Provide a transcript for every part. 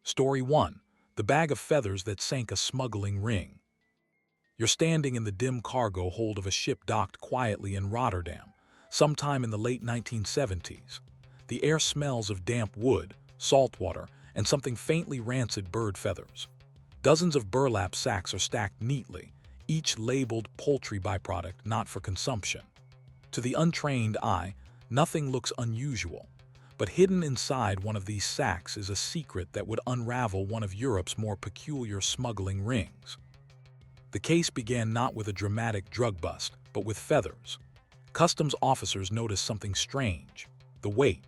Story 1. The bag of feathers that sank a smuggling ring. You're standing in the dim cargo hold of a ship docked quietly in Rotterdam, sometime in the late 1970s. The air smells of damp wood, salt water, and something faintly rancid bird feathers. Dozens of burlap sacks are stacked neatly, each labeled poultry byproduct not for consumption. To the untrained eye, nothing looks unusual. But hidden inside one of these sacks is a secret that would unravel one of Europe's more peculiar smuggling rings. The case began not with a dramatic drug bust, but with feathers. Customs officers noticed something strange: the weight.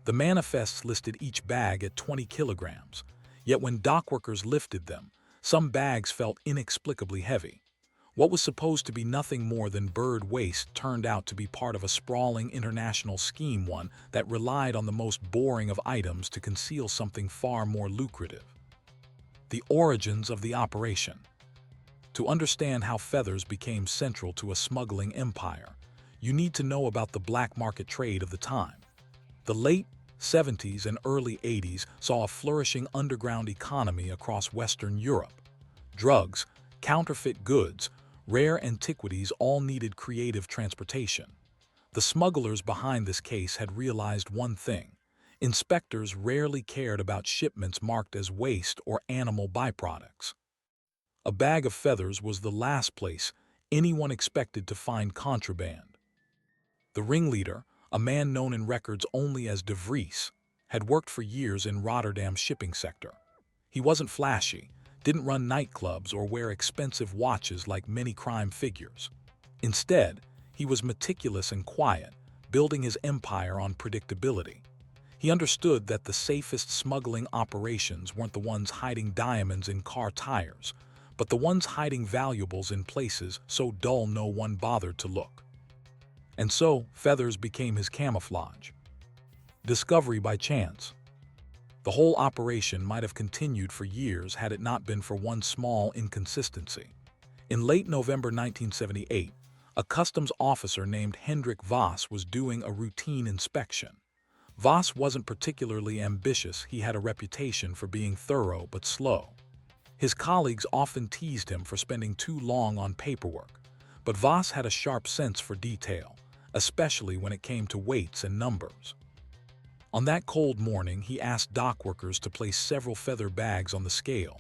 The manifests listed each bag at 20 kilograms, yet when dockworkers lifted them, some bags felt inexplicably heavy. What was supposed to be nothing more than bird waste turned out to be part of a sprawling international scheme, one that relied on the most boring of items to conceal something far more lucrative. The origins of the operation. To understand how feathers became central to a smuggling empire, you need to know about the black market trade of the time. The late 70s and early 80s saw a flourishing underground economy across Western Europe. Drugs, counterfeit goods, rare antiquities all needed creative transportation. The smugglers behind this case had realized one thing: inspectors rarely cared about shipments marked as waste or animal byproducts. A bag of feathers was the last place anyone expected to find contraband. The ringleader, a man known in records only as De Vries, had worked for years in Rotterdam's shipping sector. He wasn't flashy, didn't run nightclubs or wear expensive watches like many crime figures. Instead, he was meticulous and quiet, building his empire on predictability. He understood that the safest smuggling operations weren't the ones hiding diamonds in car tires, but the ones hiding valuables in places so dull no one bothered to look. And so, feathers became his camouflage. Discovery by chance. The whole operation might have continued for years had it not been for one small inconsistency. In late November 1978, a customs officer named Hendrik Voss was doing a routine inspection. Voss wasn't particularly ambitious. He had a reputation for being thorough but slow. His colleagues often teased him for spending too long on paperwork, but Voss had a sharp sense for detail, especially when it came to weights and numbers. On that cold morning, he asked dockworkers to place several feather bags on the scale.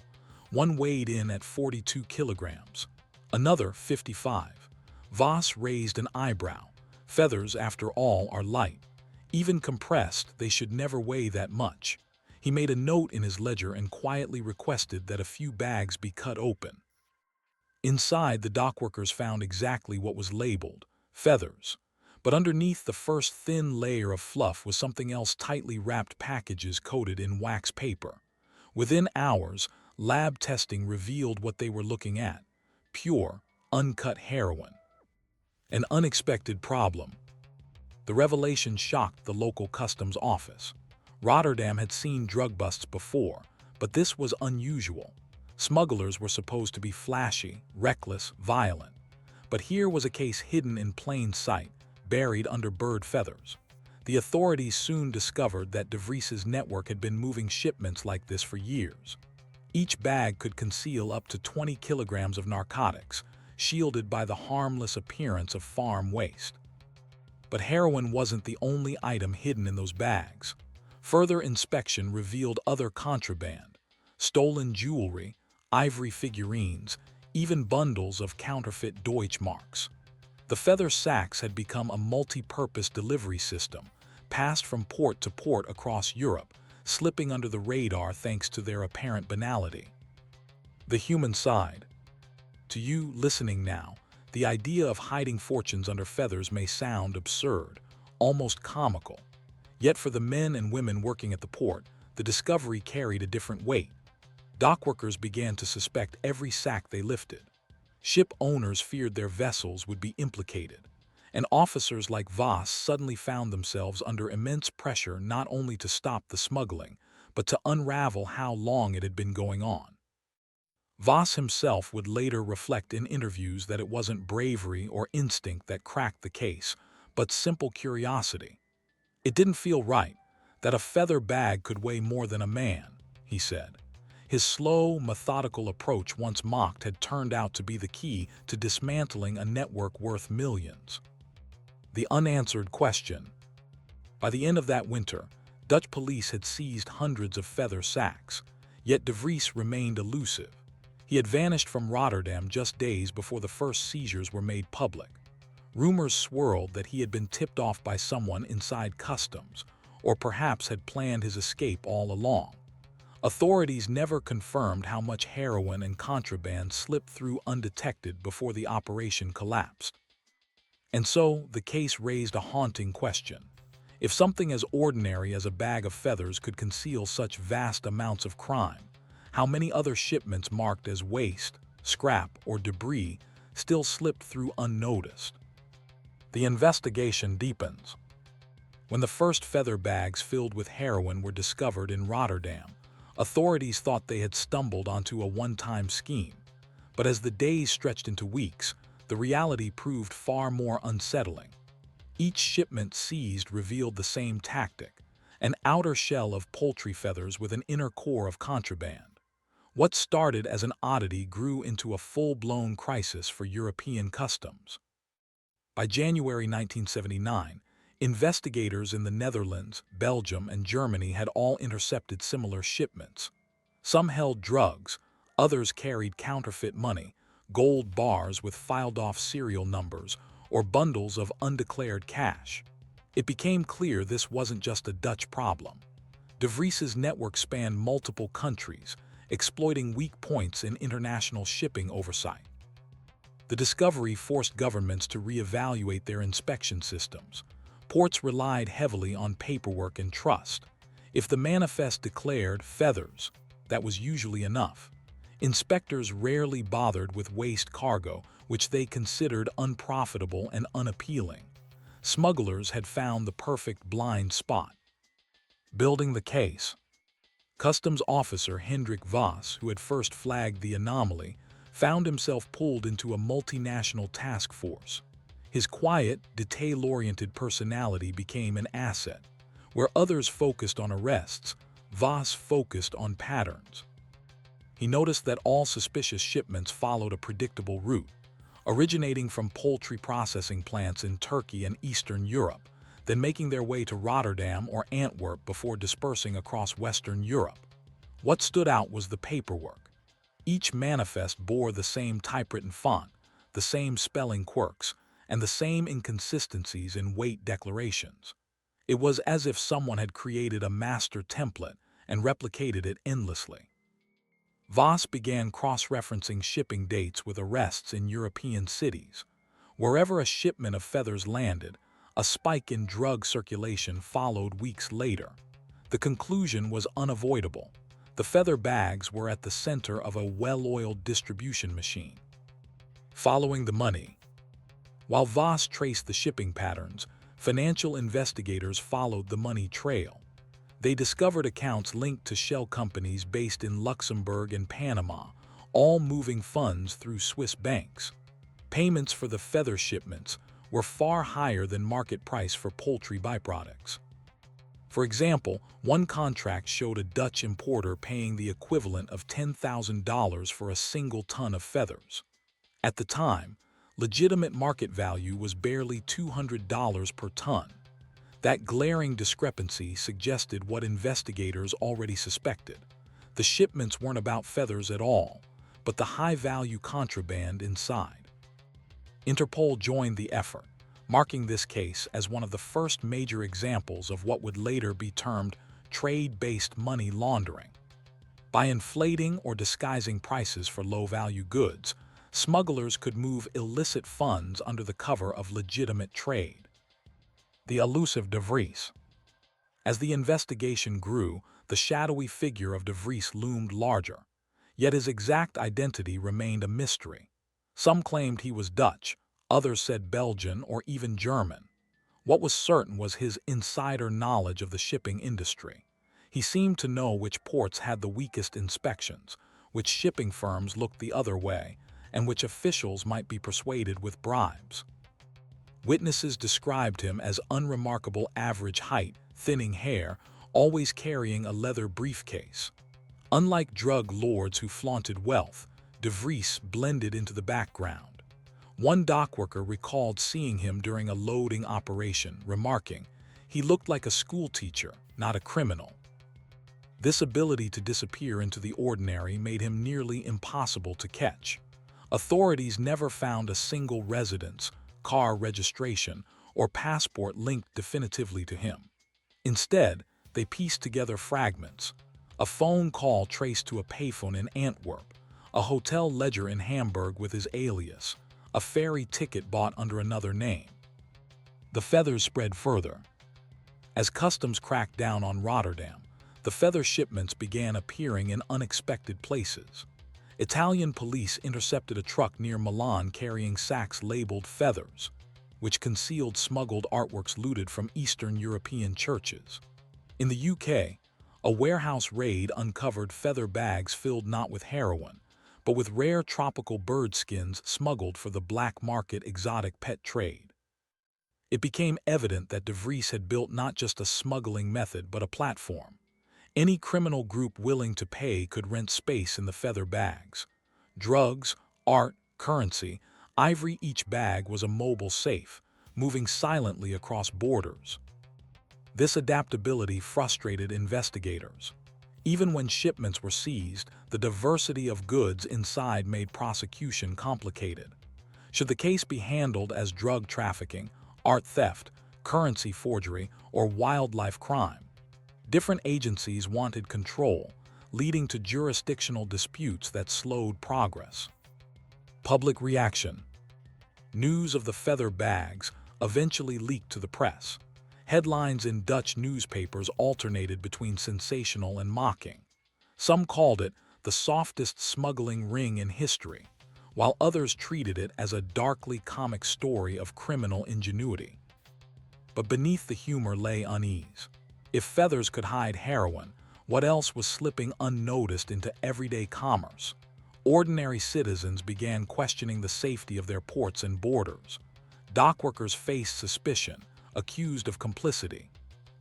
One weighed in at 42 kilograms, another 55. Voss raised an eyebrow. Feathers, after all, are light. Even compressed, they should never weigh that much. He made a note in his ledger and quietly requested that a few bags be cut open. Inside, the dockworkers found exactly what was labeled: feathers. But underneath the first thin layer of fluff was something else: tightly wrapped packages coated in wax paper. Within hours, lab testing revealed what they were looking at: pure, uncut heroin. An unexpected problem. The revelation shocked the local customs office. Rotterdam had seen drug busts before, but this was unusual. Smugglers were supposed to be flashy, reckless, violent. But here was a case hidden in plain sight, buried under bird feathers. The authorities soon discovered that De Vries's network had been moving shipments like this for years. Each bag could conceal up to 20 kilograms of narcotics, shielded by the harmless appearance of farm waste. But heroin wasn't the only item hidden in those bags. Further inspection revealed other contraband: stolen jewelry, ivory figurines, even bundles of counterfeit Deutschmarks. The feather sacks had become a multi-purpose delivery system, passed from port to port across Europe, slipping under the radar thanks to their apparent banality. The human side. To you listening now, the idea of hiding fortunes under feathers may sound absurd, almost comical. Yet for the men and women working at the port, the discovery carried a different weight. Dockworkers began to suspect every sack they lifted. Ship owners feared their vessels would be implicated, and officers like Voss suddenly found themselves under immense pressure not only to stop the smuggling, but to unravel how long it had been going on. Voss himself would later reflect in interviews that it wasn't bravery or instinct that cracked the case, but simple curiosity. It didn't feel right that a feather bag could weigh more than a man, he said. His slow, methodical approach, once mocked, had turned out to be the key to dismantling a network worth millions. The unanswered question. By the end of that winter, Dutch police had seized hundreds of feather sacks, yet De Vries remained elusive. He had vanished from Rotterdam just days before the first seizures were made public. Rumors swirled that he had been tipped off by someone inside customs, or perhaps had planned his escape all along. Authorities never confirmed how much heroin and contraband slipped through undetected before the operation collapsed. And so, the case raised a haunting question. If something as ordinary as a bag of feathers could conceal such vast amounts of crime, how many other shipments marked as waste, scrap, or debris still slipped through unnoticed? The investigation deepens. When the first feather bags filled with heroin were discovered in Rotterdam, authorities thought they had stumbled onto a one-time scheme. But as the days stretched into weeks, the reality proved far more unsettling. Each shipment seized revealed the same tactic: an outer shell of poultry feathers with an inner core of contraband. What started as an oddity grew into a full-blown crisis for European customs. By January 1979, investigators in the Netherlands, Belgium, and Germany had all intercepted similar shipments. Some held drugs, others carried counterfeit money, gold bars with filed-off serial numbers, or bundles of undeclared cash. It became clear this wasn't just a Dutch problem. De Vries's network spanned multiple countries, exploiting weak points in international shipping oversight. The discovery forced governments to reevaluate their inspection systems. Ports relied heavily on paperwork and trust. If the manifest declared feathers, that was usually enough. Inspectors rarely bothered with waste cargo, which they considered unprofitable and unappealing. Smugglers had found the perfect blind spot. Building the case. Customs officer Hendrik Voss, who had first flagged the anomaly, found himself pulled into a multinational task force. His quiet, detail-oriented personality became an asset. Where others focused on arrests, Voss focused on patterns. He noticed that all suspicious shipments followed a predictable route, originating from poultry processing plants in Turkey and Eastern Europe, then making their way to Rotterdam or Antwerp before dispersing across Western Europe. What stood out was the paperwork. Each manifest bore the same typewritten font, the same spelling quirks, and the same inconsistencies in weight declarations. It was as if someone had created a master template and replicated it endlessly. Voss began cross-referencing shipping dates with arrests in European cities. Wherever a shipment of feathers landed, a spike in drug circulation followed weeks later. The conclusion was unavoidable. The feather bags were at the center of a well-oiled distribution machine. Following the money. While Voss traced the shipping patterns, financial investigators followed the money trail. They discovered accounts linked to shell companies based in Luxembourg and Panama, all moving funds through Swiss banks. Payments for the feather shipments were far higher than market price for poultry byproducts. For example, one contract showed a Dutch importer paying the equivalent of $10,000 for a single ton of feathers. At the time, legitimate market value was barely $200 per ton. That glaring discrepancy suggested what investigators already suspected. The shipments weren't about feathers at all, but the high-value contraband inside. Interpol joined the effort, marking this case as one of the first major examples of what would later be termed trade-based money laundering. By inflating or disguising prices for low-value goods, smugglers could move illicit funds under the cover of legitimate trade. The elusive De Vries. As the investigation grew, the shadowy figure of De Vries loomed larger, yet his exact identity remained a mystery. Some claimed he was Dutch, others said Belgian or even German. What was certain was his insider knowledge of the shipping industry. He seemed to know which ports had the weakest inspections, which shipping firms looked the other way, and which officials might be persuaded with bribes. Witnesses described him as unremarkable average height, thinning hair, always carrying a leather briefcase. Unlike drug lords who flaunted wealth, De Vries blended into the background. One dockworker recalled seeing him during a loading operation, remarking, "He looked like a schoolteacher, not a criminal." This ability to disappear into the ordinary made him nearly impossible to catch. Authorities never found a single residence, car registration, or passport linked definitively to him. Instead, they pieced together fragments: a phone call traced to a payphone in Antwerp, a hotel ledger in Hamburg with his alias, a ferry ticket bought under another name. The feathers spread further. As customs cracked down on Rotterdam, the feather shipments began appearing in unexpected places. Italian police intercepted a truck near Milan carrying sacks labeled feathers, which concealed smuggled artworks looted from Eastern European churches. In the UK, a warehouse raid uncovered feather bags filled not with heroin, but with rare tropical bird skins smuggled for the black market exotic pet trade. It became evident that De Vries had built not just a smuggling method but a platform. Any criminal group willing to pay could rent space in the feather bags. Drugs, art, currency, ivory. Each bag was a mobile safe, moving silently across borders. This adaptability frustrated investigators. Even when shipments were seized, the diversity of goods inside made prosecution complicated. Should the case be handled as drug trafficking, art theft, currency forgery, or wildlife crime? Different agencies wanted control, leading to jurisdictional disputes that slowed progress. Public reaction. News of the feather bags eventually leaked to the press. Headlines in Dutch newspapers alternated between sensational and mocking. Some called it the softest smuggling ring in history, while others treated it as a darkly comic story of criminal ingenuity. But beneath the humor lay unease. If feathers could hide heroin, what else was slipping unnoticed into everyday commerce? Ordinary citizens began questioning the safety of their ports and borders. Dockworkers faced suspicion, accused of complicity.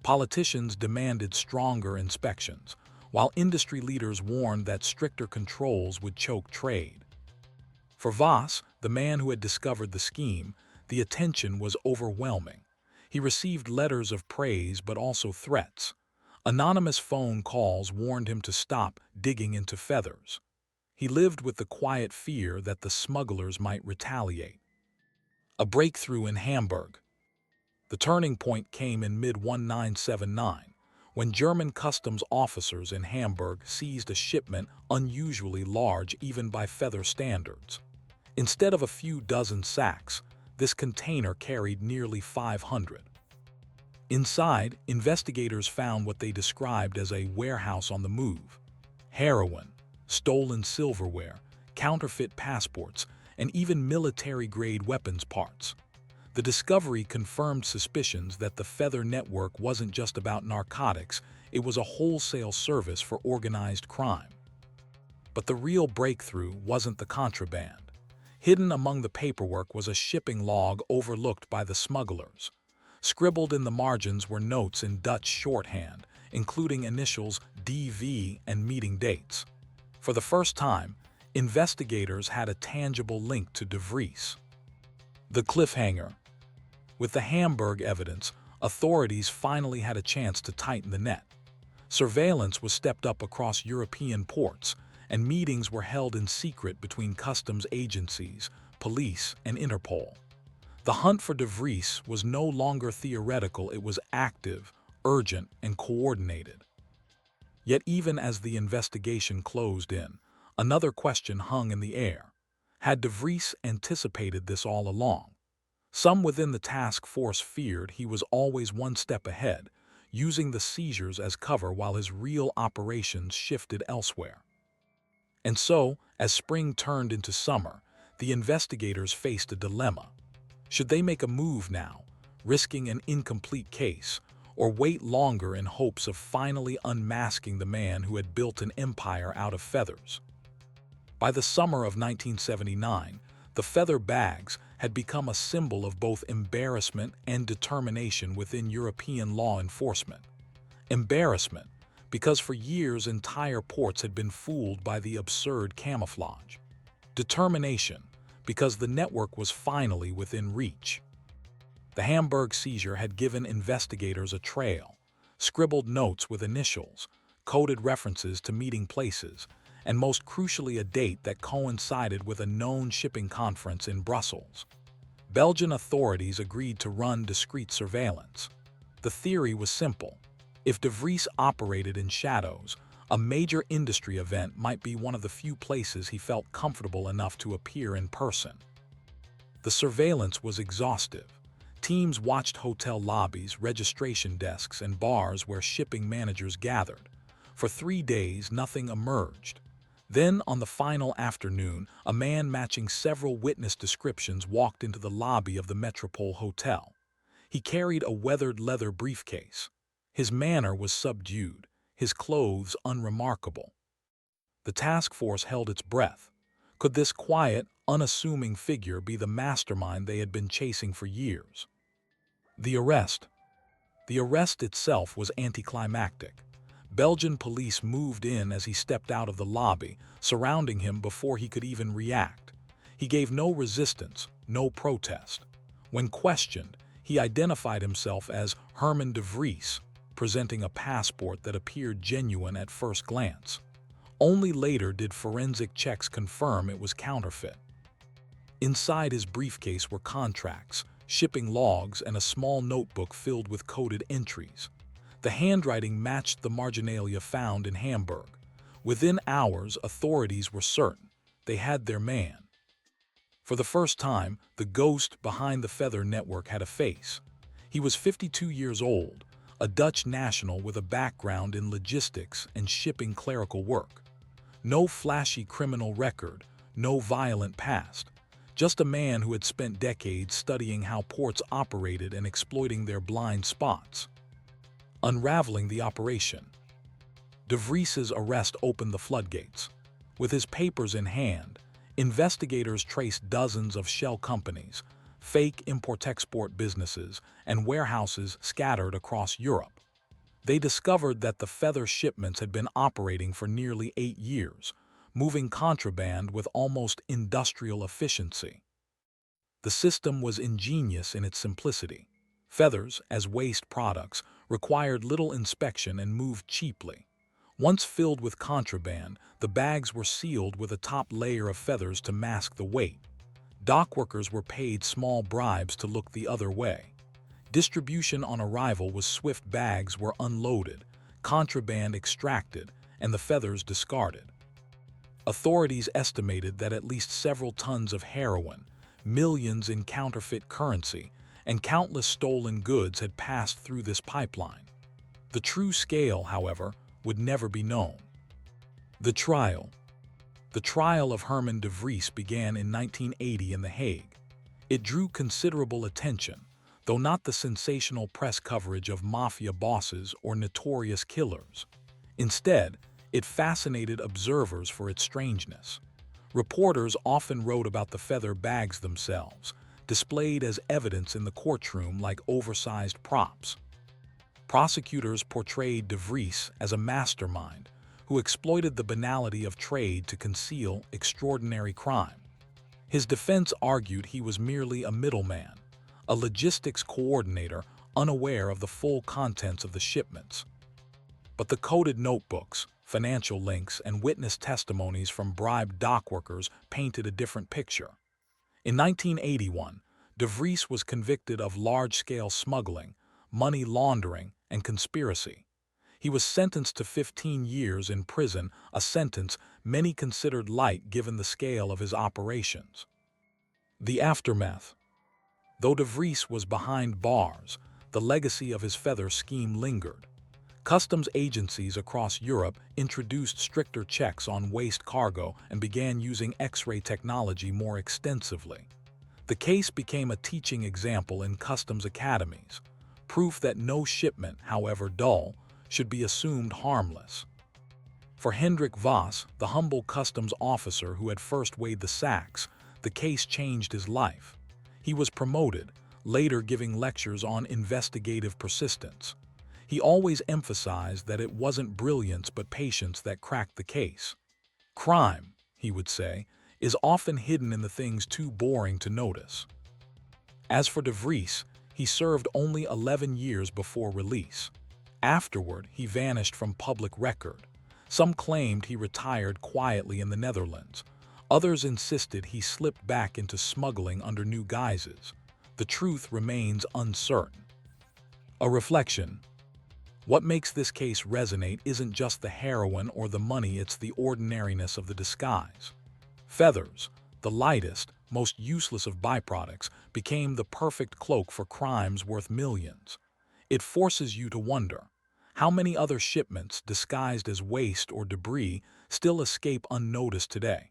Politicians demanded stronger inspections, while industry leaders warned that stricter controls would choke trade. For Voss, the man who had discovered the scheme, the attention was overwhelming. He received letters of praise but also threats. Anonymous phone calls warned him to stop digging into feathers. He lived with the quiet fear that the smugglers might retaliate. A breakthrough in Hamburg. The turning point came in mid-1979, when German customs officers in Hamburg seized a shipment unusually large even by feather standards. Instead of a few dozen sacks, this container carried nearly 500. Inside, investigators found what they described as a warehouse on the move: heroin, stolen silverware, counterfeit passports, and even military-grade weapons parts. The discovery confirmed suspicions that the feather network wasn't just about narcotics, it was a wholesale service for organized crime. But the real breakthrough wasn't the contraband. Hidden among the paperwork was a shipping log overlooked by the smugglers. Scribbled in the margins were notes in Dutch shorthand, including initials DV and meeting dates. For the first time, investigators had a tangible link to De Vries. The cliffhanger. With the Hamburg evidence, authorities finally had a chance to tighten the net. Surveillance was stepped up across European ports, and meetings were held in secret between customs agencies, police, and Interpol. The hunt for De Vries was no longer theoretical, it was active, urgent, and coordinated. Yet even as the investigation closed in, another question hung in the air. Had De Vries anticipated this all along? Some within the task force feared he was always one step ahead, using the seizures as cover while his real operations shifted elsewhere. And so, as spring turned into summer, the investigators faced a dilemma. Should they make a move now, risking an incomplete case, or wait longer in hopes of finally unmasking the man who had built an empire out of feathers? By the summer of 1979, the feather bags had become a symbol of both embarrassment and determination within European law enforcement. Embarrassment, because for years entire ports had been fooled by the absurd camouflage. Determination, because the network was finally within reach. The Hamburg seizure had given investigators a trail, scribbled notes with initials, coded references to meeting places, and most crucially a date that coincided with a known shipping conference in Brussels. Belgian authorities agreed to run discreet surveillance. The theory was simple. If De Vries operated in shadows, a major industry event might be one of the few places he felt comfortable enough to appear in person. The surveillance was exhaustive. Teams watched hotel lobbies, registration desks, and bars where shipping managers gathered. For 3 days, nothing emerged. Then, on the final afternoon, a man matching several witness descriptions walked into the lobby of the Metropole Hotel. He carried a weathered leather briefcase. His manner was subdued, his clothes unremarkable. The task force held its breath. Could this quiet, unassuming figure be the mastermind they had been chasing for years? The arrest. The arrest itself was anticlimactic. Belgian police moved in as he stepped out of the lobby, surrounding him before he could even react. He gave no resistance, no protest. When questioned, he identified himself as Herman de Vries, presenting a passport that appeared genuine at first glance. Only later did forensic checks confirm it was counterfeit. Inside his briefcase were contracts, shipping logs, and a small notebook filled with coded entries. The handwriting matched the marginalia found in Hamburg. Within hours, authorities were certain they had their man. For the first time, the ghost behind the Feather network had a face. He was 52 years old, a Dutch national with a background in logistics and shipping clerical work. No flashy criminal record, no violent past. Just a man who had spent decades studying how ports operated and exploiting their blind spots. Unraveling the operation. De Vries's arrest opened the floodgates. With his papers in hand, investigators traced dozens of shell companies, fake import-export businesses, and warehouses scattered across Europe. They discovered that the Feather shipments had been operating for nearly 8 years, moving contraband with almost industrial efficiency. The system was ingenious in its simplicity. Feathers, as waste products, required little inspection and moved cheaply. Once filled with contraband, the bags were sealed with a top layer of feathers to mask the weight. Dockworkers were paid small bribes to look the other way. Distribution on arrival was swift. Bags were unloaded, contraband extracted, and the feathers discarded. Authorities estimated that at least several tons of heroin, millions in counterfeit currency, and countless stolen goods had passed through this pipeline. The true scale, however, would never be known. The trial. The trial of Herman de Vries began in 1980 in The Hague. It drew considerable attention, though not the sensational press coverage of mafia bosses or notorious killers. Instead, it fascinated observers for its strangeness. Reporters often wrote about the feather bags themselves, displayed as evidence in the courtroom like oversized props. Prosecutors portrayed de Vries as a mastermind who exploited the banality of trade to conceal extraordinary crime. His defense argued he was merely a middleman, a logistics coordinator unaware of the full contents of the shipments. But the coded notebooks, financial links, and witness testimonies from bribed dockworkers painted a different picture. In 1981, de Vries was convicted of large-scale smuggling, money laundering, and conspiracy. He was sentenced to 15 years in prison, a sentence many considered light given the scale of his operations. The aftermath. Though de Vries was behind bars, the legacy of his feather scheme lingered. Customs agencies across Europe introduced stricter checks on waste cargo and began using X-ray technology more extensively. The case became a teaching example in customs academies, proof that no shipment, however dull, should be assumed harmless. For Hendrik Voss, the humble customs officer who had first weighed the sacks, the case changed his life. He was promoted, later giving lectures on investigative persistence. He always emphasized that it wasn't brilliance but patience that cracked the case. Crime, he would say, is often hidden in the things too boring to notice. As for De Vries, he served only 11 years before release. Afterward, he vanished from public record. Some claimed he retired quietly in the Netherlands. Others insisted he slipped back into smuggling under new guises. The truth remains uncertain. A reflection. What makes this case resonate isn't just the heroine or the money, it's the ordinariness of the disguise. Feathers, the lightest, most useless of byproducts, became the perfect cloak for crimes worth millions. It forces you to wonder, how many other shipments, disguised as waste or debris, still escape unnoticed today?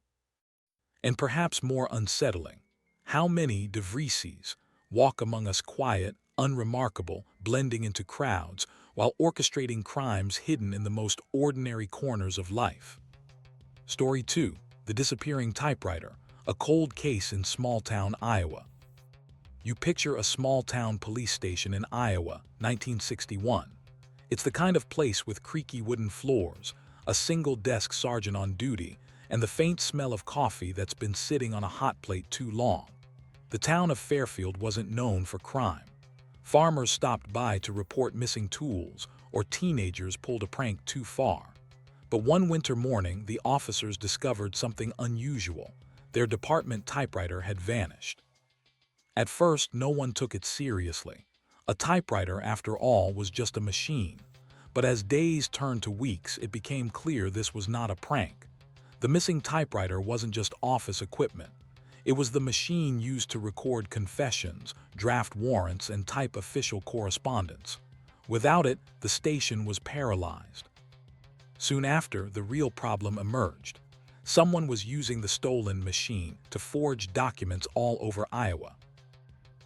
And perhaps more unsettling, how many De Vrieses walk among us quiet, unremarkable, blending into crowds, while orchestrating crimes hidden in the most ordinary corners of life? Story 2. The Disappearing Typewriter, a cold case in small-town Iowa. You picture a small-town police station in Iowa, 1961. It's the kind of place with creaky wooden floors, a single-desk sergeant on duty, and the faint smell of coffee that's been sitting on a hot plate too long. The town of Fairfield wasn't known for crime. Farmers stopped by to report missing tools, or teenagers pulled a prank too far. But one winter morning, the officers discovered something unusual. Their department typewriter had vanished. At first, no one took it seriously. A typewriter, after all, was just a machine. But as days turned to weeks, it became clear this was not a prank. The missing typewriter wasn't just office equipment. It was the machine used to record confessions, draft warrants, and type official correspondence. Without it, the station was paralyzed. Soon after, the real problem emerged. Someone was using the stolen machine to forge documents all over Iowa.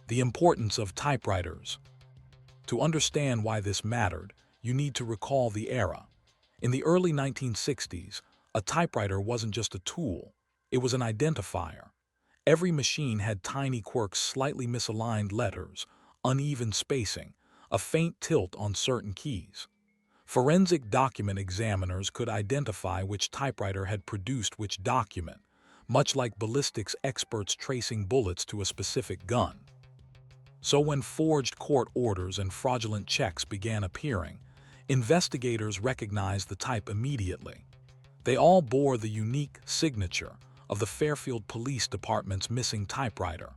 The importance of typewriters. To understand why this mattered, you need to recall the era. In the early 1960s, a typewriter wasn't just a tool, it was an identifier. Every machine had tiny quirks, slightly misaligned letters, uneven spacing, a faint tilt on certain keys. Forensic document examiners could identify which typewriter had produced which document, much like ballistics experts tracing bullets to a specific gun. So when forged court orders and fraudulent checks began appearing, investigators recognized the type immediately. They all bore the unique signature of the Fairfield Police Department's missing typewriter.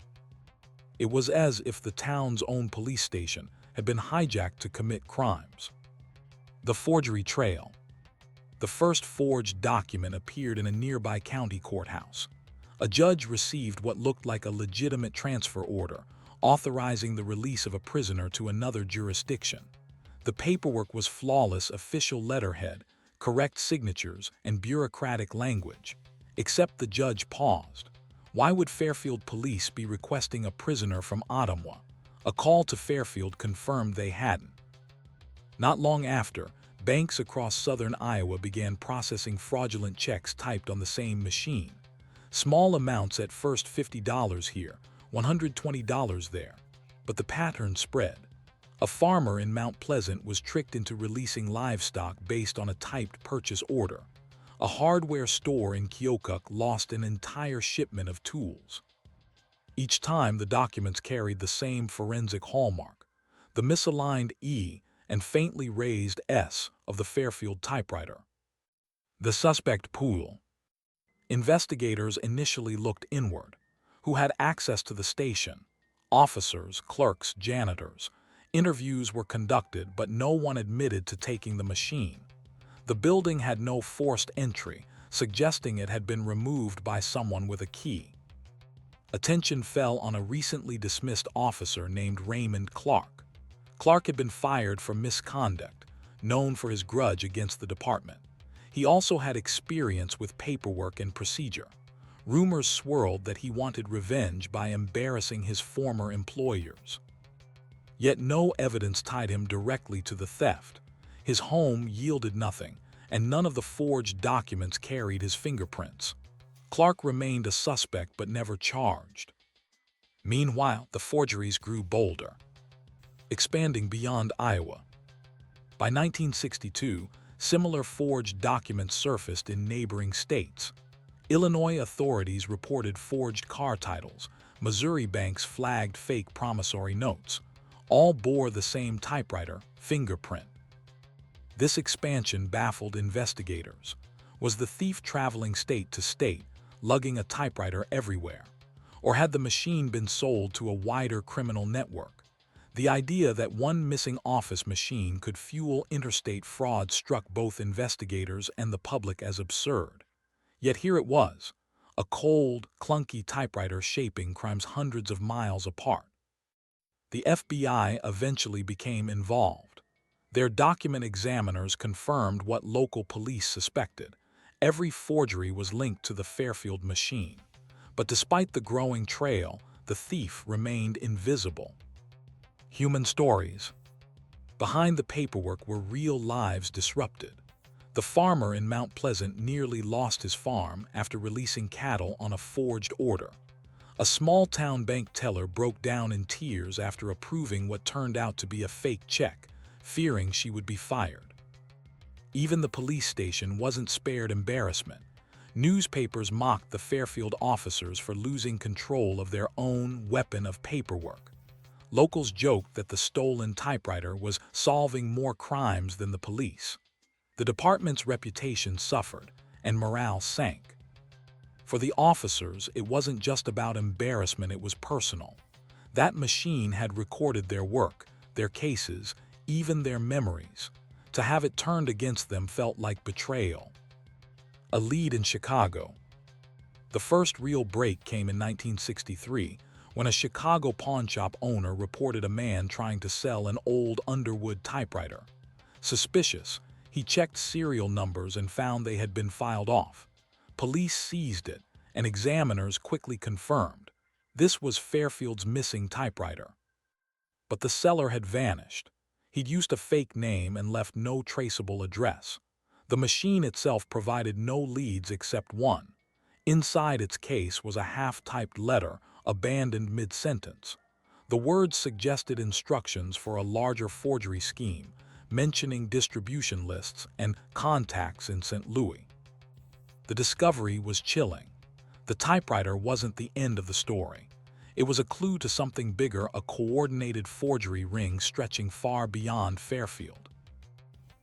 It was as if the town's own police station had been hijacked to commit crimes. The forgery trail. The first forged document appeared in a nearby county courthouse. A judge received what looked like a legitimate transfer order, authorizing the release of a prisoner to another jurisdiction. The paperwork was flawless: official letterhead, correct signatures, and bureaucratic language. Except the judge paused. Why would Fairfield police be requesting a prisoner from Ottawa? A call to Fairfield confirmed they hadn't. Not long after, banks across southern Iowa began processing fraudulent checks typed on the same machine. Small amounts, at first $50 here, $120 there. But the pattern spread. A farmer in Mount Pleasant was tricked into releasing livestock based on a typed purchase order. A hardware store in Keokuk lost an entire shipment of tools. Each time, the documents carried the same forensic hallmark, the misaligned E and faintly raised S of the Fairfield typewriter. The suspect pool. Investigators initially looked inward. Who had access to the station? Officers, clerks, janitors. Interviews were conducted, but no one admitted to taking the machine. The building had no forced entry, suggesting it had been removed by someone with a key. Attention fell on a recently dismissed officer named Raymond Clark. Clark had been fired for misconduct, known for his grudge against the department. He also had experience with paperwork and procedure. Rumors swirled that he wanted revenge by embarrassing his former employers. Yet no evidence tied him directly to the theft. His home yielded nothing, and none of the forged documents carried his fingerprints. Clark remained a suspect but never charged. Meanwhile, the forgeries grew bolder, expanding beyond Iowa. By 1962, similar forged documents surfaced in neighboring states. Illinois authorities reported forged car titles. Missouri banks flagged fake promissory notes. All bore the same typewriter, fingerprint. This expansion baffled investigators. Was the thief traveling state to state, lugging a typewriter everywhere? Or had the machine been sold to a wider criminal network? The idea that one missing office machine could fuel interstate fraud struck both investigators and the public as absurd. Yet here it was, a cold, clunky typewriter shaping crimes hundreds of miles apart. The FBI eventually became involved. Their document examiners confirmed what local police suspected. Every forgery was linked to the Fairfield machine. But despite the growing trail, the thief remained invisible. Human stories. Behind the paperwork were real lives disrupted. The farmer in Mount Pleasant nearly lost his farm after releasing cattle on a forged order. A small-town bank teller broke down in tears after approving what turned out to be a fake check, fearing she would be fired. Even the police station wasn't spared embarrassment. Newspapers mocked the Fairfield officers for losing control of their own weapon of paperwork. Locals joked that the stolen typewriter was solving more crimes than the police. The department's reputation suffered, and morale sank. For the officers, it wasn't just about embarrassment, it was personal. That machine had recorded their work, their cases, even their memories. To have it turned against them felt like betrayal. A lead in Chicago. The first real break came in 1963, when a Chicago pawnshop owner reported a man trying to sell an old Underwood typewriter. Suspicious, he checked serial numbers and found they had been filed off. Police seized it, and examiners quickly confirmed. This was Fairfield's missing typewriter. But the seller had vanished. He'd used a fake name and left no traceable address. The machine itself provided no leads except one. Inside its case was a half-typed letter, abandoned mid-sentence. The words suggested instructions for a larger forgery scheme, mentioning distribution lists and contacts in St. Louis. The discovery was chilling. The typewriter wasn't the end of the story. It was a clue to something bigger, a coordinated forgery ring stretching far beyond Fairfield.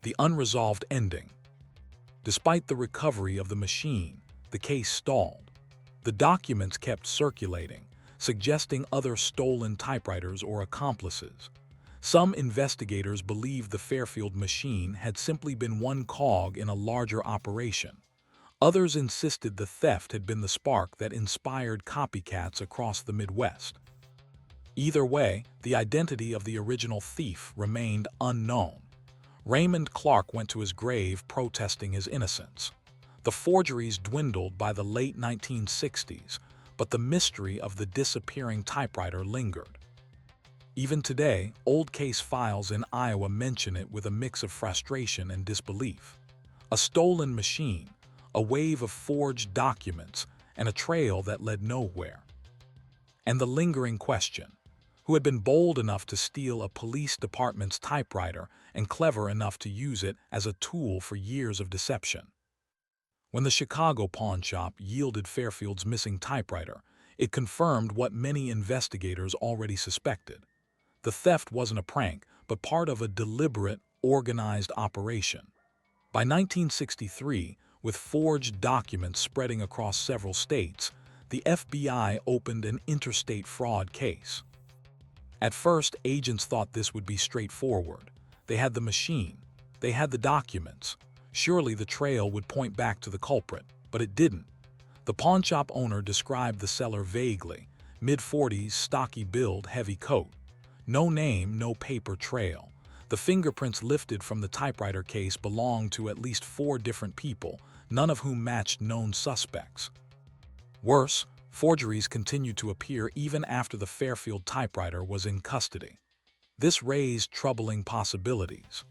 The unresolved ending. Despite the recovery of the machine, the case stalled. The documents kept circulating, suggesting other stolen typewriters or accomplices. Some investigators believed the Fairfield machine had simply been one cog in a larger operation. Others insisted the theft had been the spark that inspired copycats across the Midwest. Either way, the identity of the original thief remained unknown. Raymond Clark went to his grave protesting his innocence. The forgeries dwindled by the late 1960s, but the mystery of the disappearing typewriter lingered. Even today, old case files in Iowa mention it with a mix of frustration and disbelief. A stolen machine, a wave of forged documents, and a trail that led nowhere. And the lingering question: who had been bold enough to steal a police department's typewriter and clever enough to use it as a tool for years of deception? When the Chicago pawnshop yielded Fairfield's missing typewriter, it confirmed what many investigators already suspected. The theft wasn't a prank, but part of a deliberate, organized operation. By 1963, with forged documents spreading across several states, the FBI opened an interstate fraud case. At first, agents thought this would be straightforward. They had the machine. They had the documents. Surely the trail would point back to the culprit, but it didn't. The pawnshop owner described the seller vaguely: mid-40s, stocky build, heavy coat. No name, no paper trail. The fingerprints lifted from the typewriter case belonged to at least 4 different people, none of whom matched known suspects. Worse, forgeries continued to appear even after the Fairfield typewriter was in custody. This raised troubling possibilities.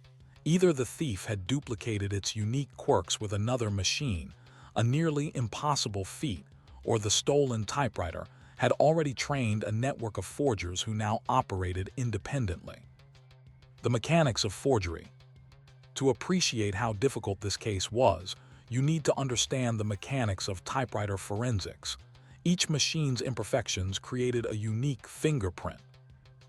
Either the thief had duplicated its unique quirks with another machine, a nearly impossible feat, or the stolen typewriter had already trained a network of forgers who now operated independently. The mechanics of forgery. To appreciate how difficult this case was, you need to understand the mechanics of typewriter forensics. Each machine's imperfections created a unique fingerprint.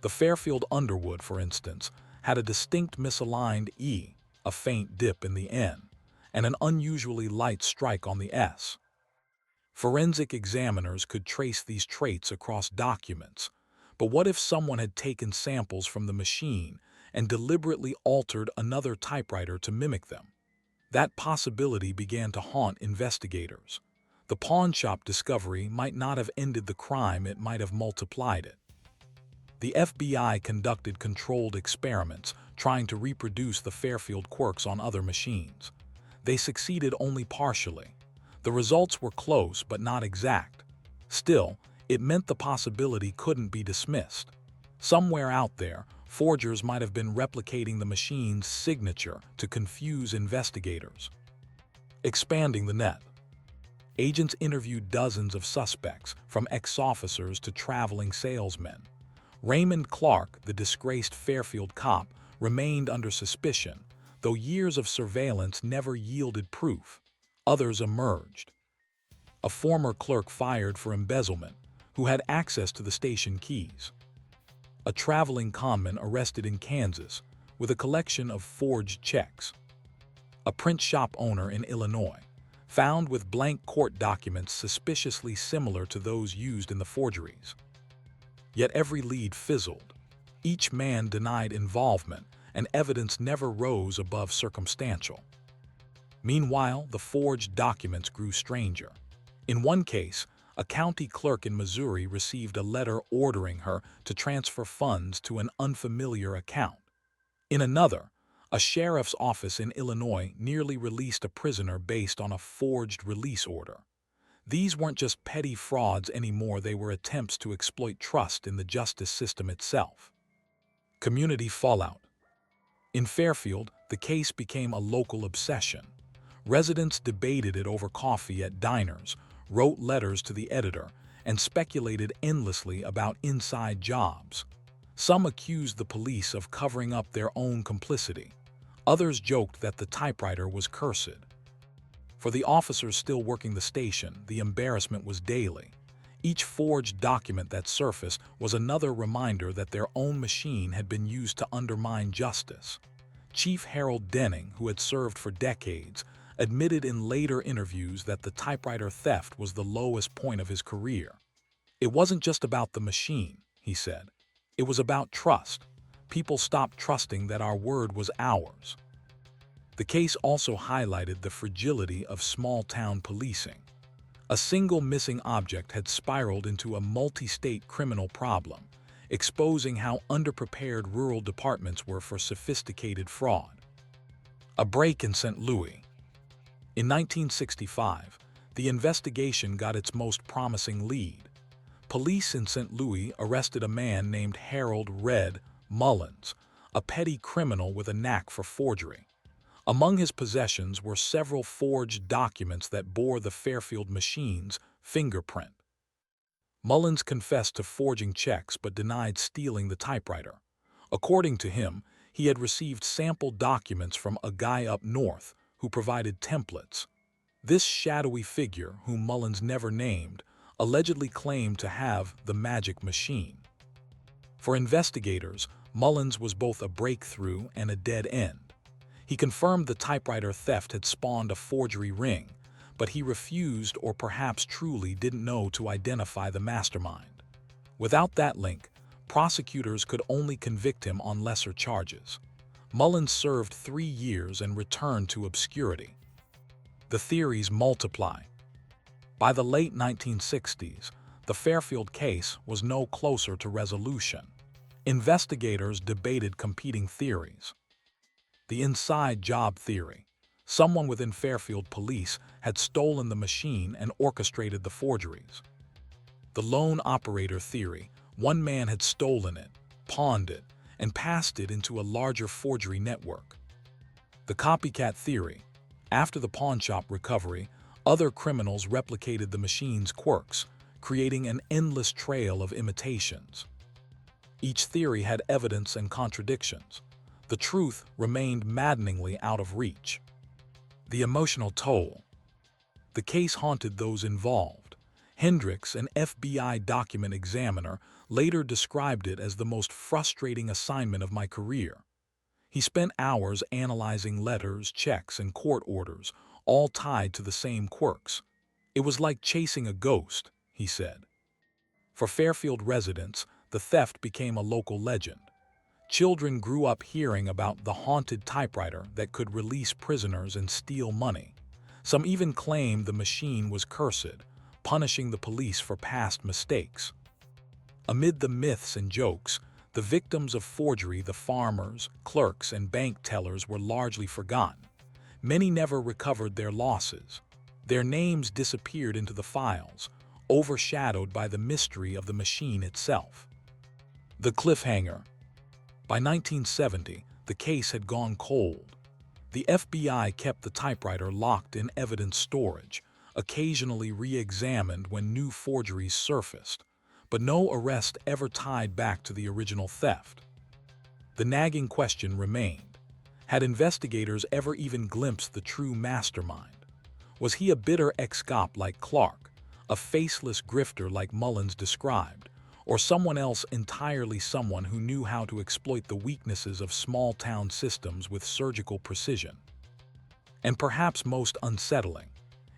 The Fairfield Underwood, for instance, had a distinct misaligned E, a faint dip in the N, and an unusually light strike on the S. Forensic examiners could trace these traits across documents, but what if someone had taken samples from the machine and deliberately altered another typewriter to mimic them? That possibility began to haunt investigators. The pawnshop discovery might not have ended the crime, it might have multiplied it. The FBI conducted controlled experiments trying to reproduce the Fairfield quirks on other machines. They succeeded only partially. The results were close but not exact. Still, it meant the possibility couldn't be dismissed. Somewhere out there, forgers might have been replicating the machine's signature to confuse investigators. Expanding the net. Agents interviewed dozens of suspects, from ex-officers to traveling salesmen. Raymond Clark, the disgraced Fairfield cop, remained under suspicion, though years of surveillance never yielded proof. Others emerged. A former clerk fired for embezzlement, who had access to the station keys. A traveling conman arrested in Kansas with a collection of forged checks. A print shop owner in Illinois, found with blank court documents suspiciously similar to those used in the forgeries. Yet every lead fizzled. Each man denied involvement, and evidence never rose above circumstantial. Meanwhile, the forged documents grew stranger. In one case, a county clerk in Missouri received a letter ordering her to transfer funds to an unfamiliar account. In another, a sheriff's office in Illinois nearly released a prisoner based on a forged release order. These weren't just petty frauds anymore, they were attempts to exploit trust in the justice system itself. Community fallout. In Fairfield, the case became a local obsession. Residents debated it over coffee at diners, wrote letters to the editor, and speculated endlessly about inside jobs. Some accused the police of covering up their own complicity. Others joked that the typewriter was cursed. For the officers still working the station, the embarrassment was daily. Each forged document that surfaced was another reminder that their own machine had been used to undermine justice. Chief Harold Denning, who had served for decades, admitted in later interviews that the typewriter theft was the lowest point of his career. It wasn't just about the machine, he said. It was about trust. People stopped trusting that our word was ours. The case also highlighted the fragility of small-town policing. A single missing object had spiraled into a multi-state criminal problem, exposing how underprepared rural departments were for sophisticated fraud. A break in St. Louis. In 1965, the investigation got its most promising lead. Police in St. Louis arrested a man named Harold "Red" Mullins, a petty criminal with a knack for forgery. Among his possessions were several forged documents that bore the Fairfield machine's fingerprint. Mullins confessed to forging checks but denied stealing the typewriter. According to him, he had received sample documents from a guy up north who provided templates. This shadowy figure, whom Mullins never named, allegedly claimed to have the magic machine. For investigators, Mullins was both a breakthrough and a dead end. He confirmed the typewriter theft had spawned a forgery ring, but he refused, or perhaps truly didn't know, to identify the mastermind. Without that link, prosecutors could only convict him on lesser charges. Mullins served 3 years and returned to obscurity. The theories multiply. By the late 1960s, the Fairfield case was no closer to resolution. Investigators debated competing theories. The inside job theory. Someone within Fairfield police had stolen the machine and orchestrated the forgeries. The lone operator theory. One man had stolen it, pawned it, and passed it into a larger forgery network. The copycat theory. After the pawnshop recovery, other criminals replicated the machine's quirks, creating an endless trail of imitations. Each theory had evidence and contradictions. The truth remained maddeningly out of reach. The emotional toll. The case haunted those involved. Hendricks, an FBI document examiner, later described it as the most frustrating assignment of my career. He spent hours analyzing letters, checks, and court orders, all tied to the same quirks. It was like chasing a ghost, he said. For Fairfield residents, the theft became a local legend. Children grew up hearing about the haunted typewriter that could release prisoners and steal money. Some even claimed the machine was cursed, punishing the police for past mistakes. Amid the myths and jokes, the victims of forgery, the farmers, clerks, and bank tellers, were largely forgotten. Many never recovered their losses. Their names disappeared into the files, overshadowed by the mystery of the machine itself. The cliffhanger. By 1970, the case had gone cold. The FBI kept the typewriter locked in evidence storage, occasionally re-examined when new forgeries surfaced, but no arrest ever tied back to the original theft. The nagging question remained: had investigators ever even glimpsed the true mastermind? Was he a bitter ex-cop like Clark, a faceless grifter like Mullins described, or someone else entirely, someone who knew how to exploit the weaknesses of small-town systems with surgical precision? And perhaps most unsettling,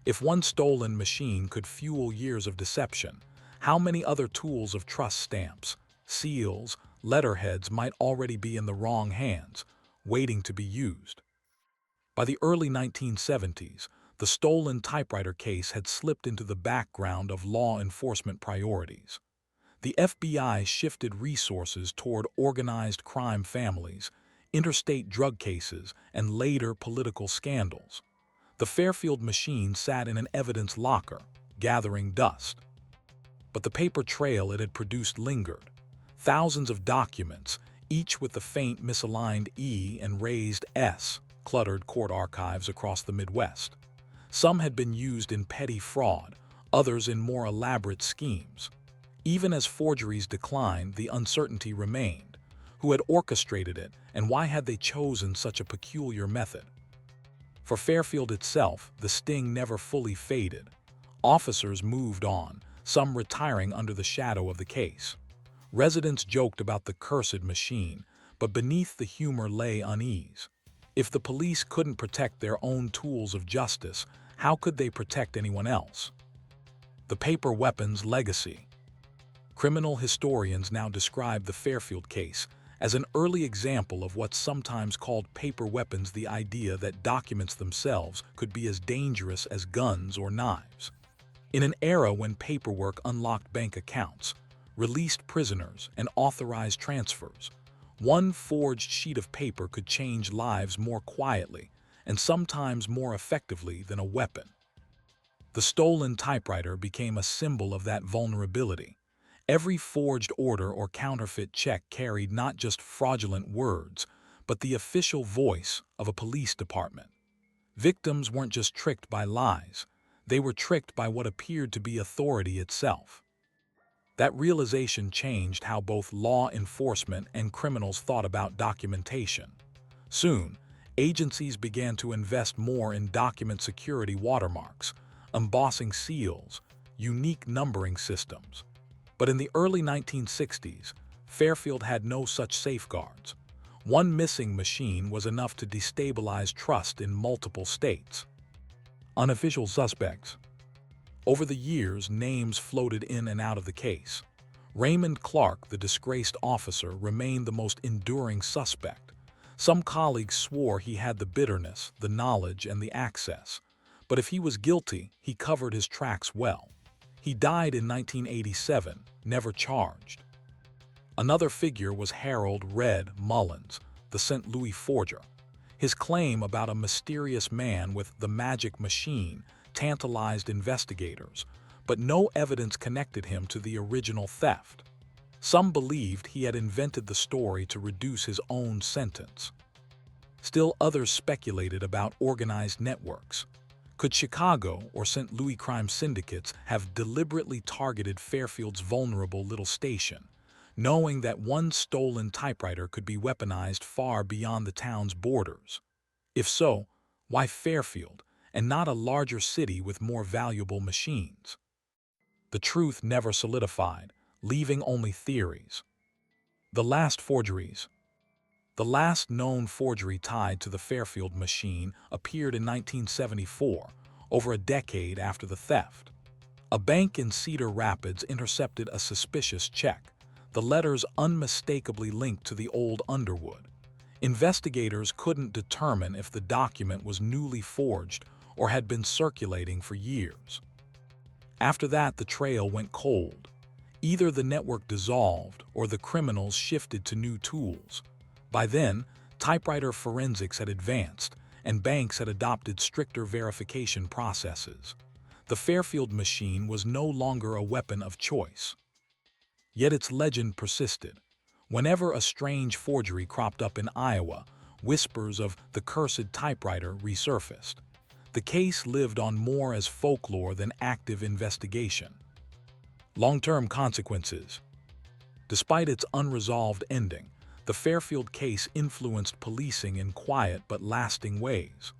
if one stolen machine could fuel years of deception, how many other tools of trust, stamps, seals, letterheads, might already be in the wrong hands, waiting to be used? By the early 1970s, the stolen typewriter case had slipped into the background of law enforcement priorities. The FBI shifted resources toward organized crime families, interstate drug cases, and later political scandals. The Fairfield machine sat in an evidence locker, gathering dust. But the paper trail it had produced lingered. Thousands of documents, each with the faint misaligned E and raised S, cluttered court archives across the Midwest. Some had been used in petty fraud, others in more elaborate schemes. Even as forgeries declined, the uncertainty remained. Who had orchestrated it, and why had they chosen such a peculiar method? For Fairfield itself, the sting never fully faded. Officers moved on, some retiring under the shadow of the case. Residents joked about the cursed machine, but beneath the humor lay unease. If the police couldn't protect their own tools of justice, how could they protect anyone else? The paper weapon's legacy. Criminal historians now describe the Fairfield case as an early example of what's sometimes called paper weapons, the idea that documents themselves could be as dangerous as guns or knives. In an era when paperwork unlocked bank accounts, released prisoners, and authorized transfers, one forged sheet of paper could change lives more quietly and sometimes more effectively than a weapon. The stolen typewriter became a symbol of that vulnerability. Every forged order or counterfeit check carried not just fraudulent words, but the official voice of a police department. Victims weren't just tricked by lies, they were tricked by what appeared to be authority itself. That realization changed how both law enforcement and criminals thought about documentation. Soon, agencies began to invest more in document security, watermarks, embossing seals, unique numbering systems. But in the early 1960s, Fairfield had no such safeguards. One missing machine was enough to destabilize trust in multiple states. Unofficial suspects. Over the years, names floated in and out of the case. Raymond Clark, the disgraced officer, remained the most enduring suspect. Some colleagues swore he had the bitterness, the knowledge, and the access. But if he was guilty, he covered his tracks well. He died in 1987, never charged. Another figure was Harold "Red" Mullins, the St. Louis forger. His claim about a mysterious man with the magic machine tantalized investigators, but no evidence connected him to the original theft. Some believed he had invented the story to reduce his own sentence. Still others speculated about organized networks. Could Chicago or St. Louis crime syndicates have deliberately targeted Fairfield's vulnerable little station, knowing that one stolen typewriter could be weaponized far beyond the town's borders. If so, why Fairfield, and not a larger city with more valuable machines? The truth never solidified, leaving only theories. The last forgeries. The last known forgery tied to the Fairfield machine appeared in 1974, over a decade after the theft. A bank in Cedar Rapids intercepted a suspicious check, the letters unmistakably linked to the old Underwood. Investigators couldn't determine if the document was newly forged or had been circulating for years. After that, the trail went cold. Either the network dissolved or the criminals shifted to new tools. By then, typewriter forensics had advanced, and banks had adopted stricter verification processes. The Fairfield machine was no longer a weapon of choice. Yet its legend persisted. Whenever a strange forgery cropped up in Iowa, whispers of the cursed typewriter resurfaced. The case lived on more as folklore than active investigation. Long-term consequences. Despite its unresolved ending, the Fairfield case influenced policing in quiet but lasting ways.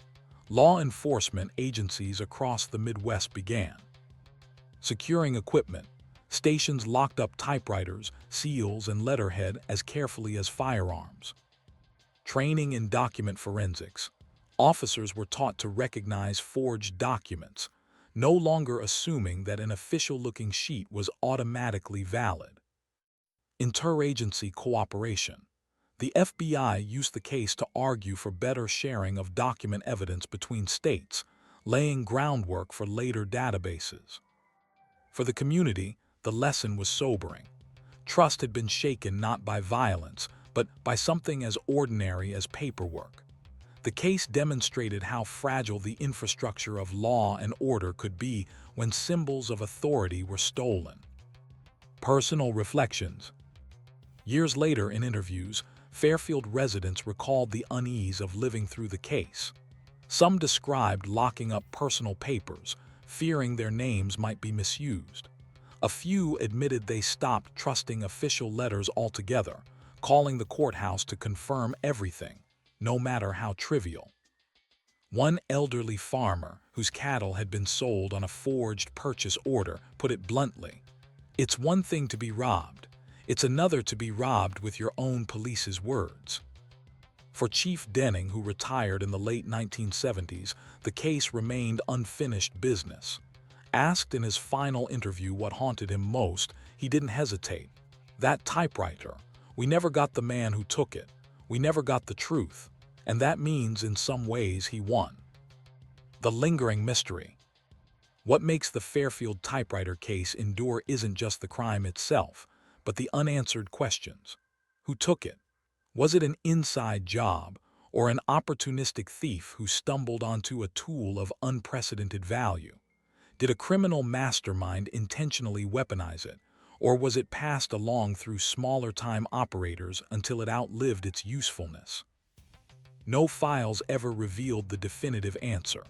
Law enforcement agencies across the Midwest began securing equipment. Stations locked up typewriters, seals, and letterhead as carefully as firearms. Training in document forensics. Officers were taught to recognize forged documents, no longer assuming that an official-looking sheet was automatically valid. Interagency cooperation. The FBI used the case to argue for better sharing of document evidence between states, laying groundwork for later databases. For the community, the lesson was sobering. Trust had been shaken not by violence, but by something as ordinary as paperwork. The case demonstrated how fragile the infrastructure of law and order could be when symbols of authority were stolen. Personal reflections. Years later in interviews, Fairfield residents recalled the unease of living through the case. Some described locking up personal papers, fearing their names might be misused. A few admitted they stopped trusting official letters altogether, calling the courthouse to confirm everything, no matter how trivial. One elderly farmer, whose cattle had been sold on a forged purchase order, put it bluntly, "It's one thing to be robbed. It's another to be robbed with your own police's words." For Chief Denning, who retired in the late 1970s, the case remained unfinished business. Asked in his final interview what haunted him most, he didn't hesitate. "That typewriter. We never got the man who took it. We never got the truth. And that means in some ways he won." The lingering mystery. What makes the Fairfield typewriter case endure isn't just the crime itself, but the unanswered questions. Who took it? Was it an inside job, or an opportunistic thief who stumbled onto a tool of unprecedented value? Did a criminal mastermind intentionally weaponize it, or was it passed along through smaller-time operators until it outlived its usefulness? No files ever revealed the definitive answer,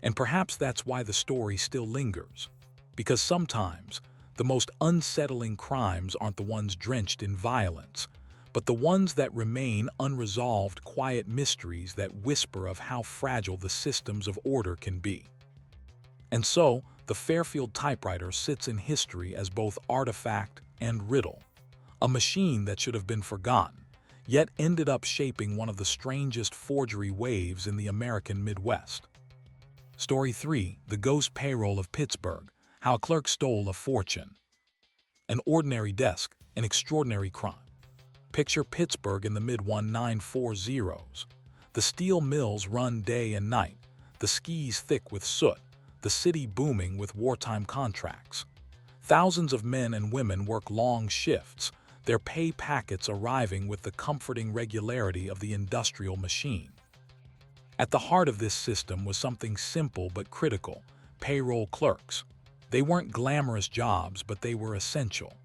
and perhaps that's why the story still lingers. Because sometimes, the most unsettling crimes aren't the ones drenched in violence, but the ones that remain unresolved, quiet mysteries that whisper of how fragile the systems of order can be. And so, the Fairfield typewriter sits in history as both artifact and riddle, a machine that should have been forgotten, yet ended up shaping one of the strangest forgery waves in the American Midwest. Story 3: The Ghost Payroll of Pittsburgh, How a Clerk Stole a Fortune. An ordinary desk, an extraordinary crime. Picture Pittsburgh in the mid-1940s. The steel mills run day and night, the skis thick with soot, the city booming with wartime contracts. Thousands of men and women work long shifts, their pay packets arriving with the comforting regularity of the industrial machine. At the heart of this system was something simple but critical: payroll clerks. They weren't glamorous jobs, but they were essential.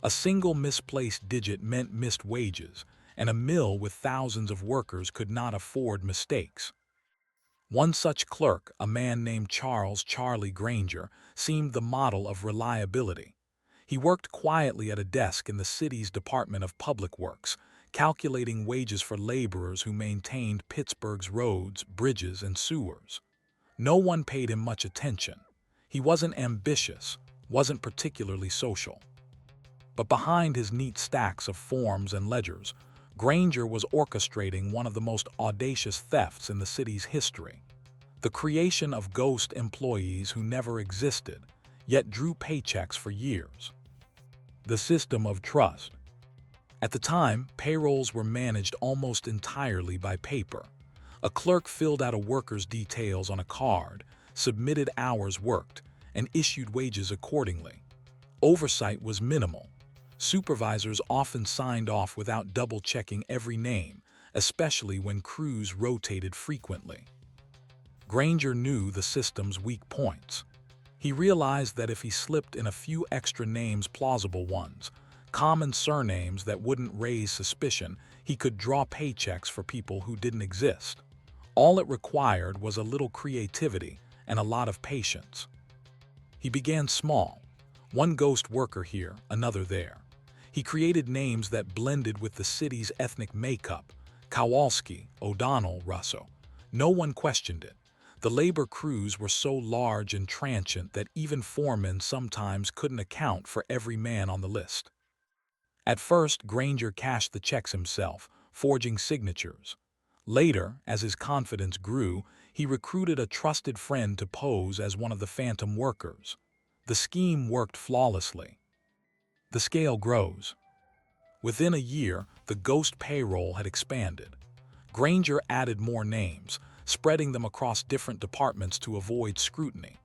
A single misplaced digit meant missed wages, and a mill with thousands of workers could not afford mistakes. One such clerk, a man named Charlie Granger, seemed the model of reliability. He worked quietly at a desk in the city's Department of Public Works, calculating wages for laborers who maintained Pittsburgh's roads, bridges, and sewers. No one paid him much attention. He wasn't ambitious, wasn't particularly social. But behind his neat stacks of forms and ledgers, Granger was orchestrating one of the most audacious thefts in the city's history: the creation of ghost employees who never existed, yet drew paychecks for years. The system of trust. At the time, payrolls were managed almost entirely by paper. A clerk filled out a worker's details on a card, submitted hours worked, and issued wages accordingly. Oversight was minimal. Supervisors often signed off without double-checking every name, especially when crews rotated frequently. Granger knew the system's weak points. He realized that if he slipped in a few extra names, plausible ones, common surnames that wouldn't raise suspicion, he could draw paychecks for people who didn't exist. All it required was a little creativity and a lot of patience. He began small. One ghost worker here, another there. He created names that blended with the city's ethnic makeup: Kowalski, O'Donnell, Russo. No one questioned it. The labor crews were so large and transient that even foremen sometimes couldn't account for every man on the list. At first, Granger cashed the checks himself, forging signatures. Later, as his confidence grew, he recruited a trusted friend to pose as one of the phantom workers. The scheme worked flawlessly. The scale grows. Within a year, the ghost payroll had expanded. Granger added more names, spreading them across different departments to avoid scrutiny.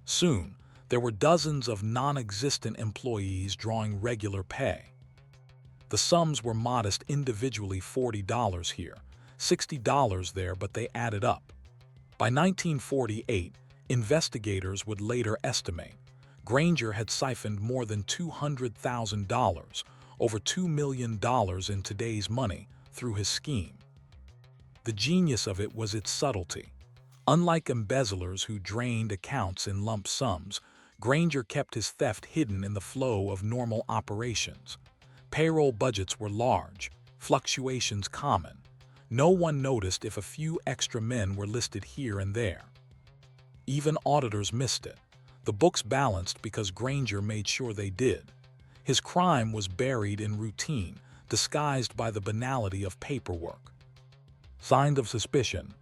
Soon, there were dozens of non-existent employees drawing regular pay. The sums were modest individually: $40 here, $60 there, but they added up. By 1948, investigators would later estimate Granger had siphoned more than $200,000, over $2 million in today's money, through his scheme. The genius of it was its subtlety. Unlike embezzlers who drained accounts in lump sums, Granger kept his theft hidden in the flow of normal operations. Payroll budgets were large, fluctuations common. No one noticed if a few extra men were listed here and there. Even auditors missed it. The books balanced because Granger made sure they did. His crime was buried in routine, disguised by the banality of paperwork. Signs of suspicion.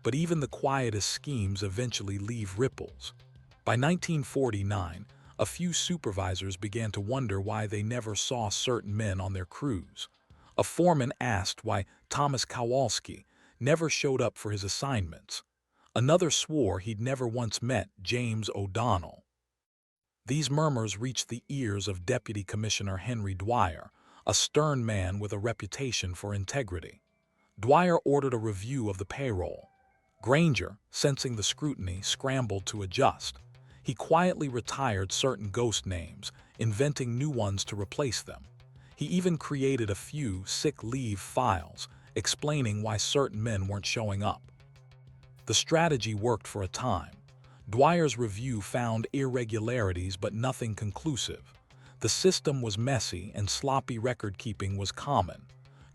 But even the quietest schemes eventually leave ripples. By 1949, a few supervisors began to wonder why they never saw certain men on their crews. A foreman asked why Thomas Kowalski never showed up for his assignments. Another swore he'd never once met James O'Donnell. These murmurs reached the ears of Deputy Commissioner Henry Dwyer, a stern man with a reputation for integrity. Dwyer ordered a review of the payroll. Granger, sensing the scrutiny, scrambled to adjust. He quietly retired certain ghost names, inventing new ones to replace them. He even created a few sick leave files, explaining why certain men weren't showing up. The strategy worked for a time. Dwyer's review found irregularities but nothing conclusive. The system was messy and sloppy record-keeping was common.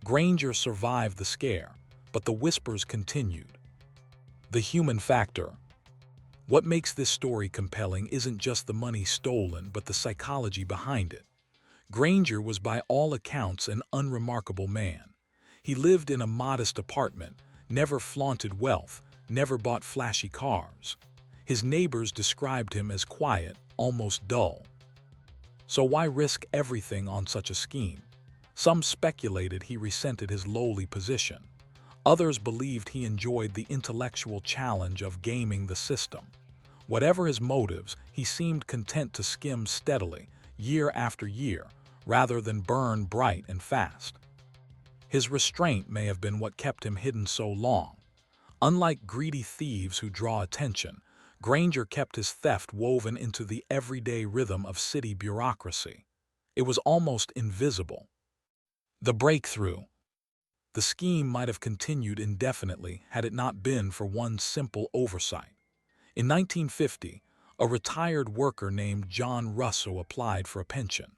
Granger survived the scare, but the whispers continued. The human factor. What makes this story compelling isn't just the money stolen, but the psychology behind it. Granger was by all accounts an unremarkable man. He lived in a modest apartment, never flaunted wealth, never bought flashy cars. His neighbors described him as quiet, almost dull. So why risk everything on such a scheme? Some speculated he resented his lowly position. Others believed he enjoyed the intellectual challenge of gaming the system. Whatever his motives, he seemed content to skim steadily, year after year, rather than burn bright and fast. His restraint may have been what kept him hidden so long. Unlike greedy thieves who draw attention, Granger kept his theft woven into the everyday rhythm of city bureaucracy. It was almost invisible. The breakthrough. The scheme might have continued indefinitely had it not been for one simple oversight. In 1950, A retired worker named John Russo applied for a pension.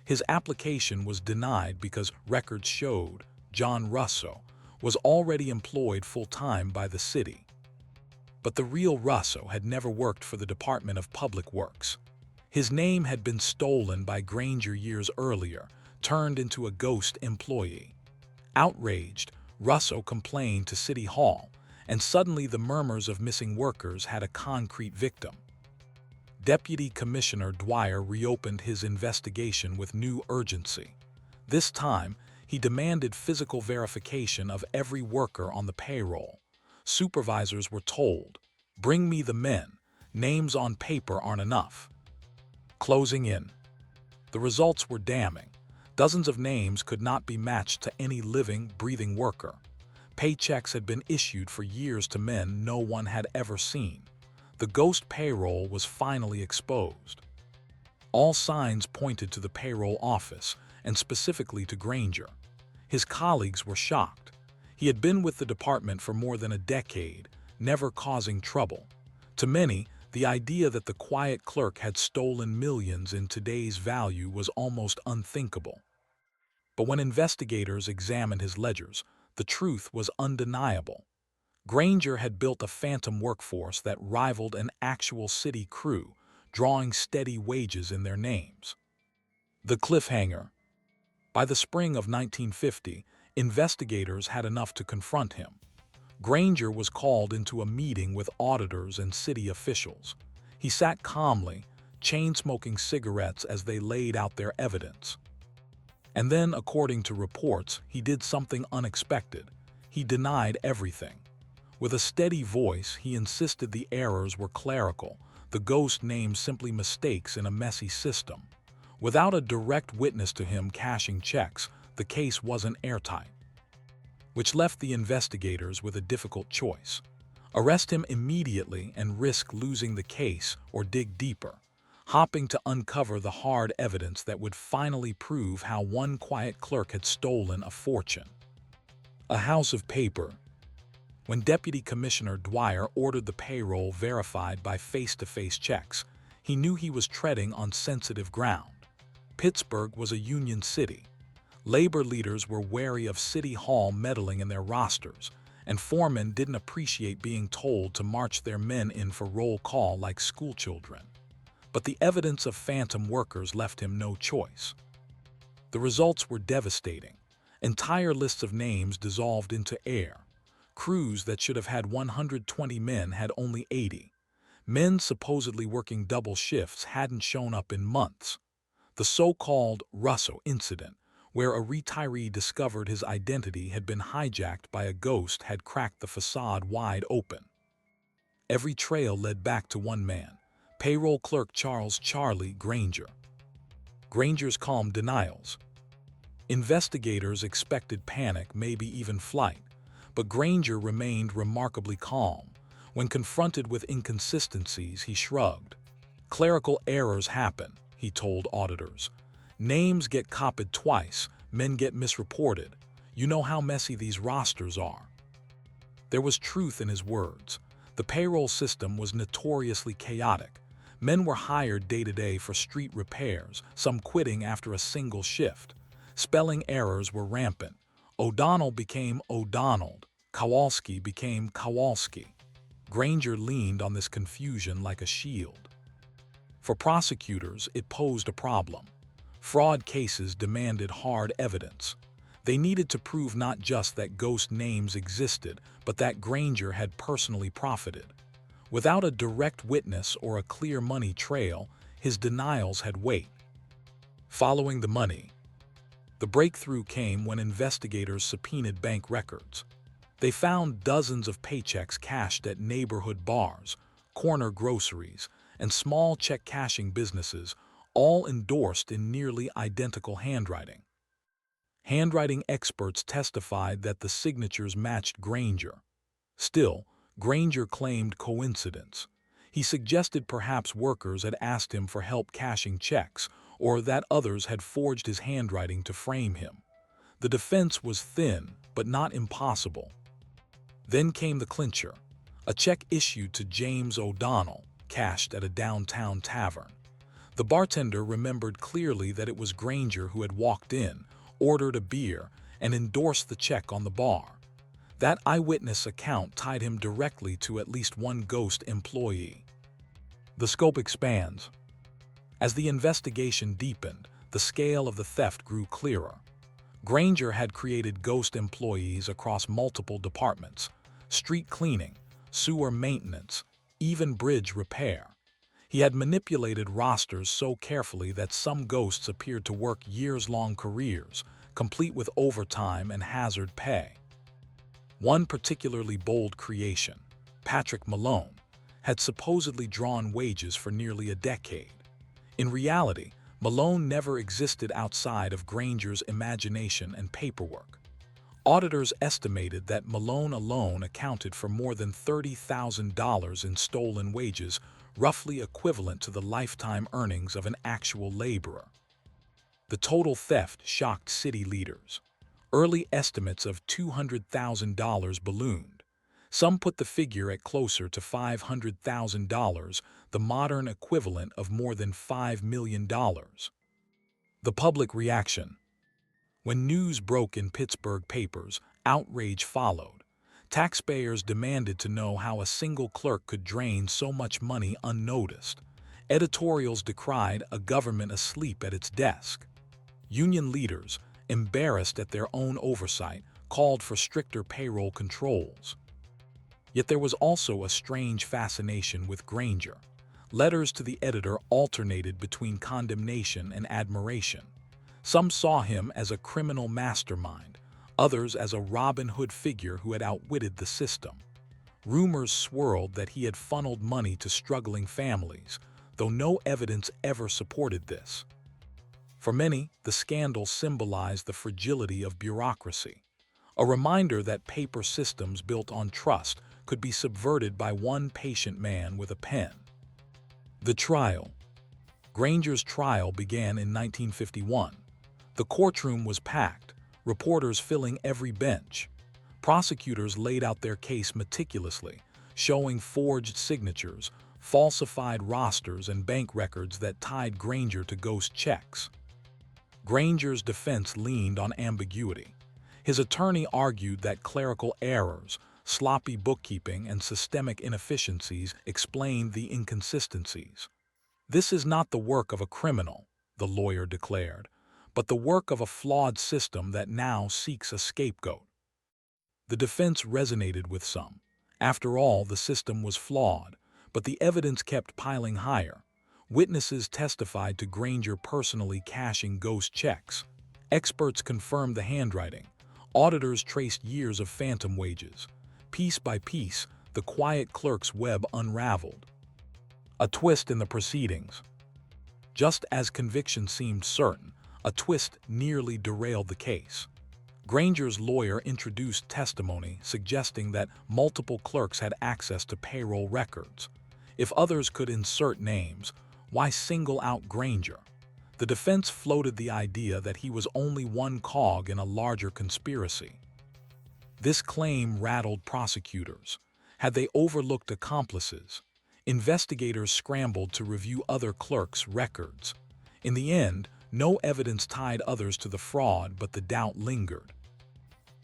His application was denied because records showed John Russo was already employed full-time by the city. But the real Russo had never worked for the Department of Public Works. His name had been stolen by Granger years earlier, turned into a ghost employee. Outraged, Russo complained to City Hall, and suddenly the murmurs of missing workers had a concrete victim. Deputy Commissioner Dwyer reopened his investigation with new urgency. This time, he demanded physical verification of every worker on the payroll. Supervisors were told, "Bring me the men. Names on paper aren't enough." Closing in. The results were damning. Dozens of names could not be matched to any living, breathing worker. Paychecks had been issued for years to men no one had ever seen. The ghost payroll was finally exposed. All signs pointed to the payroll office, and specifically to Granger. His colleagues were shocked. He had been with the department for more than a decade, never causing trouble. To many, the idea that the quiet clerk had stolen millions in today's value was almost unthinkable. But when investigators examined his ledgers, the truth was undeniable. Granger had built a phantom workforce that rivaled an actual city crew, drawing steady wages in their names. The cliffhanger. By the spring of 1950, investigators had enough to confront him. Granger was called into a meeting with auditors and city officials. He sat calmly, chain-smoking cigarettes as they laid out their evidence. And then, according to reports, he did something unexpected. He denied everything. With a steady voice, he insisted the errors were clerical, the ghost names simply mistakes in a messy system. Without a direct witness to him cashing checks, the case wasn't airtight. Which left the investigators with a difficult choice. Arrest him immediately and risk losing the case, or dig deeper, hoping to uncover the hard evidence that would finally prove how one quiet clerk had stolen a fortune. A house of paper. When Deputy Commissioner Dwyer ordered the payroll verified by face-to-face checks, he knew he was treading on sensitive ground. Pittsburgh was a union city. Labor leaders were wary of City Hall meddling in their rosters, and foremen didn't appreciate being told to march their men in for roll call like schoolchildren. But the evidence of phantom workers left him no choice. The results were devastating. Entire lists of names dissolved into air. Crews that should have had 120 men had only 80. Men supposedly working double shifts hadn't shown up in months. The so-called Russo incident, where a retiree discovered his identity had been hijacked by a ghost, had cracked the facade wide open. Every trail led back to one man, payroll clerk Charles "Charlie" Granger. Granger's calm denials. Investigators expected panic, maybe even flight, but Granger remained remarkably calm. When confronted with inconsistencies, he shrugged. "Clerical errors happen," he told auditors. "Names get copied twice, men get misreported. You know how messy these rosters are." There was truth in his words. The payroll system was notoriously chaotic. Men were hired day to day for street repairs, some quitting after a single shift. Spelling errors were rampant. O'Donnell became O'Donnell. Kowalski became Kowalski. Granger leaned on this confusion like a shield. For prosecutors, it posed a problem. Fraud cases demanded hard evidence. They needed to prove not just that ghost names existed, but that Granger had personally profited. Without a direct witness or a clear money trail, his denials had weight. Following the money. The breakthrough came when investigators subpoenaed bank records. They found dozens of paychecks cashed at neighborhood bars, corner groceries, and small check-cashing businesses, all endorsed in nearly identical handwriting. Handwriting experts testified that the signatures matched Granger. Still, Granger claimed coincidence. He suggested perhaps workers had asked him for help cashing checks, or that others had forged his handwriting to frame him. The defense was thin, but not impossible. Then came the clincher. A check issued to James O'Donnell, cashed at a downtown tavern. The bartender remembered clearly that it was Granger who had walked in, ordered a beer, and endorsed the check on the bar. That eyewitness account tied him directly to at least one ghost employee. The scope expands. As the investigation deepened, the scale of the theft grew clearer. Granger had created ghost employees across multiple departments: street cleaning, sewer maintenance, even bridge repair. He had manipulated rosters so carefully that some ghosts appeared to work years-long careers, complete with overtime and hazard pay. One particularly bold creation, Patrick Malone, had supposedly drawn wages for nearly a decade. In reality, Malone never existed outside of Granger's imagination and paperwork. Auditors estimated that Malone alone accounted for more than $30,000 in stolen wages, roughly equivalent to the lifetime earnings of an actual laborer. The total theft shocked city leaders. Early estimates of $200,000 ballooned. Some put the figure at closer to $500,000, the modern equivalent of more than $5 million. The public reaction. When news broke in Pittsburgh papers, outrage followed. Taxpayers demanded to know how a single clerk could drain so much money unnoticed. Editorials decried a government asleep at its desk. Union leaders, embarrassed at their own oversight, called for stricter payroll controls. Yet there was also a strange fascination with Granger. Letters to the editor alternated between condemnation and admiration. Some saw him as a criminal mastermind, others as a Robin Hood figure who had outwitted the system. Rumors swirled that he had funneled money to struggling families, though no evidence ever supported this. For many, the scandal symbolized the fragility of bureaucracy, a reminder that paper systems built on trust could be subverted by one patient man with a pen. The trial. Granger's trial began in 1951. The courtroom was packed, reporters filling every bench. Prosecutors laid out their case meticulously, showing forged signatures, falsified rosters, and bank records that tied Granger to ghost checks. Granger's defense leaned on ambiguity. His attorney argued that clerical errors, sloppy bookkeeping, and systemic inefficiencies explained the inconsistencies. "This is not the work of a criminal," the lawyer declared, "but the work of a flawed system that now seeks a scapegoat." The defense resonated with some. After all, the system was flawed, but the evidence kept piling higher. Witnesses testified to Granger personally cashing ghost checks. Experts confirmed the handwriting. Auditors traced years of phantom wages. Piece by piece, the quiet clerk's web unraveled. A twist in the proceedings. Just as conviction seemed certain, a twist nearly derailed the case. Granger's lawyer introduced testimony suggesting that multiple clerks had access to payroll records. If others could insert names, why single out Granger? The defense floated the idea that he was only one cog in a larger conspiracy. This claim rattled prosecutors. Had they overlooked accomplices? Investigators scrambled to review other clerks' records. In the end, no evidence tied others to the fraud, but the doubt lingered.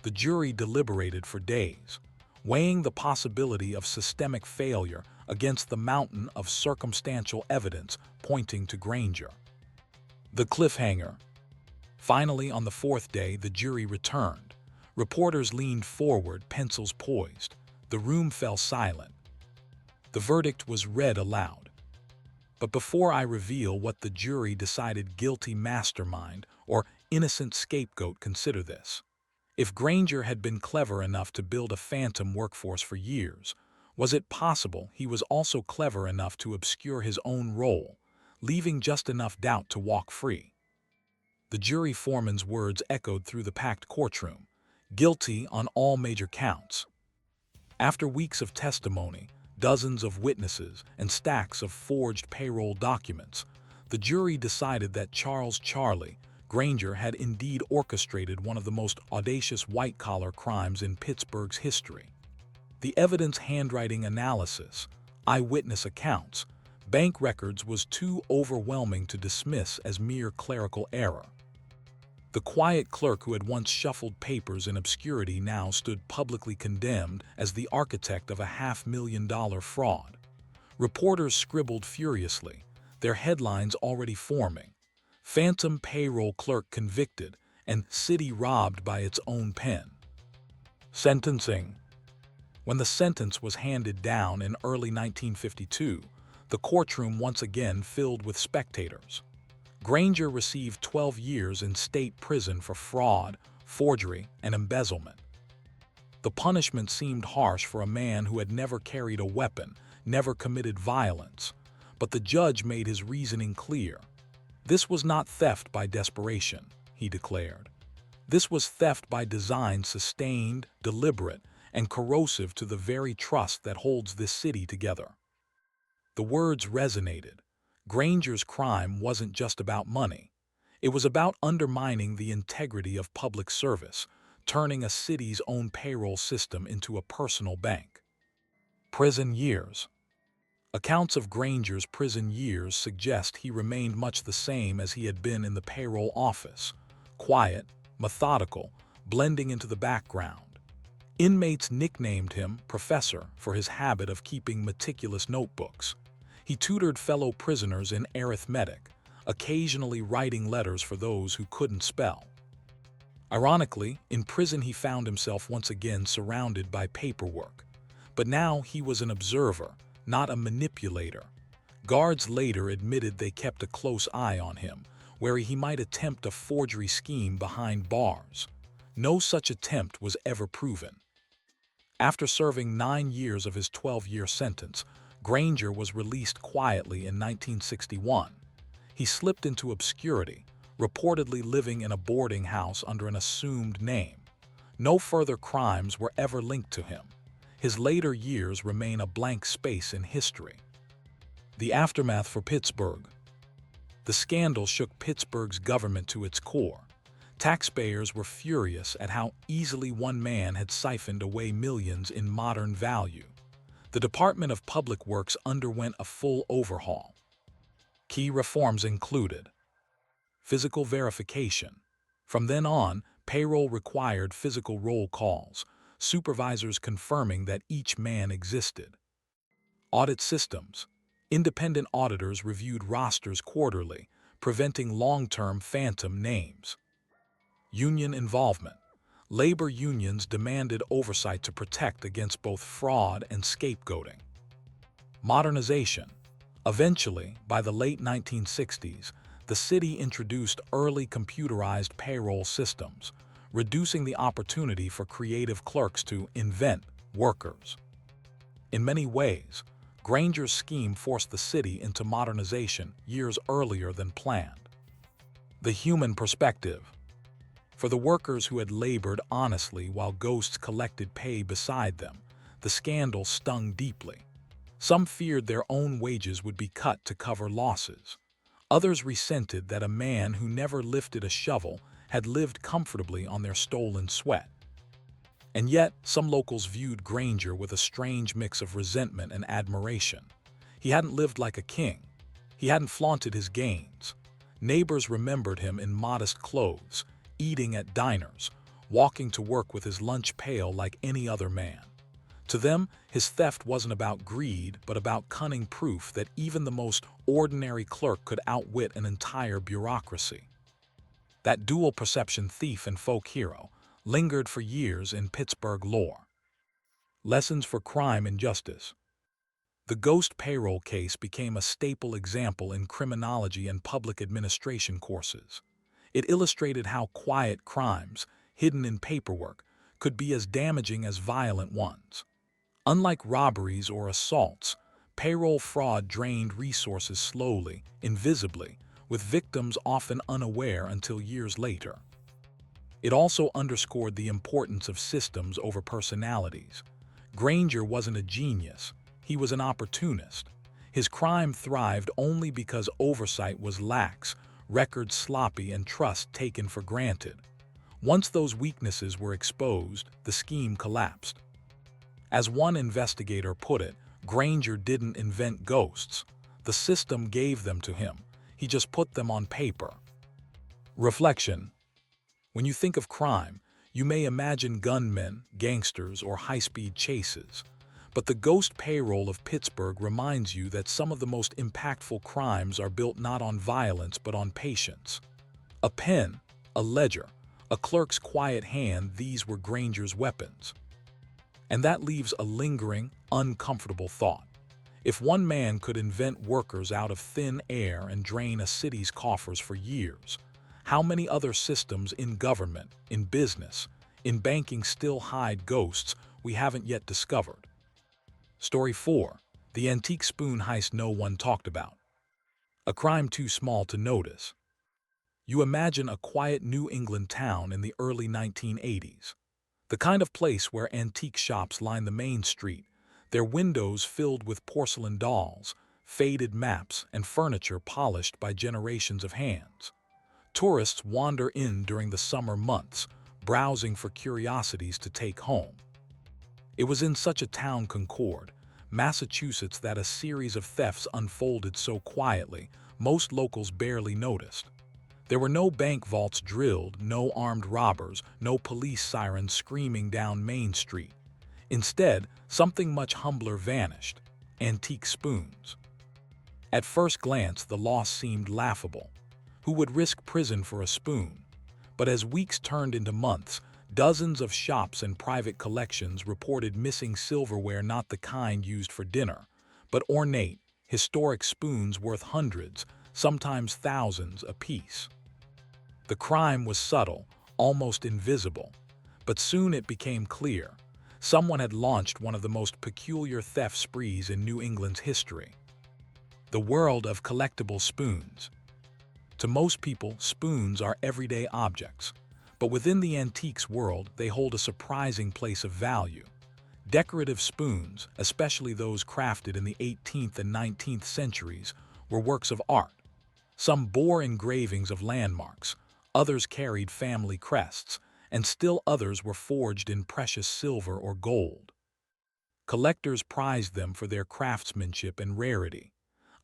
The jury deliberated for days, weighing the possibility of systemic failure against the mountain of circumstantial evidence pointing to Granger. The cliffhanger. Finally, on the fourth day, the jury returned. Reporters leaned forward, pencils poised. The room fell silent. The verdict was read aloud. But before I reveal what the jury decided, guilty mastermind or innocent scapegoat, consider this. If Granger had been clever enough to build a phantom workforce for years, was it possible he was also clever enough to obscure his own role, leaving just enough doubt to walk free? The jury foreman's words echoed through the packed courtroom. Guilty on all major counts. After weeks of testimony, dozens of witnesses, and stacks of forged payroll documents, the jury decided that Charles "Charlie" Granger had indeed orchestrated one of the most audacious white-collar crimes in Pittsburgh's history. The evidence, handwriting analysis, eyewitness accounts, bank records was too overwhelming to dismiss as mere clerical error. The quiet clerk who had once shuffled papers in obscurity now stood publicly condemned as the architect of a $500,000 fraud. Reporters scribbled furiously, their headlines already forming. Phantom payroll clerk convicted and city robbed by its own pen. Sentencing. When the sentence was handed down in early 1952, the courtroom once again filled with spectators. Granger received 12 years in state prison for fraud, forgery, and embezzlement. The punishment seemed harsh for a man who had never carried a weapon, never committed violence, but the judge made his reasoning clear. This was not theft by desperation, he declared. This was theft by design, sustained, deliberate, and corrosive to the very trust that holds this city together. The words resonated. Granger's crime wasn't just about money. It was about undermining the integrity of public service, turning a city's own payroll system into a personal bank. Prison years. Accounts of Granger's prison years suggest he remained much the same as he had been in the payroll office, quiet, methodical, blending into the background. Inmates nicknamed him Professor for his habit of keeping meticulous notebooks. He tutored fellow prisoners in arithmetic, occasionally writing letters for those who couldn't spell. Ironically, in prison he found himself once again surrounded by paperwork. But now he was an observer, not a manipulator. Guards later admitted they kept a close eye on him, where he might attempt a forgery scheme behind bars. No such attempt was ever proven. After serving 9 years of his 12-year sentence, Granger was released quietly in 1961. He slipped into obscurity, reportedly living in a boarding house under an assumed name. No further crimes were ever linked to him. His later years remain a blank space in history. The aftermath for Pittsburgh. The scandal shook Pittsburgh's government to its core. Taxpayers were furious at how easily one man had siphoned away millions in modern value. The Department of Public Works underwent a full overhaul. Key reforms included physical verification. From then on, payroll required physical roll calls, supervisors confirming that each man existed. Audit systems. Independent auditors reviewed rosters quarterly, preventing long-term phantom names. Union involvement. Labor unions demanded oversight to protect against both fraud and scapegoating. Modernization. Eventually, by the late 1960s, the city introduced early computerized payroll systems, reducing the opportunity for creative clerks to invent workers. In many ways, Granger's scheme forced the city into modernization years earlier than planned. The human perspective. For the workers who had labored honestly while ghosts collected pay beside them, the scandal stung deeply. Some feared their own wages would be cut to cover losses. Others resented that a man who never lifted a shovel had lived comfortably on their stolen sweat. And yet, some locals viewed Granger with a strange mix of resentment and admiration. He hadn't lived like a king. He hadn't flaunted his gains. Neighbors remembered him in modest clothes, eating at diners, walking to work with his lunch pail like any other man. To them, his theft wasn't about greed, but about cunning proof that even the most ordinary clerk could outwit an entire bureaucracy. That dual perception, thief and folk hero, lingered for years in Pittsburgh lore. Lessons for crime and justice. The ghost payroll case became a staple example in criminology and public administration courses. It illustrated how quiet crimes, hidden in paperwork, could be as damaging as violent ones. Unlike robberies or assaults, payroll fraud drained resources slowly, invisibly, with victims often unaware until years later. It also underscored the importance of systems over personalities. Granger wasn't a genius, he was an opportunist. His crime thrived only because oversight was lax, records sloppy, and trust taken for granted. Once those weaknesses were exposed, the scheme collapsed. As one investigator put it, Granger didn't invent ghosts. The system gave them to him. He just put them on paper. Reflection. When you think of crime, you may imagine gunmen, gangsters, or high-speed chases. But the ghost payroll of Pittsburgh reminds you that some of the most impactful crimes are built not on violence but on patience. A pen, a ledger, a clerk's quiet hand, these were Granger's weapons. And that leaves a lingering, uncomfortable thought. If one man could invent workers out of thin air and drain a city's coffers for years, how many other systems in government, in business, in banking still hide ghosts we haven't yet discovered? Story 4. The antique spoon heist no one talked about. A crime too small to notice. You imagine a quiet New England town in the early 1980s. The kind of place where antique shops line the main street, their windows filled with porcelain dolls, faded maps, and furniture polished by generations of hands. Tourists wander in during the summer months, browsing for curiosities to take home. It was in such a town, Concord, Massachusetts, that a series of thefts unfolded so quietly, most locals barely noticed. There were no bank vaults drilled, no armed robbers, no police sirens screaming down Main Street. Instead, something much humbler vanished: antique spoons. At first glance, the loss seemed laughable. Who would risk prison for a spoon? But as weeks turned into months, dozens of shops and private collections reported missing silverware, not the kind used for dinner, but ornate, historic spoons worth hundreds, sometimes thousands apiece. The crime was subtle, almost invisible, but soon it became clear. Someone had launched one of the most peculiar theft sprees in New England's history. The world of collectible spoons. To most people, spoons are everyday objects, but within the antiques world, they hold a surprising place of value. Decorative spoons, especially those crafted in the 18th and 19th centuries, were works of art. Some bore engravings of landmarks, others carried family crests, and still others were forged in precious silver or gold. Collectors prized them for their craftsmanship and rarity.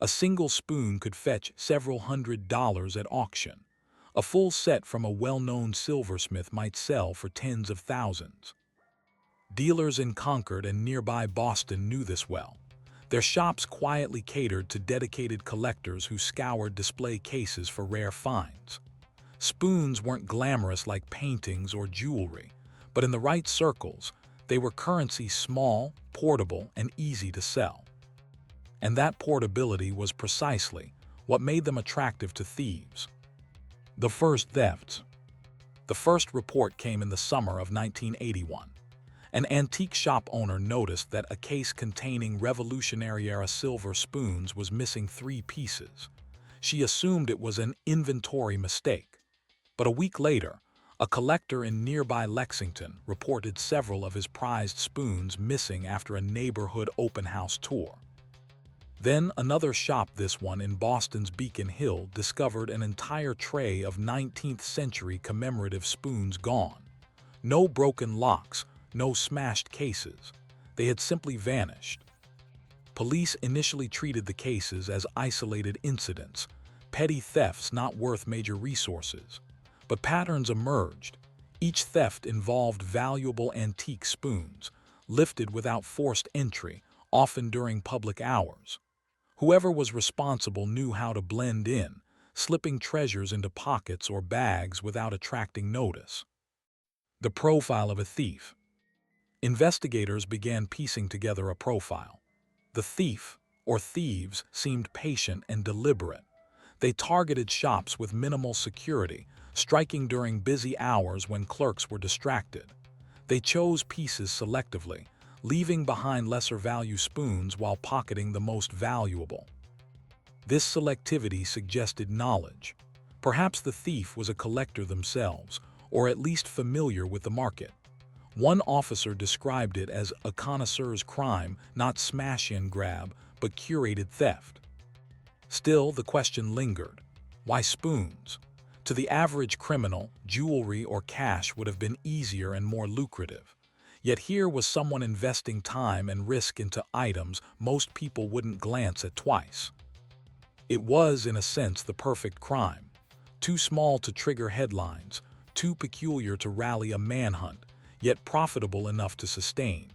A single spoon could fetch several $100s at auction. A full set from a well-known silversmith might sell for tens of thousands. Dealers in Concord and nearby Boston knew this well. Their shops quietly catered to dedicated collectors who scoured display cases for rare finds. Spoons weren't glamorous like paintings or jewelry, but in the right circles, they were currency: small, portable, and easy to sell. And that portability was precisely what made them attractive to thieves. The first thefts. The first report came in the summer of 1981. An antique shop owner noticed that a case containing Revolutionary-era silver spoons was missing 3 pieces. She assumed it was an inventory mistake. But a week later, a collector in nearby Lexington reported several of his prized spoons missing after a neighborhood open house tour. Then another shop, this one in Boston's Beacon Hill, discovered an entire tray of 19th century commemorative spoons gone. No broken locks, no smashed cases. They had simply vanished. Police initially treated the cases as isolated incidents, petty thefts not worth major resources. But patterns emerged. Each theft involved valuable antique spoons, lifted without forced entry, often during public hours. Whoever was responsible knew how to blend in, slipping treasures into pockets or bags without attracting notice. The profile of a thief. Investigators began piecing together a profile. The thief, or thieves, seemed patient and deliberate. They targeted shops with minimal security, striking during busy hours when clerks were distracted. They chose pieces selectively, leaving behind lesser-value spoons while pocketing the most valuable. This selectivity suggested knowledge. Perhaps the thief was a collector themselves, or at least familiar with the market. One officer described it as a connoisseur's crime, not smash-and-grab, but curated theft. Still, the question lingered. Why spoons? To the average criminal, jewelry or cash would have been easier and more lucrative. Yet here was someone investing time and risk into items most people wouldn't glance at twice. It was, in a sense, the perfect crime. Too small to trigger headlines, too peculiar to rally a manhunt, yet profitable enough to sustain.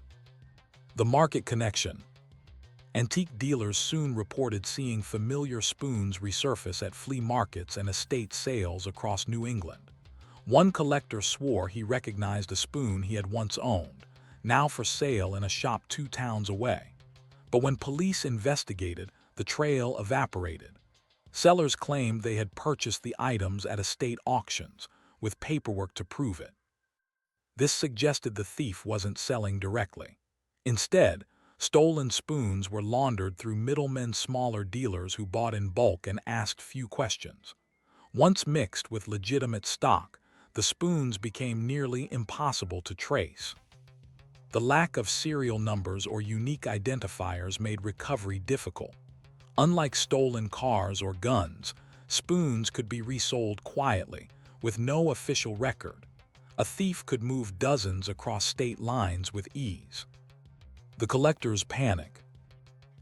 The market connection. Antique dealers soon reported seeing familiar spoons resurface at flea markets and estate sales across New England. One collector swore he recognized a spoon he had once owned, now for sale in a shop 2 towns away. But when police investigated, the trail evaporated. Sellers claimed they had purchased the items at estate auctions, with paperwork to prove it. This suggested the thief wasn't selling directly. Instead, stolen spoons were laundered through middlemen, smaller dealers who bought in bulk and asked few questions. Once mixed with legitimate stock, the spoons became nearly impossible to trace. The lack of serial numbers or unique identifiers made recovery difficult. Unlike stolen cars or guns, spoons could be resold quietly, with no official record. A thief could move dozens across state lines with ease. The collector's panic.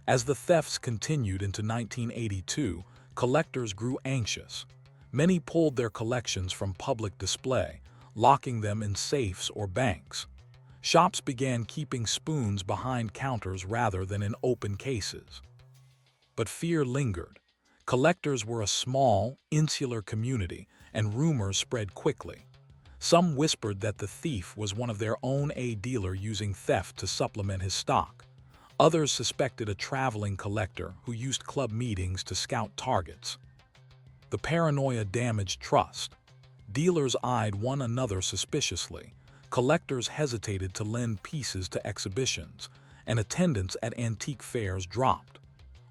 As the thefts continued into 1982, collectors grew anxious. Many pulled their collections from public display, locking them in safes or banks. Shops began keeping spoons behind counters rather than in open cases. But fear lingered. Collectors were a small, insular community, and rumors spread quickly. Some whispered that the thief was one of their own, a dealer using theft to supplement his stock. Others suspected a traveling collector who used club meetings to scout targets. The paranoia damaged trust. Dealers eyed one another suspiciously. Collectors hesitated to lend pieces to exhibitions, and attendance at antique fairs dropped.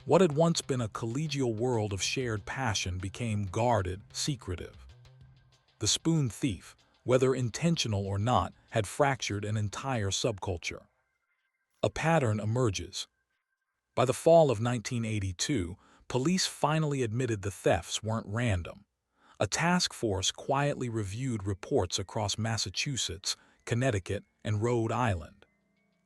What had once been a collegial world of shared passion became guarded, secretive. The spoon thief, whether intentional or not, had fractured an entire subculture. A pattern emerges. By the fall of 1982, police finally admitted the thefts weren't random. A task force quietly reviewed reports across Massachusetts, Connecticut, and Rhode Island.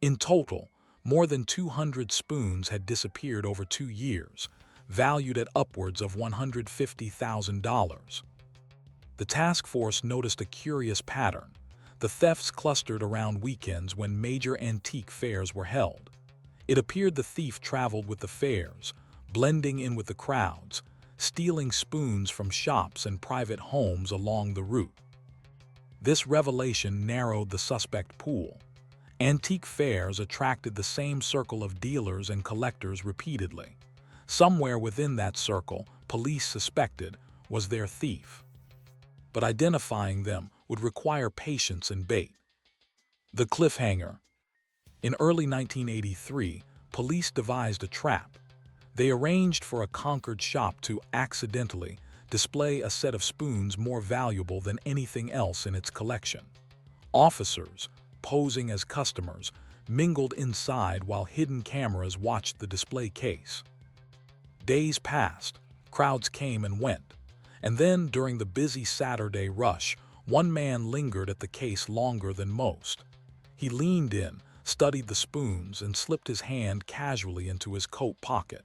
In total, more than 200 spoons had disappeared over 2 years, valued at upwards of $150,000. The task force noticed a curious pattern. The thefts clustered around weekends when major antique fairs were held. It appeared the thief traveled with the fairs, blending in with the crowds, stealing spoons from shops and private homes along the route. This revelation narrowed the suspect pool. Antique fairs attracted the same circle of dealers and collectors repeatedly. Somewhere within that circle, police suspected, was their thief. But identifying them would require patience and bait. The cliffhanger. In early 1983, police devised a trap. They arranged for a Concord shop to accidentally display a set of spoons more valuable than anything else in its collection. Officers, posing as customers, mingled inside while hidden cameras watched the display case. Days passed, crowds came and went, and then during the busy Saturday rush, one man lingered at the case longer than most. He leaned in, studied the spoons, and slipped his hand casually into his coat pocket.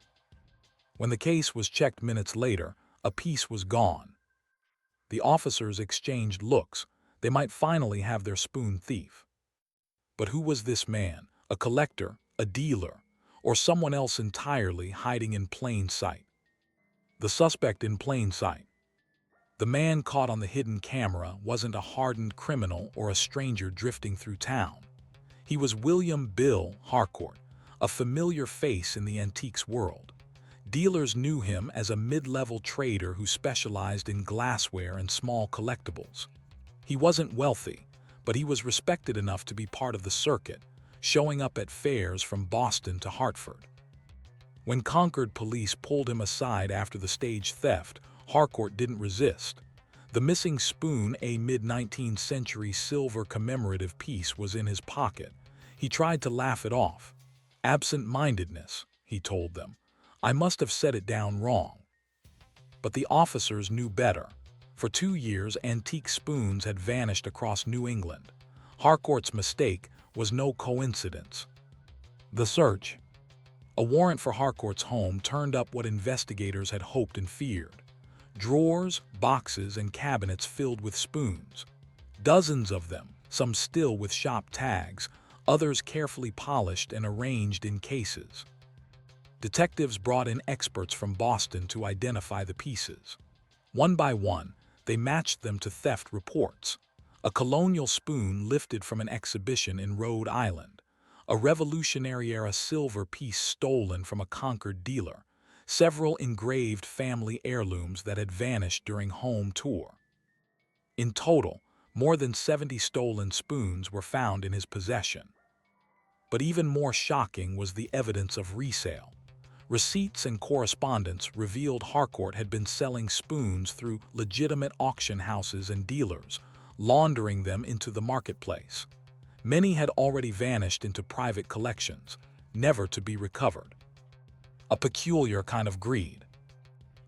When the case was checked minutes later, a piece was gone. The officers exchanged looks. They might finally have their spoon thief. But who was this man? A collector, a dealer, or someone else entirely hiding in plain sight? The suspect in plain sight. The man caught on the hidden camera wasn't a hardened criminal or a stranger drifting through town. He was William "Bill" Harcourt, a familiar face in the antiques world. Dealers knew him as a mid-level trader who specialized in glassware and small collectibles. He wasn't wealthy, but he was respected enough to be part of the circuit, showing up at fairs from Boston to Hartford. When Concord police pulled him aside after the staged theft, Harcourt didn't resist. The missing spoon, a mid-19th century silver commemorative piece, was in his pocket. He tried to laugh it off. "Absent-mindedness," he told them. "I must have set it down wrong." But the officers knew better. For 2 years, antique spoons had vanished across New England. Harcourt's mistake was no coincidence. The search. A warrant for Harcourt's home turned up what investigators had hoped and feared. Drawers, boxes, and cabinets filled with spoons. Dozens of them, some still with shop tags, others carefully polished and arranged in cases. Detectives brought in experts from Boston to identify the pieces. One by one, they matched them to theft reports. A colonial spoon lifted from an exhibition in Rhode Island. A Revolutionary-era silver piece stolen from a Concord dealer. Several engraved family heirlooms that had vanished during home tour. In total, more than 70 stolen spoons were found in his possession. But even more shocking was the evidence of resale. Receipts and correspondence revealed Harcourt had been selling spoons through legitimate auction houses and dealers, laundering them into the marketplace. Many had already vanished into private collections, never to be recovered. A peculiar kind of greed.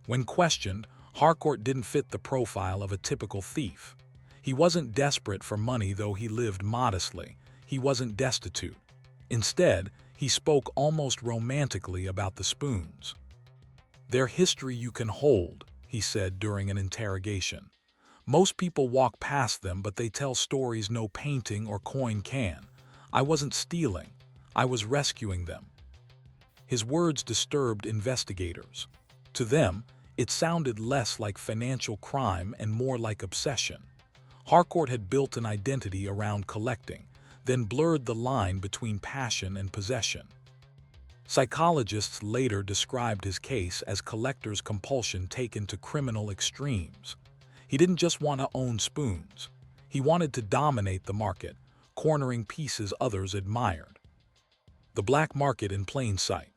When questioned, Harcourt didn't fit the profile of a typical thief. He wasn't desperate for money, though he lived modestly. He wasn't destitute. Instead, he spoke almost romantically about the spoons. "Their history you can hold," he said during an interrogation. "Most people walk past them, but they tell stories no painting or coin can. I wasn't stealing. I was rescuing them." His words disturbed investigators. To them, it sounded less like financial crime and more like obsession. Harcourt had built an identity around collecting, then blurred the line between passion and possession. Psychologists later described his case as collector's compulsion taken to criminal extremes. He didn't just want to own spoons. He wanted to dominate the market, cornering pieces others admired. The black market in plain sight.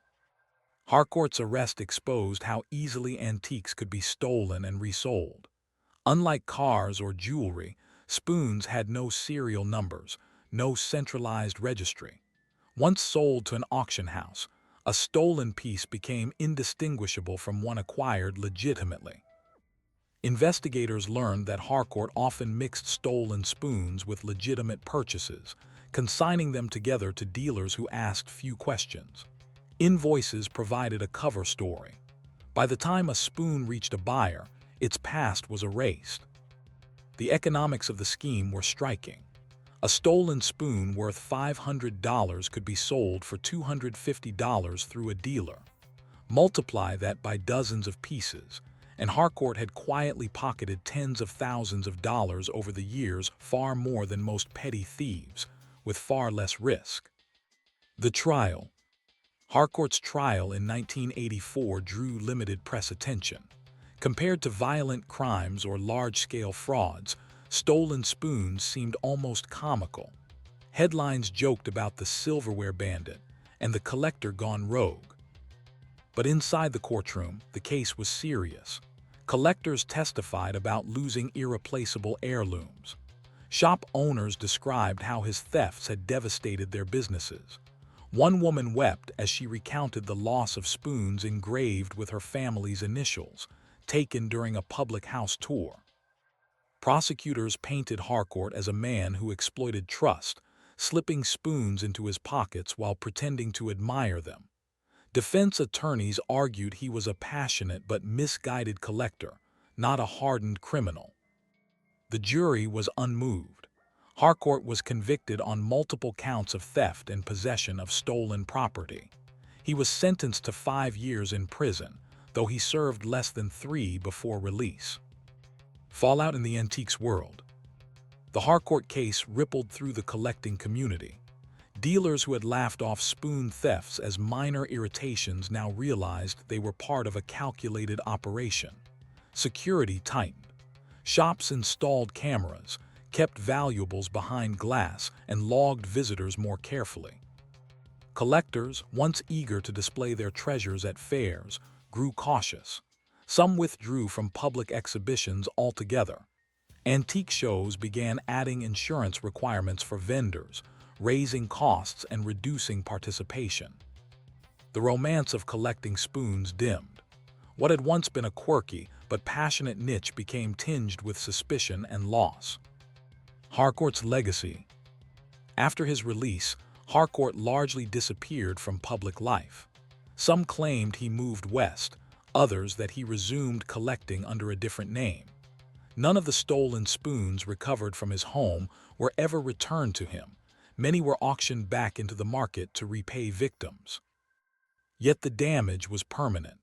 Harcourt's arrest exposed how easily antiques could be stolen and resold. Unlike cars or jewelry, spoons had no serial numbers, no centralized registry. Once sold to an auction house, a stolen piece became indistinguishable from one acquired legitimately. Investigators learned that Harcourt often mixed stolen spoons with legitimate purchases, consigning them together to dealers who asked few questions. Invoices provided a cover story. By the time a spoon reached a buyer, its past was erased. The economics of the scheme were striking. A stolen spoon worth $500 could be sold for $250 through a dealer. Multiply that by dozens of pieces, and Harcourt had quietly pocketed tens of thousands of dollars over the years, far more than most petty thieves, with far less risk. The trial. Harcourt's trial in 1984 drew limited press attention. Compared to violent crimes or large-scale frauds, stolen spoons seemed almost comical. Headlines joked about the silverware bandit and the collector gone rogue. But inside the courtroom, the case was serious. Collectors testified about losing irreplaceable heirlooms. Shop owners described how his thefts had devastated their businesses. One woman wept as she recounted the loss of spoons engraved with her family's initials, taken during a public house tour. Prosecutors painted Harcourt as a man who exploited trust, slipping spoons into his pockets while pretending to admire them. Defense attorneys argued he was a passionate but misguided collector, not a hardened criminal. The jury was unmoved. Harcourt was convicted on multiple counts of theft and possession of stolen property. He was sentenced to 5 years in prison, though he served less than 3 before release. Fallout in the antiques world. The Harcourt case rippled through the collecting community. Dealers who had laughed off spoon thefts as minor irritations now realized they were part of a calculated operation. Security tightened. Shops installed cameras, kept valuables behind glass, and logged visitors more carefully. Collectors, once eager to display their treasures at fairs, grew cautious. Some withdrew from public exhibitions altogether. Antique shows began adding insurance requirements for vendors, raising costs and reducing participation. The romance of collecting spoons dimmed. What had once been a quirky but passionate niche became tinged with suspicion and loss. Harcourt's legacy. After his release, Harcourt largely disappeared from public life. Some claimed he moved west, others that he resumed collecting under a different name. None of the stolen spoons recovered from his home were ever returned to him. Many were auctioned back into the market to repay victims. Yet the damage was permanent.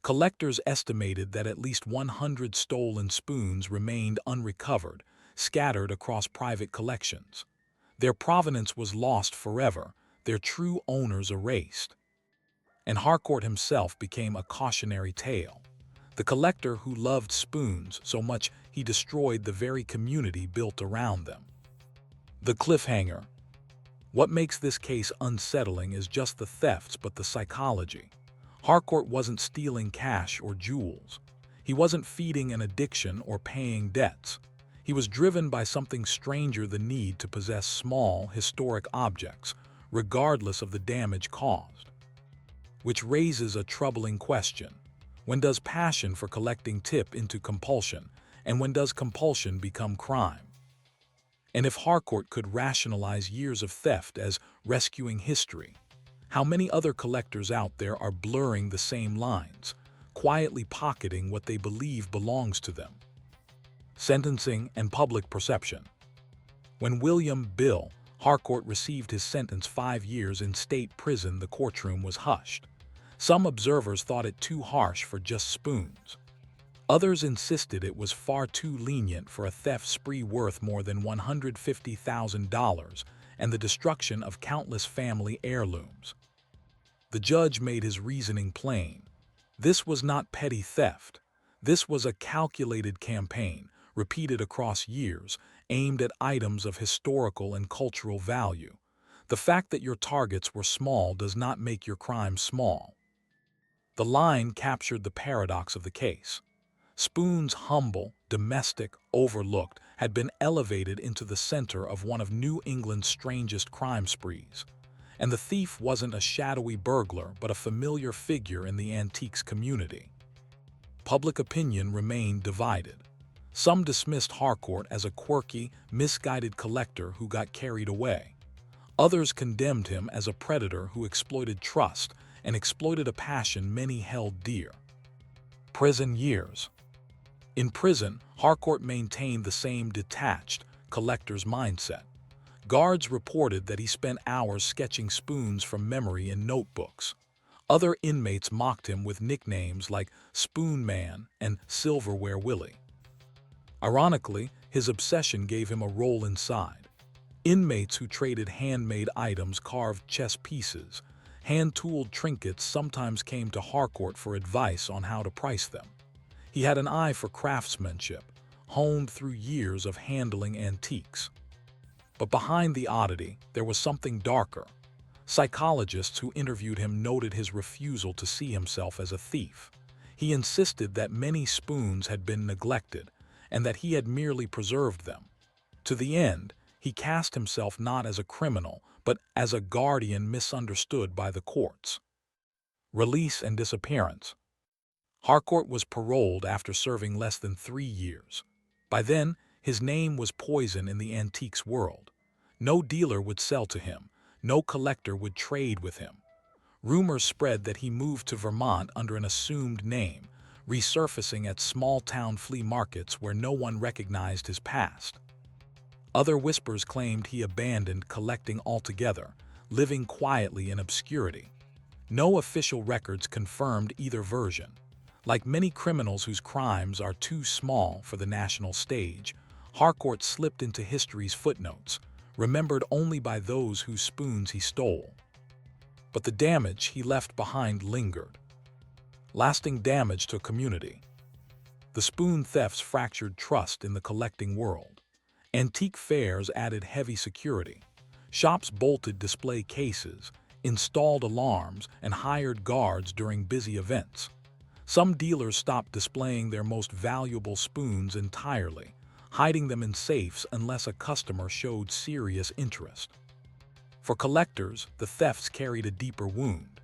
Collectors estimated that at least 100 stolen spoons remained unrecovered, scattered across private collections. Their provenance was lost forever, their true owners erased. And Harcourt himself became a cautionary tale. The collector who loved spoons so much he destroyed the very community built around them. The cliffhanger. What makes this case unsettling is just the thefts but the psychology. Harcourt wasn't stealing cash or jewels. He wasn't feeding an addiction or paying debts. He was driven by something stranger, the need to possess small, historic objects, regardless of the damage caused. Which raises a troubling question. When does passion for collecting tip into compulsion, and when does compulsion become crime? And if Harcourt could rationalize years of theft as rescuing history, how many other collectors out there are blurring the same lines, quietly pocketing what they believe belongs to them? Sentencing and public perception. When William "Bill" Harcourt received his sentence, 5 years in state prison, the courtroom was hushed. Some observers thought it too harsh for just spoons. Others insisted it was far too lenient for a theft spree worth more than $150,000 and the destruction of countless family heirlooms. The judge made his reasoning plain. This was not petty theft. This was a calculated campaign, repeated across years, aimed at items of historical and cultural value. The fact that your targets were small does not make your crime small. The line captured the paradox of the case. Spoon's humble, domestic, overlooked, had been elevated into the center of one of New England's strangest crime sprees. And the thief wasn't a shadowy burglar but a familiar figure in the antiques community. Public opinion remained divided. Some dismissed Harcourt as a quirky, misguided collector who got carried away. Others condemned him as a predator who exploited trust and exploited a passion many held dear. Prison years. In prison, Harcourt maintained the same detached, collector's mindset. Guards reported that he spent hours sketching spoons from memory in notebooks. Other inmates mocked him with nicknames like Spoon Man and Silverware Willie. Ironically, his obsession gave him a role inside. Inmates who traded handmade items, carved chess pieces, hand-tooled trinkets sometimes came to Harcourt for advice on how to price them. He had an eye for craftsmanship, honed through years of handling antiques. But behind the oddity, there was something darker. Psychologists who interviewed him noted his refusal to see himself as a thief. He insisted that many spoons had been neglected, and that he had merely preserved them. To the end, he cast himself not as a criminal, but as a guardian misunderstood by the courts. Release and disappearance. Harcourt was paroled after serving less than 3 years. By then, his name was poison in the antiques world. No dealer would sell to him, no collector would trade with him. Rumors spread that he moved to Vermont under an assumed name, resurfacing at small-town flea markets where no one recognized his past. Other whispers claimed he abandoned collecting altogether, living quietly in obscurity. No official records confirmed either version. Like many criminals whose crimes are too small for the national stage, Harcourt slipped into history's footnotes, remembered only by those whose spoons he stole. But the damage he left behind lingered. Lasting damage to a community. The spoon thefts fractured trust in the collecting world. Antique fairs added heavy security. Shops bolted display cases, installed alarms, and hired guards during busy events. Some dealers stopped displaying their most valuable spoons entirely, hiding them in safes unless a customer showed serious interest. For collectors, the thefts carried a deeper wound.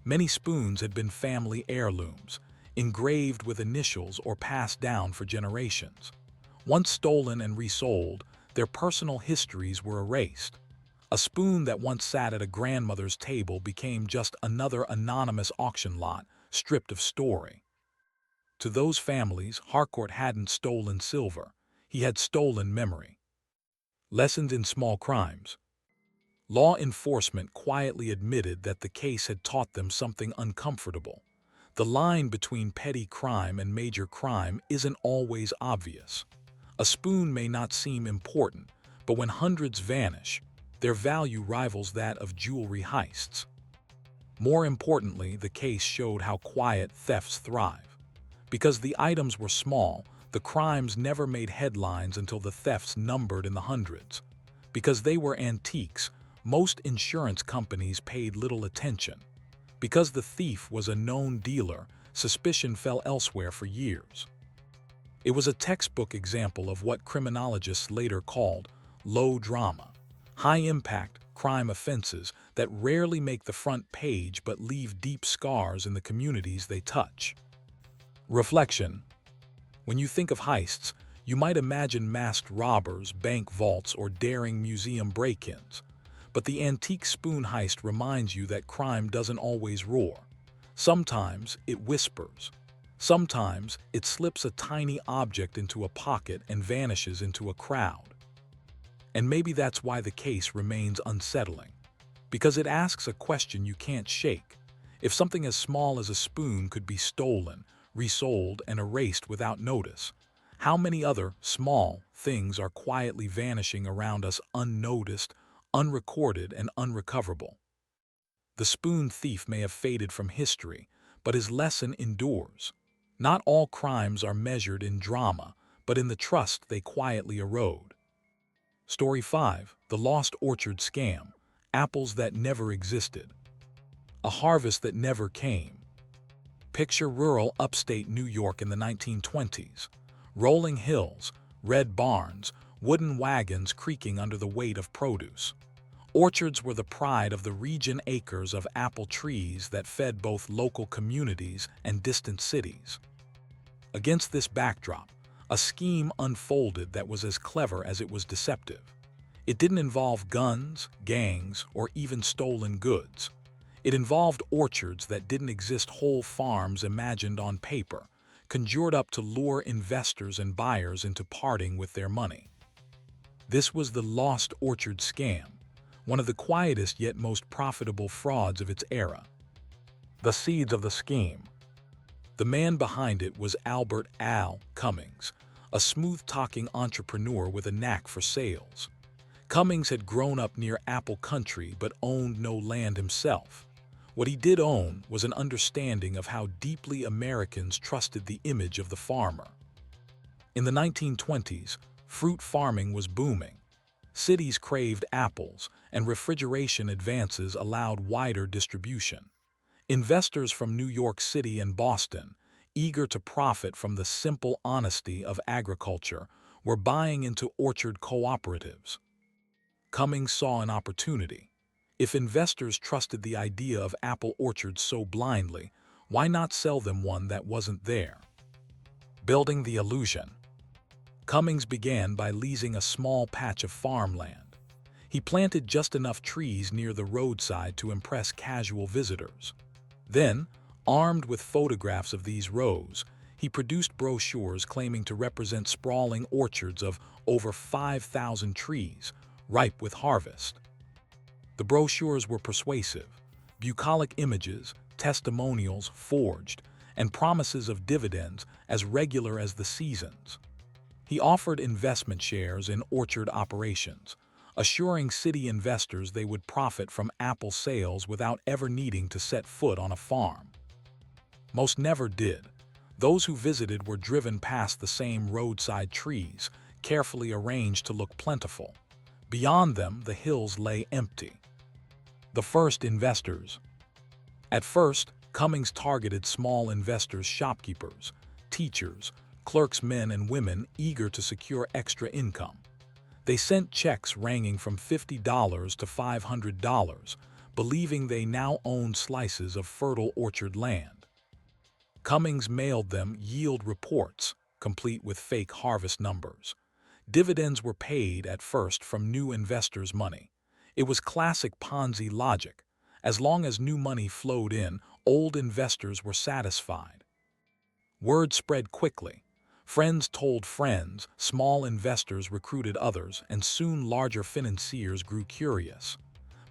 Many spoons had been family heirlooms, engraved with initials or passed down for generations. Once stolen and resold, their personal histories were erased. A spoon that once sat at a grandmother's table became just another anonymous auction lot, stripped of story. To those families, Harcourt hadn't stolen silver. He had stolen memory. Lessons in small crimes. Law enforcement quietly admitted that the case had taught them something uncomfortable. The line between petty crime and major crime isn't always obvious. A spoon may not seem important, but when hundreds vanish, their value rivals that of jewelry heists. More importantly, the case showed how quiet thefts thrive. Because the items were small, the crimes never made headlines until the thefts numbered in the hundreds. Because they were antiques, most insurance companies paid little attention. Because the thief was a known dealer, suspicion fell elsewhere for years. It was a textbook example of what criminologists later called low drama, high-impact crime offenses that rarely make the front page but leave deep scars in the communities they touch. Reflection. When you think of heists, you might imagine masked robbers, bank vaults, or daring museum break-ins. But the antique spoon heist reminds you that crime doesn't always roar. Sometimes it whispers. Sometimes it slips a tiny object into a pocket and vanishes into a crowd. And maybe that's why the case remains unsettling. Because it asks a question you can't shake. If something as small as a spoon could be stolen, resold, and erased without notice, how many other small things are quietly vanishing around us unnoticed, unrecorded, and unrecoverable? The spoon thief may have faded from history, but his lesson endures. Not all crimes are measured in drama, but in the trust they quietly erode. Story 5. The Lost Orchard Scam. Apples that never existed. A harvest that never came. Picture rural upstate New York in the 1920s. Rolling hills, red barns, wooden wagons creaking under the weight of produce. Orchards were the pride of the region, acres of apple trees that fed both local communities and distant cities. Against this backdrop, a scheme unfolded that was as clever as it was deceptive. It didn't involve guns, gangs, or even stolen goods. It involved orchards that didn't exist, whole farms imagined on paper, conjured up to lure investors and buyers into parting with their money. This was the Lost Orchard Scam, one of the quietest yet most profitable frauds of its era. The seeds of the scheme. The man behind it was Albert "Al" Cummings, a smooth-talking entrepreneur with a knack for sales. Cummings had grown up near apple country but owned no land himself. What he did own was an understanding of how deeply Americans trusted the image of the farmer. In the 1920s, fruit farming was booming. Cities craved apples, and refrigeration advances allowed wider distribution. Investors from New York City and Boston, eager to profit from the simple honesty of agriculture, were buying into orchard cooperatives. Cummings saw an opportunity. If investors trusted the idea of apple orchards so blindly, why not sell them one that wasn't there? Building the illusion. Cummings began by leasing a small patch of farmland. He planted just enough trees near the roadside to impress casual visitors. Then, armed with photographs of these rows, he produced brochures claiming to represent sprawling orchards of over 5,000 trees, ripe with harvest. The brochures were persuasive, bucolic images, testimonials forged, and promises of dividends as regular as the seasons. He offered investment shares in orchard operations, assuring city investors they would profit from apple sales without ever needing to set foot on a farm. Most never did. Those who visited were driven past the same roadside trees, carefully arranged to look plentiful. Beyond them, the hills lay empty. The first investors. At first, Cummings targeted small investors, shopkeepers, teachers, clerks, men and women eager to secure extra income. They sent checks ranging from $50 to $500, believing they now owned slices of fertile orchard land. Cummings mailed them yield reports, complete with fake harvest numbers. Dividends were paid at first from new investors' money. It was classic Ponzi logic. As long as new money flowed in, old investors were satisfied. Word spread quickly. Friends told friends, small investors recruited others, and soon larger financiers grew curious.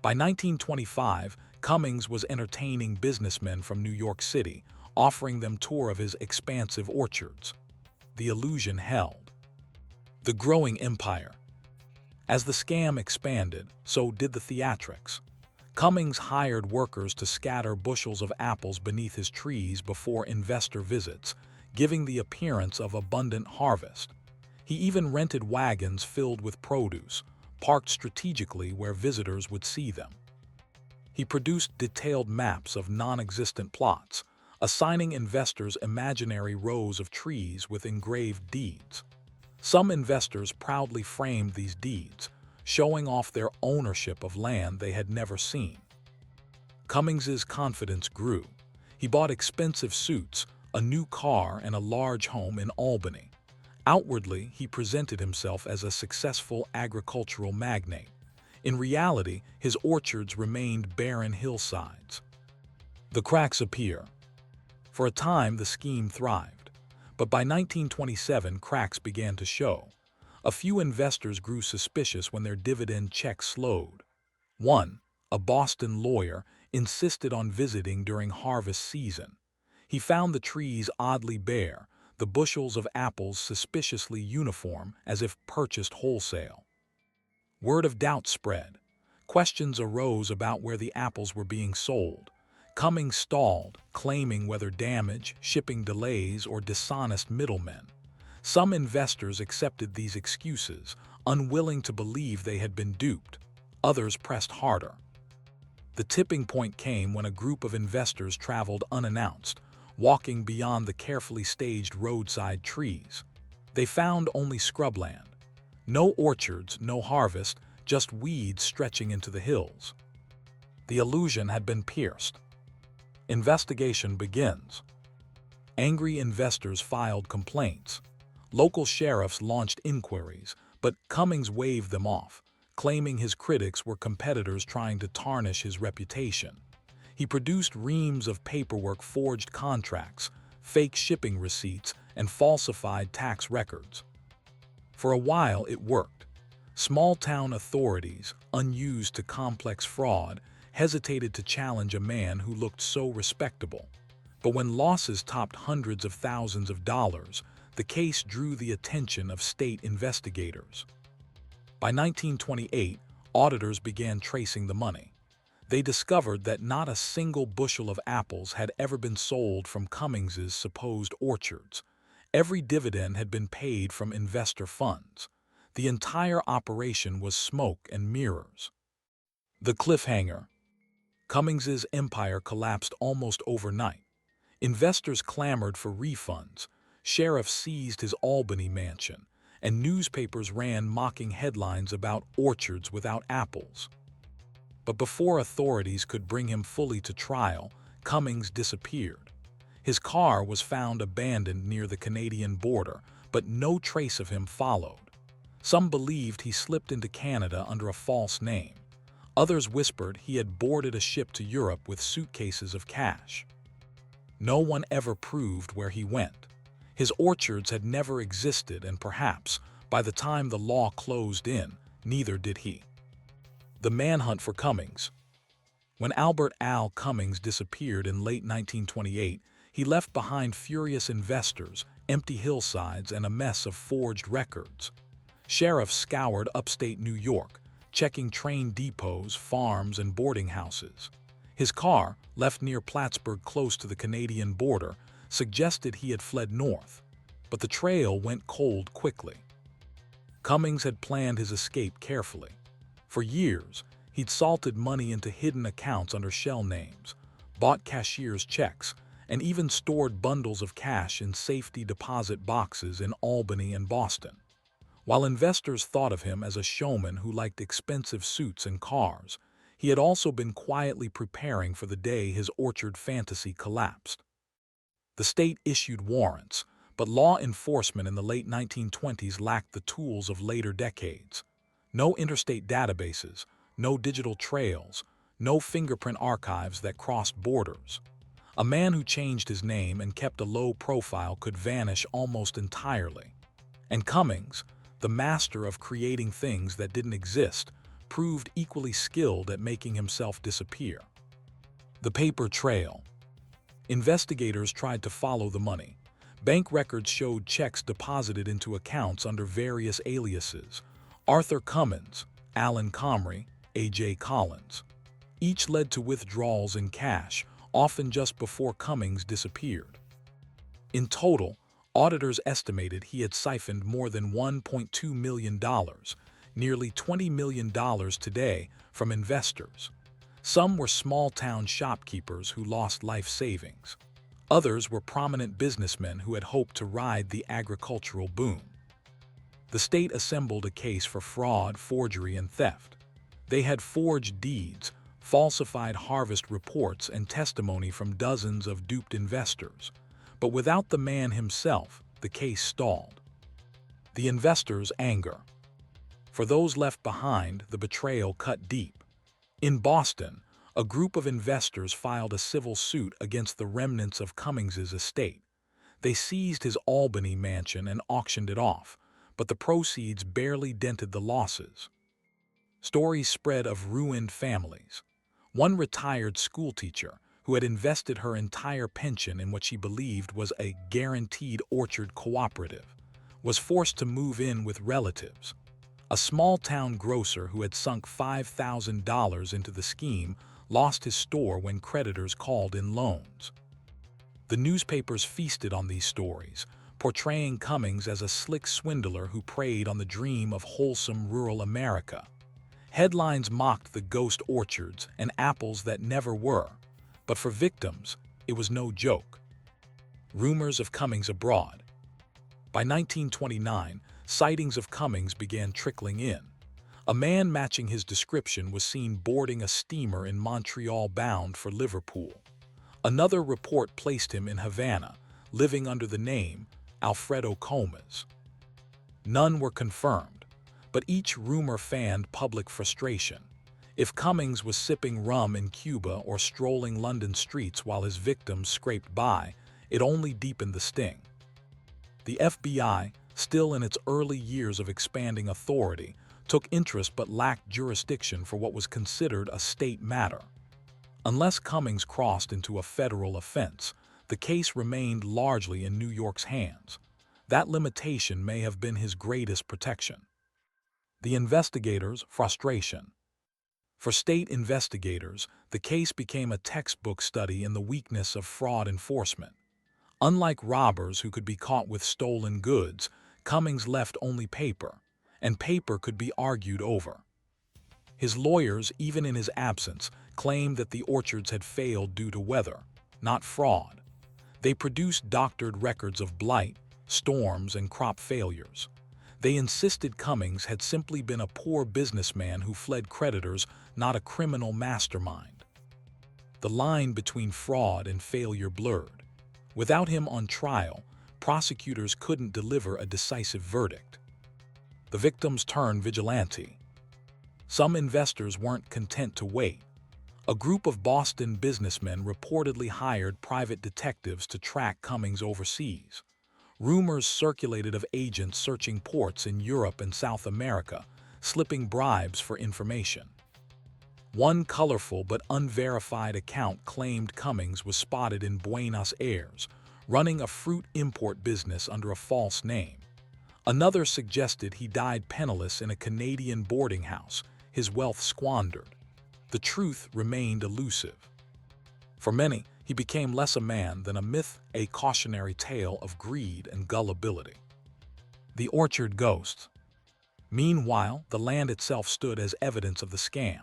By 1925, Cummings was entertaining businessmen from New York City, offering them tour of his expansive orchards. The illusion held. The growing empire. As the scam expanded, so did the theatrics. Cummings hired workers to scatter bushels of apples beneath his trees before investor visits, giving the appearance of abundant harvest. He even rented wagons filled with produce, parked strategically where visitors would see them. He produced detailed maps of non-existent plots, assigning investors imaginary rows of trees with engraved deeds. Some investors proudly framed these deeds, showing off their ownership of land they had never seen. Cummings's confidence grew. He bought expensive suits, a new car, and a large home in Albany. Outwardly, he presented himself as a successful agricultural magnate. In reality, his orchards remained barren hillsides. The cracks appear. For a time, the scheme thrived. But by 1927, cracks began to show. A few investors grew suspicious when their dividend checks slowed. One, a Boston lawyer, insisted on visiting during harvest season. He found the trees oddly bare, the bushels of apples suspiciously uniform, as if purchased wholesale. Word of doubt spread. Questions arose about where the apples were being sold. Cummings stalled, claiming whether damage, shipping delays, or dishonest middlemen. Some investors accepted these excuses, unwilling to believe they had been duped. Others pressed harder. The tipping point came when a group of investors traveled unannounced, walking beyond the carefully staged roadside trees. They found only scrubland. No orchards, no harvest, just weeds stretching into the hills. The illusion had been pierced. Investigation begins. Angry investors filed complaints. Local sheriffs launched inquiries, but Cummings waved them off, claiming his critics were competitors trying to tarnish his reputation. He produced reams of paperwork, forged contracts, fake shipping receipts, and falsified tax records. For a while, it worked. Small-town authorities, unused to complex fraud, hesitated to challenge a man who looked so respectable. But when losses topped hundreds of thousands of dollars, the case drew the attention of state investigators. By 1928, auditors began tracing the money. They discovered that not a single bushel of apples had ever been sold from Cummings's supposed orchards. Every dividend had been paid from investor funds. The entire operation was smoke and mirrors. The cliffhanger. Cummings's empire collapsed almost overnight. Investors clamored for refunds, sheriffs seized his Albany mansion, and newspapers ran mocking headlines about orchards without apples. But before authorities could bring him fully to trial, Cummings disappeared. His car was found abandoned near the Canadian border, but no trace of him followed. Some believed he slipped into Canada under a false name. Others whispered he had boarded a ship to Europe with suitcases of cash. No one ever proved where he went. His orchards had never existed, and perhaps, by the time the law closed in, neither did he. The manhunt for Cummings. When Albert Al Cummings disappeared in late 1928, he left behind furious investors, empty hillsides, and a mess of forged records. Sheriffs scoured upstate New York, checking train depots, farms, and boarding houses. His car, left near Plattsburgh close to the Canadian border, suggested he had fled north, but the trail went cold quickly. Cummings had planned his escape carefully. For years, he'd salted money into hidden accounts under shell names, bought cashier's checks, and even stored bundles of cash in safety deposit boxes in Albany and Boston. While investors thought of him as a showman who liked expensive suits and cars, he had also been quietly preparing for the day his orchard fantasy collapsed. The state issued warrants, but law enforcement in the late 1920s lacked the tools of later decades. No interstate databases, no digital trails, no fingerprint archives that crossed borders. A man who changed his name and kept a low profile could vanish almost entirely. And Cummings, the master of creating things that didn't exist, proved equally skilled at making himself disappear. The paper trail. Investigators tried to follow the money. Bank records showed checks deposited into accounts under various aliases: Arthur Cummins, Alan Comrie, A.J. Collins. Each led to withdrawals in cash, often just before Cummings disappeared. In total, auditors estimated he had siphoned more than $1.2 million, nearly $20 million today, from investors. Some were small-town shopkeepers who lost life savings. Others were prominent businessmen who had hoped to ride the agricultural boom. The state assembled a case for fraud, forgery, and theft. They had forged deeds, falsified harvest reports, and testimony from dozens of duped investors. But without the man himself, the case stalled. The investors' anger. For those left behind, the betrayal cut deep. In Boston, a group of investors filed a civil suit against the remnants of Cummings's estate. They seized his Albany mansion and auctioned it off, but the proceeds barely dented the losses. Stories spread of ruined families. One retired schoolteacher, who had invested her entire pension in what she believed was a guaranteed orchard cooperative, was forced to move in with relatives. A small-town grocer who had sunk $5,000 into the scheme lost his store when creditors called in loans. The newspapers feasted on these stories, portraying Cummings as a slick swindler who preyed on the dream of wholesome rural America. Headlines mocked the ghost orchards and apples that never were, but for victims, it was no joke. Rumors of Cummings abroad. By 1929, sightings of Cummings began trickling in. A man matching his description was seen boarding a steamer in Montreal bound for Liverpool. Another report placed him in Havana, living under the name Alfredo Comas. None were confirmed, but each rumor fanned public frustration. If Cummings was sipping rum in Cuba or strolling London streets while his victims scraped by, it only deepened the sting. The FBI, still in its early years of expanding authority, took interest but lacked jurisdiction for what was considered a state matter. Unless Cummings crossed into a federal offense, the case remained largely in New York's hands. That limitation may have been his greatest protection. The investigators' frustration. For state investigators, the case became a textbook study in the weakness of fraud enforcement. Unlike robbers who could be caught with stolen goods, Cummings left only paper, and paper could be argued over. His lawyers, even in his absence, claimed that the orchards had failed due to weather, not fraud. They produced doctored records of blight, storms, and crop failures. They insisted Cummings had simply been a poor businessman who fled creditors, not a criminal mastermind. The line between fraud and failure blurred. Without him on trial, prosecutors couldn't deliver a decisive verdict. The victims turned vigilante. Some investors weren't content to wait. A group of Boston businessmen reportedly hired private detectives to track Cummings overseas. Rumors circulated of agents searching ports in Europe and South America, slipping bribes for information. One colorful but unverified account claimed Cummings was spotted in Buenos Aires, running a fruit import business under a false name. Another suggested he died penniless in a Canadian boarding house, his wealth squandered. The truth remained elusive. For many, he became less a man than a myth, a cautionary tale of greed and gullibility. The orchard ghosts. Meanwhile, the land itself stood as evidence of the scam.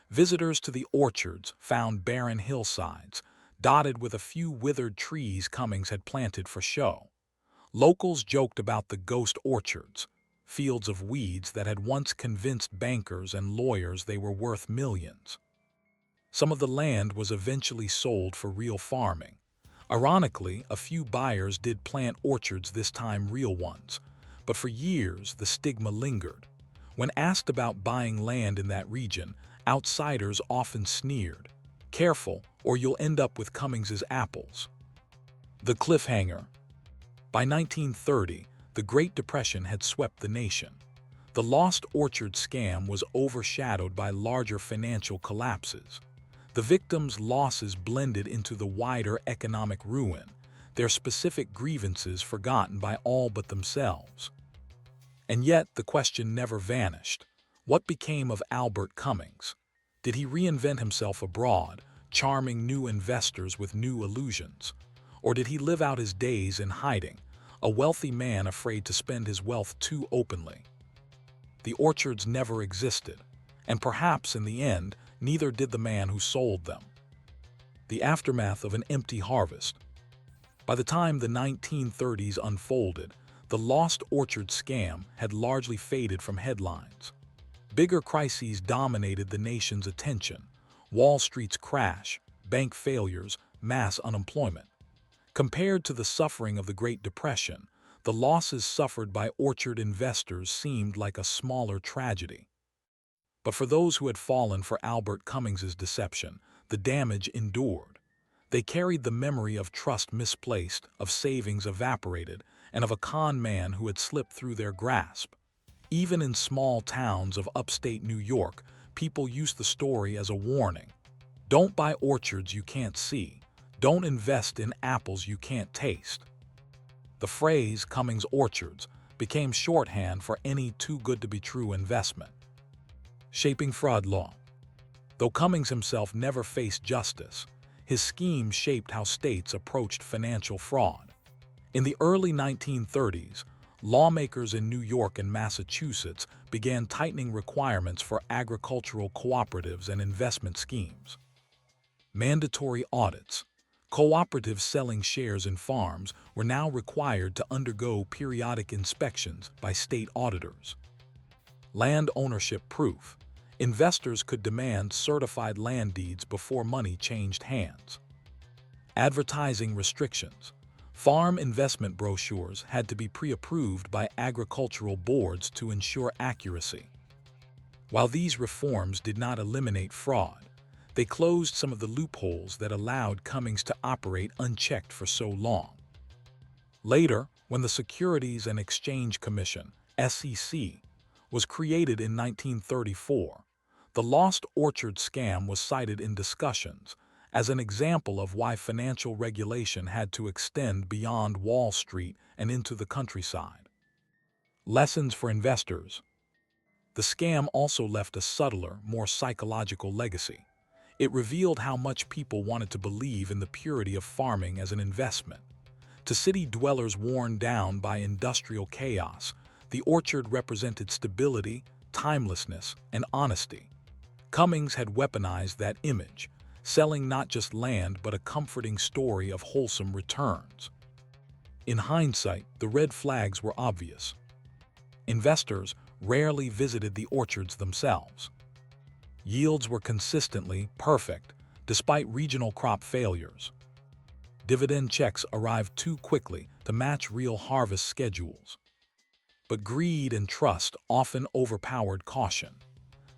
Visitors to the orchards found barren hillsides, dotted with a few withered trees Cummings had planted for show. Locals joked about the ghost orchards, fields of weeds that had once convinced bankers and lawyers they were worth millions. Some of the land was eventually sold for real farming. Ironically, a few buyers did plant orchards, this time real ones, but for years the stigma lingered. When asked about buying land in that region, Outsiders often sneered, "Careful, or you'll end up with Cummings's apples." The cliffhanger. By 1930, the Great Depression had swept the nation. The Lost Orchard scam was overshadowed by larger financial collapses. The victims' losses blended into the wider economic ruin, their specific grievances forgotten by all but themselves. And yet, the question never vanished. What became of Albert Cummings? Did he reinvent himself abroad, charming new investors with new illusions? Or did he live out his days in hiding, a wealthy man afraid to spend his wealth too openly? The orchards never existed, and perhaps in the end, neither did the man who sold them. The aftermath of an empty harvest. By the time the 1930s unfolded, the Lost Orchard scam had largely faded from headlines. Bigger crises dominated the nation's attention: Wall Street's crash, bank failures, mass unemployment. Compared to the suffering of the Great Depression, the losses suffered by orchard investors seemed like a smaller tragedy. But for those who had fallen for Albert Cummings's deception, the damage endured. They carried the memory of trust misplaced, of savings evaporated, and of a con man who had slipped through their grasp. Even in small towns of upstate New York, people used the story as a warning. Don't buy orchards you can't see. Don't invest in apples you can't taste. The phrase Cummings Orchards became shorthand for any too-good-to-be-true investment. Shaping fraud law. Though Cummings himself never faced justice, his scheme shaped how states approached financial fraud. In the early 1930s, lawmakers in New York and Massachusetts began tightening requirements for agricultural cooperatives and investment schemes. Mandatory audits. Cooperatives selling shares in farms were now required to undergo periodic inspections by state auditors. Land ownership proof. Investors could demand certified land deeds before money changed hands. Advertising restrictions. Farm investment brochures had to be pre-approved by agricultural boards to ensure accuracy. While these reforms did not eliminate fraud, they closed some of the loopholes that allowed Cummings to operate unchecked for so long. Later, when the Securities and Exchange Commission, SEC, was created in 1934, the Lost Orchard scam was cited in discussions as an example of why financial regulation had to extend beyond Wall Street and into the countryside. Lessons for investors. The scam also left a subtler, more psychological legacy. It revealed how much people wanted to believe in the purity of farming as an investment. To city dwellers worn down by industrial chaos, the orchard represented stability, timelessness, and honesty. Cummings had weaponized that image, selling not just land but a comforting story of wholesome returns. In hindsight, the red flags were obvious. Investors rarely visited the orchards themselves. Yields were consistently perfect, despite regional crop failures. Dividend checks arrived too quickly to match real harvest schedules. But greed and trust often overpowered caution.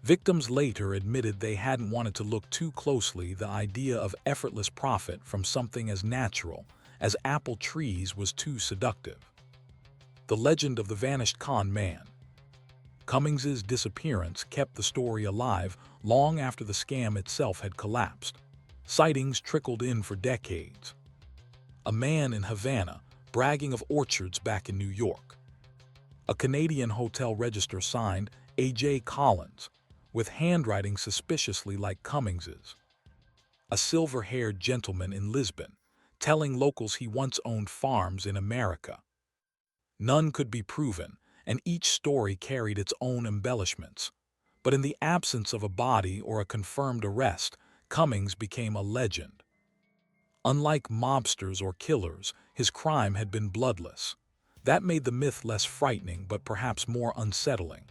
Victims later admitted they hadn't wanted to look too closely. The idea of effortless profit from something as natural as apple trees was too seductive. The legend of the vanished con man. Cummings's disappearance kept the story alive long after the scam itself had collapsed. Sightings trickled in for decades. A man in Havana bragging of orchards back in New York. A Canadian hotel register signed A.J. Collins, with handwriting suspiciously like Cummings's. A silver-haired gentleman in Lisbon, telling locals he once owned farms in America. None could be proven, and each story carried its own embellishments. But in the absence of a body or a confirmed arrest, Cummings became a legend. Unlike mobsters or killers, his crime had been bloodless. That made the myth less frightening but perhaps more unsettling.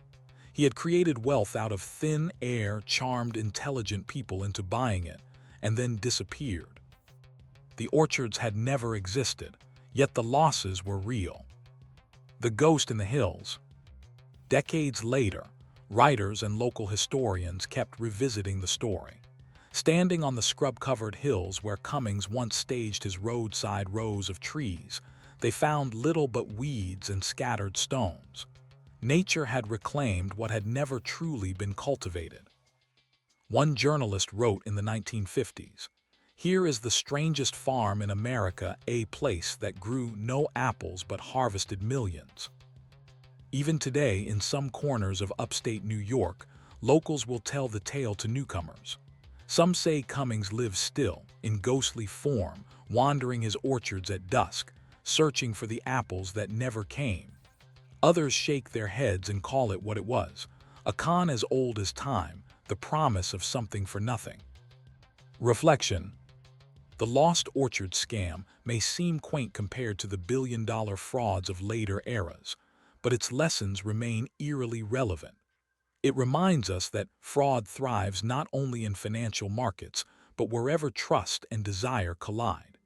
He had created wealth out of thin air, charmed intelligent people into buying it, and then disappeared. The orchards had never existed, yet the losses were real. The ghost in the hills. Decades later, Writers and local historians kept revisiting the story. Standing on the scrub-covered hills where Cummings once staged his roadside rows of trees, they found little but weeds and scattered stones. Nature had reclaimed what had never truly been cultivated. One journalist wrote in the 1950s, "Here is the strangest farm in America, a place that grew no apples but harvested millions." Even today, in some corners of upstate New York, locals will tell the tale to newcomers. Some say Cummings lives still, in ghostly form, wandering his orchards at dusk, searching for the apples that never came. Others shake their heads and call it what it was, a con as old as time, the promise of something for nothing. Reflection. The lost orchard scam may seem quaint compared to the billion-dollar frauds of later eras, but its lessons remain eerily relevant. It reminds us that fraud thrives not only in financial markets, but wherever trust and desire collide.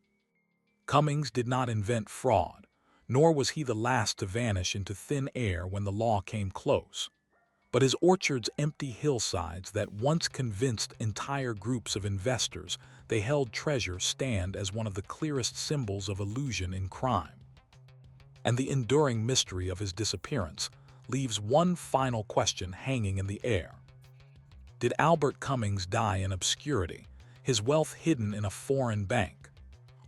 Cummings did not invent fraud, nor was he the last to vanish into thin air when the law came close. But his orchard's empty hillsides that once convinced entire groups of investors they held treasure stand as one of the clearest symbols of illusion in crime. And the enduring mystery of his disappearance leaves one final question hanging in the air. Did Albert Cummings die in obscurity, his wealth hidden in a foreign bank?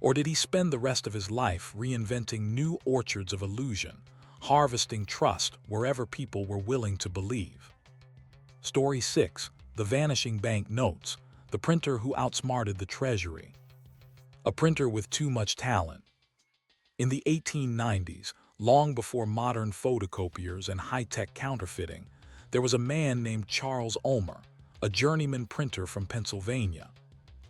Or did he spend the rest of his life reinventing new orchards of illusion, harvesting trust wherever people were willing to believe? Story 6. The Vanishing Bank Notes, the printer who outsmarted the Treasury. A printer with too much talent. In the 1890s, long before modern photocopiers and high-tech counterfeiting, there was a man named Charles Ulmer, a journeyman printer from Pennsylvania.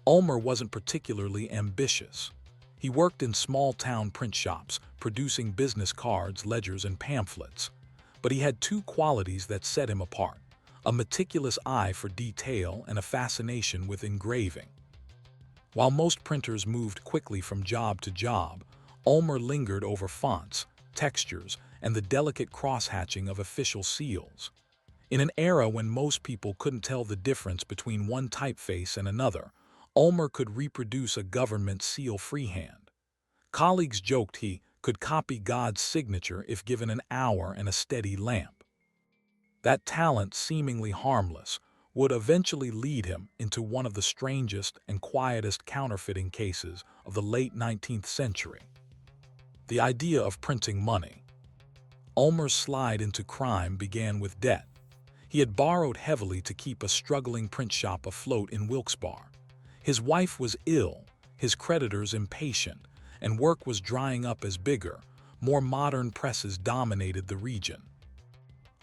Ulmer wasn't particularly ambitious. He worked in small-town print shops, producing business cards, ledgers, and pamphlets. But he had two qualities that set him apart: a meticulous eye for detail and a fascination with engraving. While most printers moved quickly from job to job, Ulmer lingered over fonts, textures, and the delicate cross-hatching of official seals. In an era when most people couldn't tell the difference between one typeface and another, Ulmer could reproduce a government seal freehand. Colleagues joked he could copy God's signature if given an hour and a steady lamp. That talent, seemingly harmless, would eventually lead him into one of the strangest and quietest counterfeiting cases of the late 19th century. The idea of printing money. Ulmer's slide into crime began with debt. He had borrowed heavily to keep a struggling print shop afloat in Wilkes-Barre. His wife was ill, his creditors impatient, and work was drying up as bigger, more modern presses dominated the region.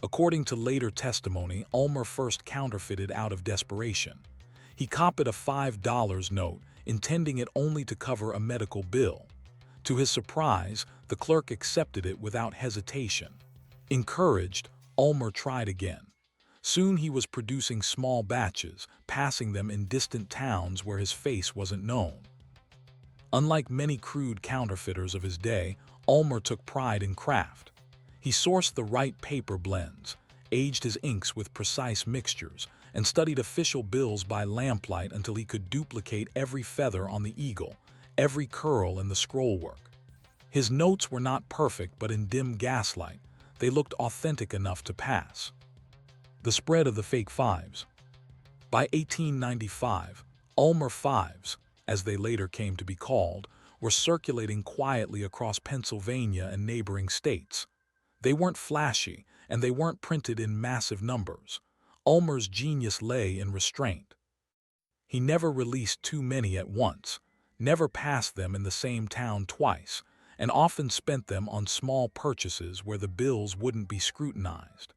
According to later testimony, Ulmer first counterfeited out of desperation. He copied a $5 note, intending it only to cover a medical bill. To his surprise, the clerk accepted it without hesitation. Encouraged, Ulmer tried again. Soon he was producing small batches, passing them in distant towns where his face wasn't known. Unlike many crude counterfeiters of his day, Ulmer took pride in craft. He sourced the right paper blends, aged his inks with precise mixtures, and studied official bills by lamplight until he could duplicate every feather on the eagle, every curl in the scrollwork. His notes were not perfect, but in dim gaslight, they looked authentic enough to pass. The spread of the fake fives. By 1895, Ulmer fives, as they later came to be called, were circulating quietly across Pennsylvania and neighboring states. They weren't flashy, and they weren't printed in massive numbers. Ulmer's genius lay in restraint. He never released too many at once, never passed them in the same town twice, and often spent them on small purchases where the bills wouldn't be scrutinized.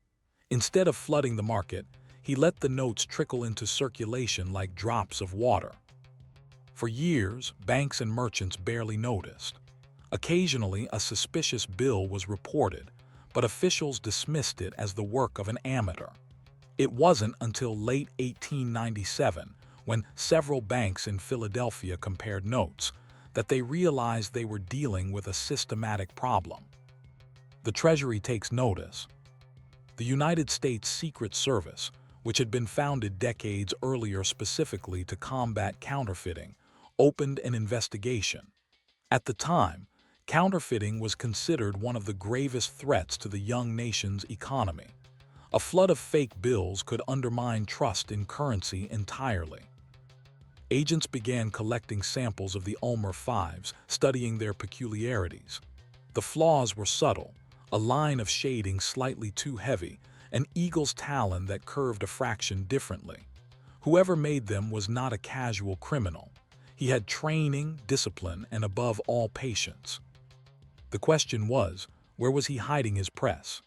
Instead of flooding the market, he let the notes trickle into circulation like drops of water. For years, banks and merchants barely noticed. Occasionally, a suspicious bill was reported, but officials dismissed it as the work of an amateur. It wasn't until late 1897, when several banks in Philadelphia compared notes, that they realized they were dealing with a systematic problem. The Treasury takes notice. The United States Secret Service, which had been founded decades earlier specifically to combat counterfeiting, opened an investigation. At the time, counterfeiting was considered one of the gravest threats to the young nation's economy. A flood of fake bills could undermine trust in currency entirely. Agents began collecting samples of the Ulmer Fives, studying their peculiarities. The flaws were subtle: a line of shading slightly too heavy, an eagle's talon that curved a fraction differently. Whoever made them was not a casual criminal. He had training, discipline, and above all, patience. The question was, where was he hiding his press?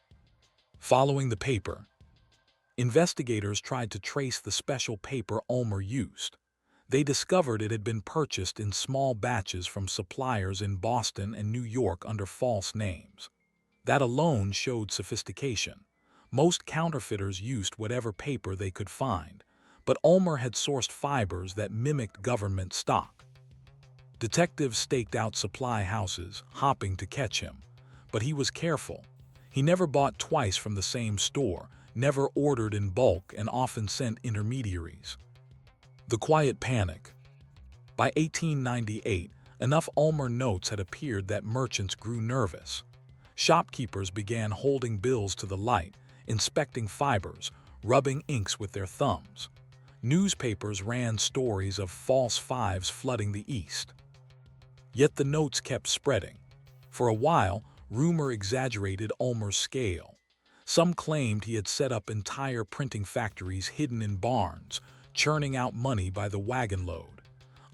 Following the paper, investigators tried to trace the special paper Ulmer used. They discovered it had been purchased in small batches from suppliers in Boston and New York under false names. That alone showed sophistication. Most counterfeiters used whatever paper they could find, but Ulmer had sourced fibers that mimicked government stock. Detectives staked out supply houses, hoping to catch him, but he was careful. He never bought twice from the same store, never ordered in bulk, and often sent intermediaries. The quiet panic. By 1898, enough Ulmer notes had appeared that merchants grew nervous. Shopkeepers began holding bills to the light, inspecting fibers, rubbing inks with their thumbs. Newspapers ran stories of false fives flooding the East. Yet the notes kept spreading. For a while, rumor exaggerated Ulmer's scale. Some claimed he had set up entire printing factories hidden in barns, churning out money by the wagon load.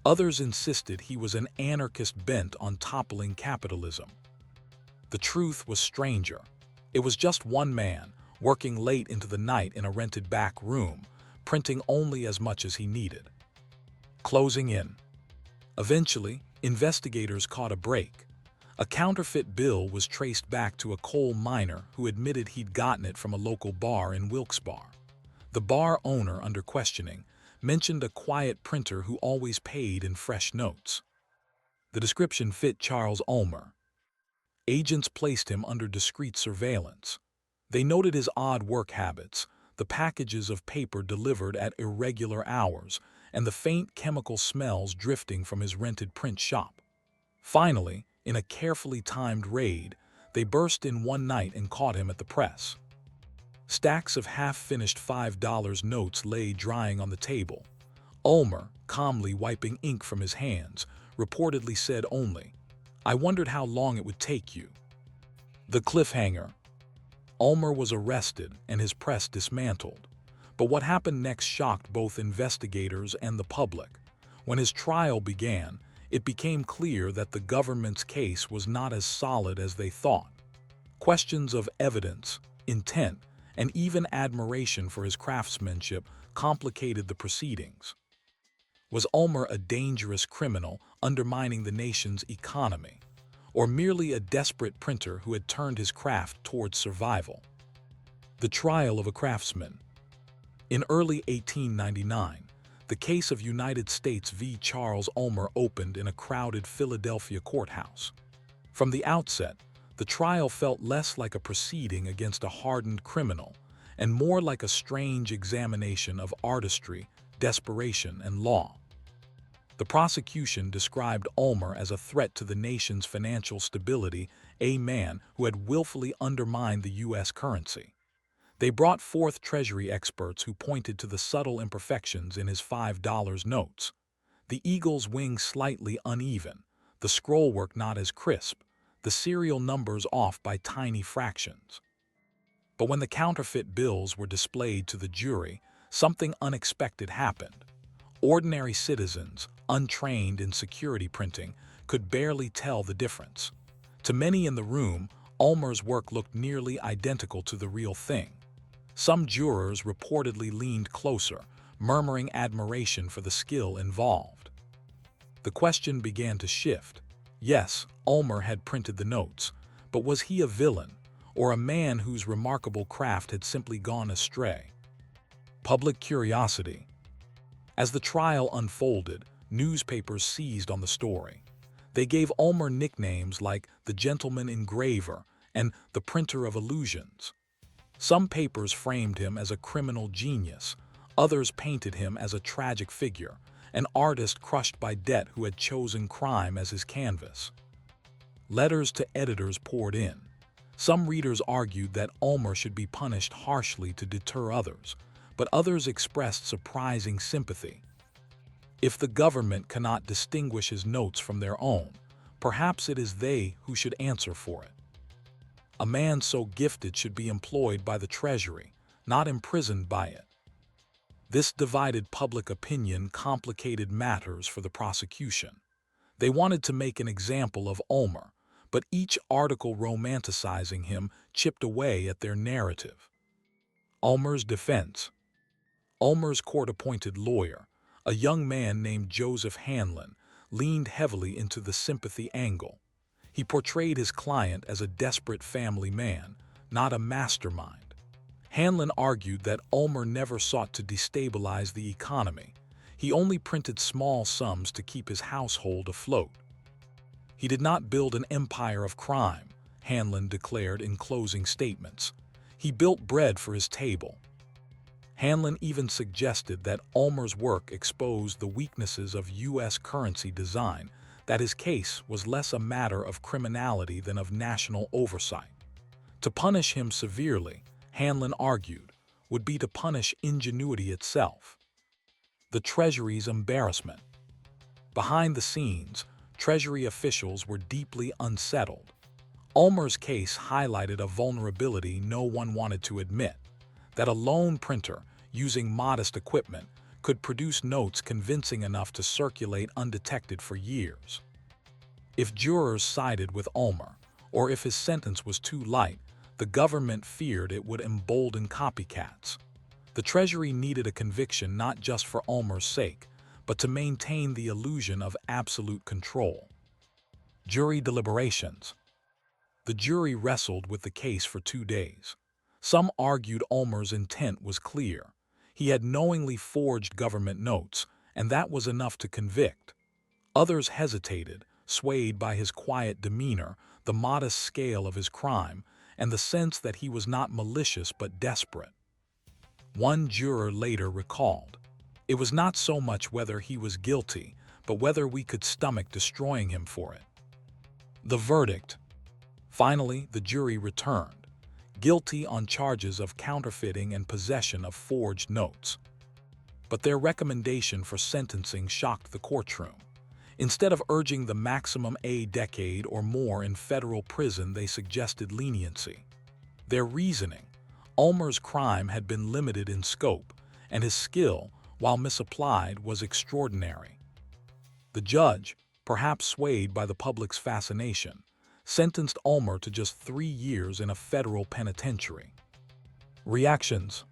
Others insisted he was an anarchist bent on toppling capitalism. The truth was stranger. It was just one man, working late into the night in a rented back room, printing only as much as he needed. Closing in. Eventually, investigators caught a break. A counterfeit bill was traced back to a coal miner who admitted he'd gotten it from a local bar in Wilkes-Barre. The bar owner, under questioning, mentioned a quiet printer who always paid in fresh notes. The description fit Charles Ulmer. Agents placed him under discreet surveillance. They noted his odd work habits, the packages of paper delivered at irregular hours, and the faint chemical smells drifting from his rented print shop. Finally, in a carefully timed raid, they burst in one night and caught him at the press. Stacks of half-finished $5 notes lay drying on the table. Ulmer, calmly wiping ink from his hands, reportedly said only, "I wondered how long it would take you." The cliffhanger. Ulmer was arrested and his press dismantled. But what happened next shocked both investigators and the public. When his trial began, it became clear that the government's case was not as solid as they thought. Questions of evidence, intent, and even admiration for his craftsmanship complicated the proceedings. Was Ulmer a dangerous criminal undermining the nation's economy, or merely a desperate printer who had turned his craft towards survival? The trial of a craftsman. In early 1899, the case of United States v. Charles Ulmer opened in a crowded Philadelphia courthouse. From the outset, the trial felt less like a proceeding against a hardened criminal and more like a strange examination of artistry, desperation, and law. The prosecution described Ulmer as a threat to the nation's financial stability, a man who had willfully undermined the U.S. currency. They brought forth Treasury experts who pointed to the subtle imperfections in his $5 notes. The eagle's wings slightly uneven, the scrollwork not as crisp, the serial numbers off by tiny fractions. But when the counterfeit bills were displayed to the jury, something unexpected happened. Ordinary citizens, untrained in security printing, could barely tell the difference. To many in the room, Ulmer's work looked nearly identical to the real thing. Some jurors reportedly leaned closer, murmuring admiration for the skill involved. The question began to shift. Yes, Ulmer had printed the notes, but was he a villain, or a man whose remarkable craft had simply gone astray? Public curiosity. As the trial unfolded, newspapers seized on the story. They gave Ulmer nicknames like the Gentleman Engraver and the Printer of Illusions. Some papers framed him as a criminal genius, others painted him as a tragic figure, an artist crushed by debt who had chosen crime as his canvas. Letters to editors poured in. Some readers argued that Ulmer should be punished harshly to deter others, but others expressed surprising sympathy. If the government cannot distinguish his notes from their own, perhaps it is they who should answer for it. A man so gifted should be employed by the Treasury, not imprisoned by it. This divided public opinion complicated matters for the prosecution. They wanted to make an example of Ulmer, but each article romanticizing him chipped away at their narrative. Ulmer's defense. Ulmer's court-appointed lawyer, a young man named Joseph Hanlon, leaned heavily into the sympathy angle. He portrayed his client as a desperate family man, not a mastermind. Hanlon argued that Ulmer never sought to destabilize the economy. He only printed small sums to keep his household afloat. He did not build an empire of crime, Hanlon declared in closing statements. He built bread for his table. Hanlon even suggested that Ulmer's work exposed the weaknesses of U.S. currency design, that his case was less a matter of criminality than of national oversight. To punish him severely, Hanlon argued, would be to punish ingenuity itself. The Treasury's embarrassment. Behind the scenes, Treasury officials were deeply unsettled. Ulmer's case highlighted a vulnerability no one wanted to admit, that a lone printer, using modest equipment, could produce notes convincing enough to circulate undetected for years. If jurors sided with Ulmer, or if his sentence was too light, the government feared it would embolden copycats. The Treasury needed a conviction not just for Ulmer's sake, but to maintain the illusion of absolute control. Jury deliberations. The jury wrestled with the case for 2 days. Some argued Ulmer's intent was clear. He had knowingly forged government notes, and that was enough to convict. Others hesitated, swayed by his quiet demeanor, the modest scale of his crime, and the sense that he was not malicious but desperate. One juror later recalled, "It was not so much whether he was guilty, but whether we could stomach destroying him for it." The verdict. Finally, the jury returned, guilty on charges of counterfeiting and possession of forged notes. But their recommendation for sentencing shocked the courtroom. Instead of urging the maximum a decade or more in federal prison, they suggested leniency. Their reasoning: Ulmer's crime had been limited in scope, and his skill, while misapplied, was extraordinary. The judge, perhaps swayed by the public's fascination, sentenced Ulmer to just 3 years in a federal penitentiary. Reactions.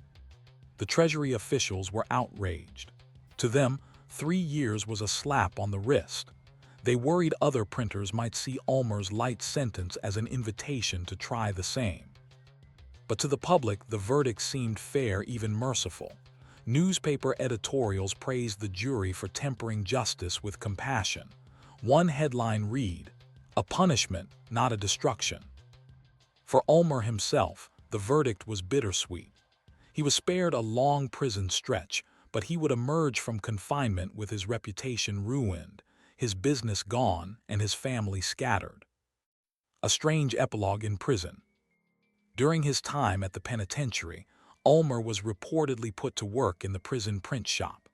The Treasury officials were outraged. To them, 3 years was a slap on the wrist. They worried other printers might see Ulmer's light sentence as an invitation to try the same. But to the public, the verdict seemed fair, even merciful. Newspaper editorials praised the jury for tempering justice with compassion. One headline read, "A punishment, not a destruction." For Ulmer himself, the verdict was bittersweet. He was spared a long prison stretch, but he would emerge from confinement with his reputation ruined, his business gone, and his family scattered. A strange epilogue in prison. During his time at the penitentiary, Ulmer was reportedly put to work in the prison print shop.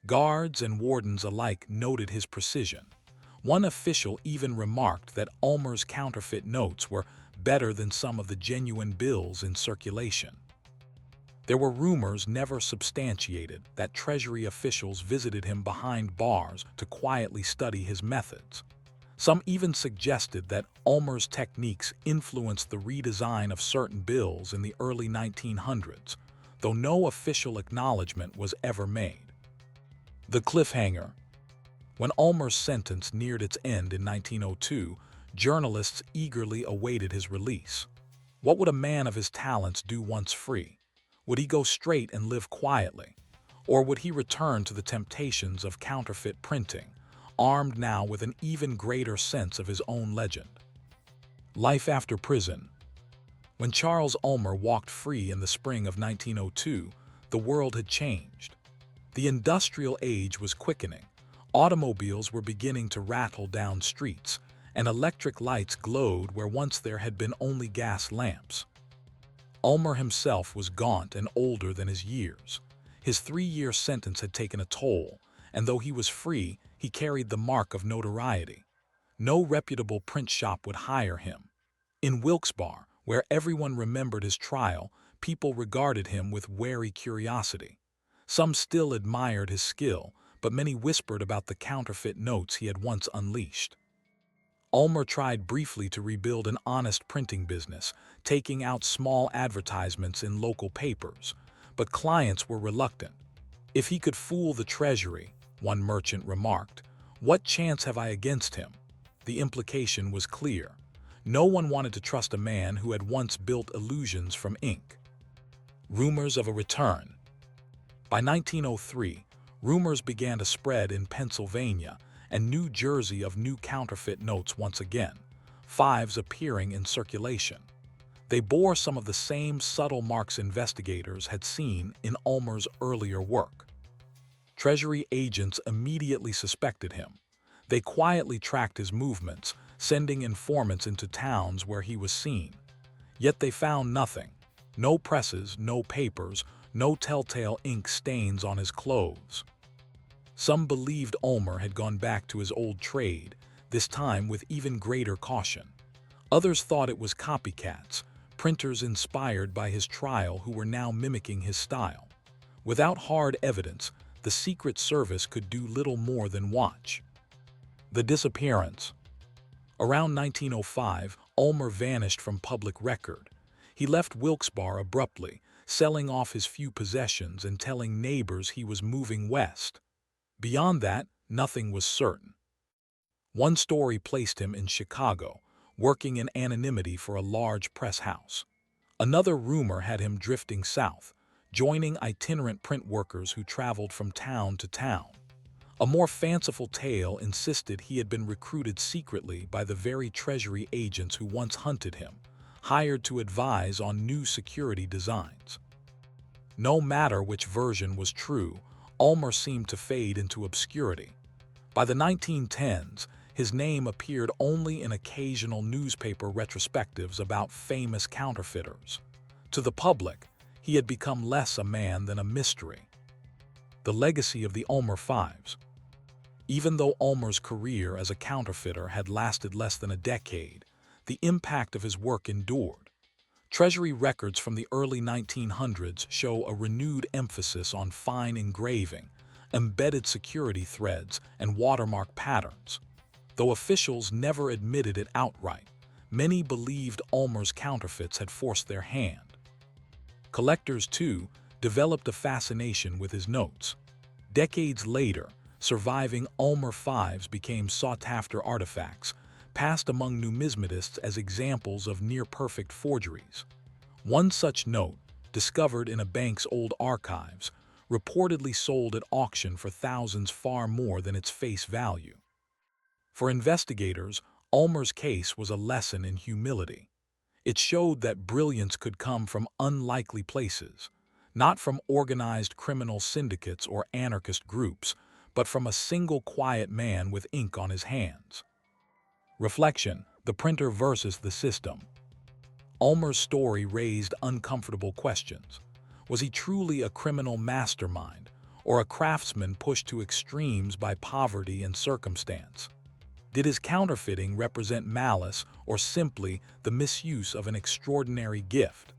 Guards and wardens alike noted his precision. One official even remarked that Ulmer's counterfeit notes were better than some of the genuine bills in circulation. There were rumors, never substantiated, that Treasury officials visited him behind bars to quietly study his methods. Some even suggested that Ulmer's techniques influenced the redesign of certain bills in the early 1900s, though no official acknowledgement was ever made. The cliffhanger. When Ulmer's sentence neared its end in 1902, journalists eagerly awaited his release. What would a man of his talents do once free? Would he go straight and live quietly? Or would he return to the temptations of counterfeit printing, armed now with an even greater sense of his own legend? Life after prison. When Charles Ulmer walked free in the spring of 1902, the world had changed. The industrial age was quickening. Automobiles were beginning to rattle down streets, and electric lights glowed where once there had been only gas lamps. Ulmer himself was gaunt and older than his years. His 3-year sentence had taken a toll, and though he was free, he carried the mark of notoriety. No reputable print shop would hire him. In Wilkes-Barre, where everyone remembered his trial, people regarded him with wary curiosity. Some still admired his skill, but many whispered about the counterfeit notes he had once unleashed. Ulmer tried briefly to rebuild an honest printing business, taking out small advertisements in local papers, but clients were reluctant. "If he could fool the Treasury," one merchant remarked, "what chance have I against him?" The implication was clear. No one wanted to trust a man who had once built illusions from ink. Rumors of a return. By 1903, rumors began to spread in Pennsylvania and New Jersey of new counterfeit notes once again, fives appearing in circulation. They bore some of the same subtle marks investigators had seen in Ulmer's earlier work. Treasury agents immediately suspected him. They quietly tracked his movements, sending informants into towns where he was seen. Yet they found nothing. No presses, no papers, no telltale ink stains on his clothes. Some believed Ulmer had gone back to his old trade, this time with even greater caution. Others thought it was copycats, printers inspired by his trial who were now mimicking his style. Without hard evidence, the Secret Service could do little more than watch. The disappearance. Around 1905, Ulmer vanished from public record. He left Wilkes-Barre abruptly, selling off his few possessions and telling neighbors he was moving west. Beyond that, nothing was certain. One story placed him in Chicago, working in anonymity for a large press house. Another rumor had him drifting south, joining itinerant print workers who traveled from town to town. A more fanciful tale insisted he had been recruited secretly by the very Treasury agents who once hunted him, hired to advise on new security designs. No matter which version was true, Ulmer seemed to fade into obscurity. By the 1910s, his name appeared only in occasional newspaper retrospectives about famous counterfeiters. To the public, he had become less a man than a mystery. The legacy of the Ulmer Fives. Even though Ulmer's career as a counterfeiter had lasted less than a decade, the impact of his work endured. Treasury records from the early 1900s show a renewed emphasis on fine engraving, embedded security threads, and watermark patterns. Though officials never admitted it outright, many believed Ulmer's counterfeits had forced their hand. Collectors, too, developed a fascination with his notes. Decades later, surviving Ulmer Fives became sought-after artifacts, passed among numismatists as examples of near-perfect forgeries. One such note, discovered in a bank's old archives, reportedly sold at auction for thousands far more than its face value. For investigators, Ulmer's case was a lesson in humility. It showed that brilliance could come from unlikely places, not from organized criminal syndicates or anarchist groups, but from a single quiet man with ink on his hands. Reflection: the printer versus the system. Ulmer's story raised uncomfortable questions. Was he truly a criminal mastermind, or a craftsman pushed to extremes by poverty and circumstance? Did his counterfeiting represent malice or simply the misuse of an extraordinary gift?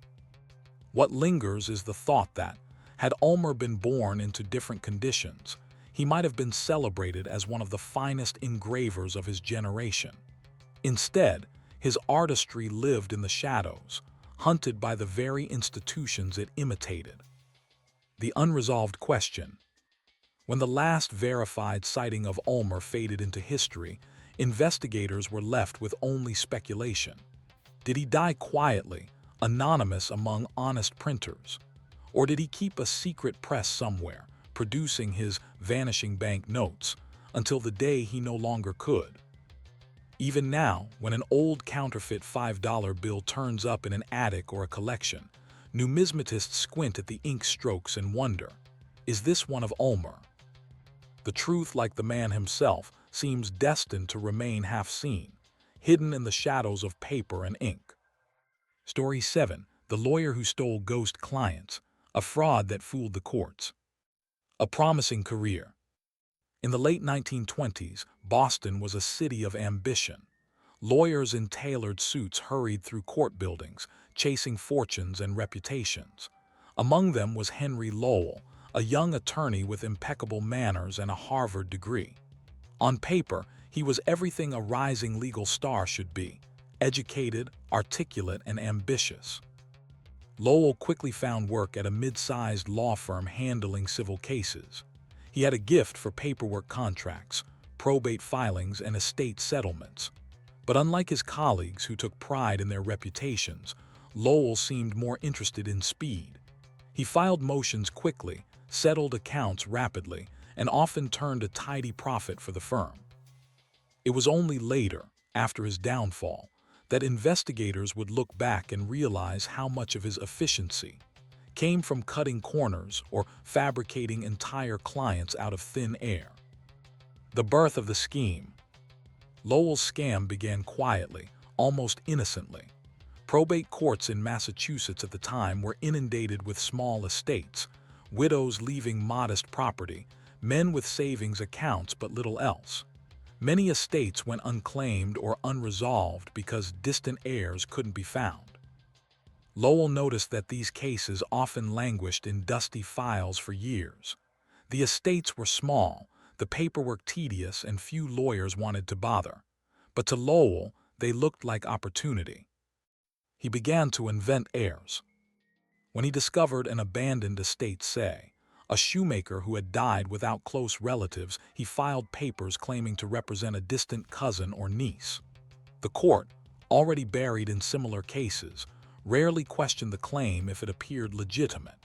What lingers is the thought that, had Ulmer been born into different conditions, he might have been celebrated as one of the finest engravers of his generation. Instead, his artistry lived in the shadows, hunted by the very institutions it imitated. The unresolved question. When the last verified sighting of Ulmer faded into history, investigators were left with only speculation. Did he die quietly, anonymous among honest printers? Or did he keep a secret press somewhere, producing his vanishing bank notes, until the day he no longer could? Even now, when an old counterfeit $5 bill turns up in an attic or a collection, numismatists squint at the ink strokes and wonder, is this one of Ulmer? The truth, like the man himself, seems destined to remain half-seen, hidden in the shadows of paper and ink. Story 7. The Lawyer Who Stole Ghost Clients, a Fraud That Fooled the Courts. A promising career. In the late 1920s, Boston was a city of ambition. Lawyers in tailored suits hurried through court buildings, chasing fortunes and reputations. Among them was Henry Lowell, a young attorney with impeccable manners and a Harvard degree. On paper, he was everything a rising legal star should be: educated, articulate, and ambitious. Lowell quickly found work at a mid-sized law firm handling civil cases. He had a gift for paperwork contracts, probate filings, and estate settlements. But unlike his colleagues who took pride in their reputations, Lowell seemed more interested in speed. He filed motions quickly, settled accounts rapidly, and often turned a tidy profit for the firm. It was only later, after his downfall, that investigators would look back and realize how much of his efficiency came from cutting corners or fabricating entire clients out of thin air. The birth of the scheme. Lowell's scam began quietly, almost innocently. Probate courts in Massachusetts at the time were inundated with small estates, widows leaving modest property, men with savings accounts but little else. Many estates went unclaimed or unresolved because distant heirs couldn't be found. Lowell noticed that these cases often languished in dusty files for years. The estates were small, the paperwork tedious, and few lawyers wanted to bother. But to Lowell, they looked like opportunity. He began to invent heirs. When he discovered an abandoned estate, say, a shoemaker who had died without close relatives, he filed papers claiming to represent a distant cousin or niece. The court, already buried in similar cases, rarely questioned the claim if it appeared legitimate.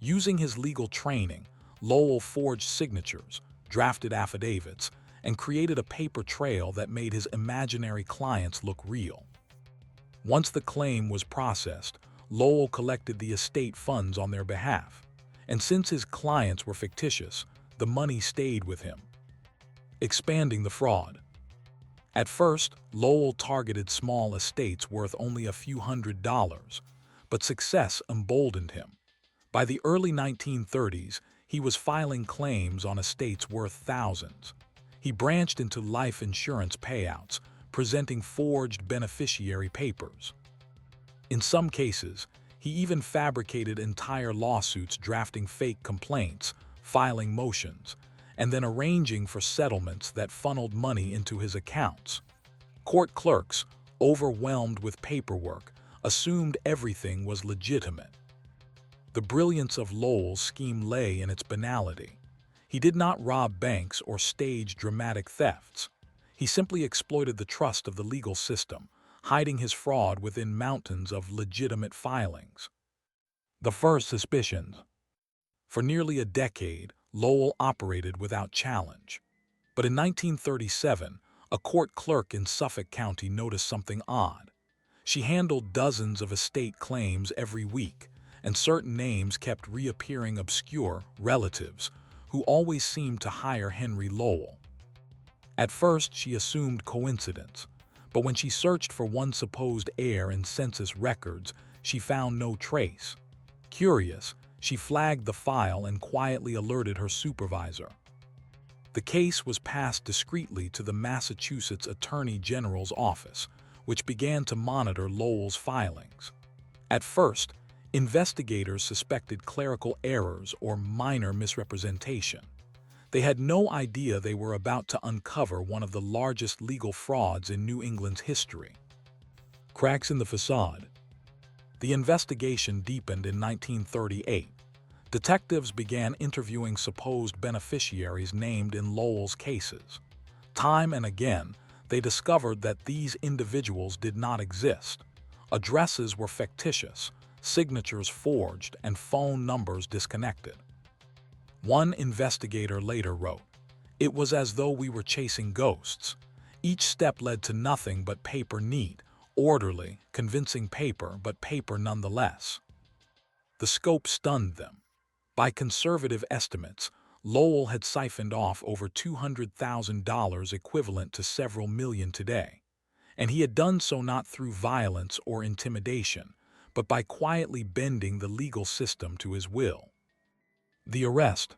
Using his legal training, Lowell forged signatures, drafted affidavits, and created a paper trail that made his imaginary clients look real. Once the claim was processed, Lowell collected the estate funds on their behalf, and since his clients were fictitious, the money stayed with him. Expanding the fraud. At first, Lowell targeted small estates worth only a few $100s, but success emboldened him. By the early 1930s, he was filing claims on estates worth thousands. He branched into life insurance payouts, presenting forged beneficiary papers. In some cases, he even fabricated entire lawsuits, drafting fake complaints, filing motions, and then arranging for settlements that funneled money into his accounts. Court clerks, overwhelmed with paperwork, assumed everything was legitimate. The brilliance of Lowell's scheme lay in its banality. He did not rob banks or stage dramatic thefts. He simply exploited the trust of the legal system, hiding his fraud within mountains of legitimate filings. The first suspicions. For nearly a decade, Lowell operated without challenge. But in 1937, a court clerk in Suffolk County noticed something odd. She handled dozens of estate claims every week, and certain names kept reappearing: obscure relatives who always seemed to hire Henry Lowell. At first, she assumed coincidence, but when she searched for one supposed heir in census records, she found no trace. Curious, she flagged the file and quietly alerted her supervisor. The case was passed discreetly to the Massachusetts Attorney General's office, which began to monitor Lowell's filings. At first, investigators suspected clerical errors or minor misrepresentation. They had no idea they were about to uncover one of the largest legal frauds in New England's history. Cracks in the facade. The investigation deepened in 1938. Detectives began interviewing supposed beneficiaries named in Lowell's cases. Time and again, they discovered that these individuals did not exist. Addresses were fictitious, signatures forged, and phone numbers disconnected. One investigator later wrote, "It was as though we were chasing ghosts. Each step led to nothing but paper neat, orderly, convincing paper, but paper nonetheless. The scope stunned them. By conservative estimates, Lowell had siphoned off over $200,000 equivalent to several million today, and he had done so not through violence or intimidation, but by quietly bending the legal system to his will. The arrest.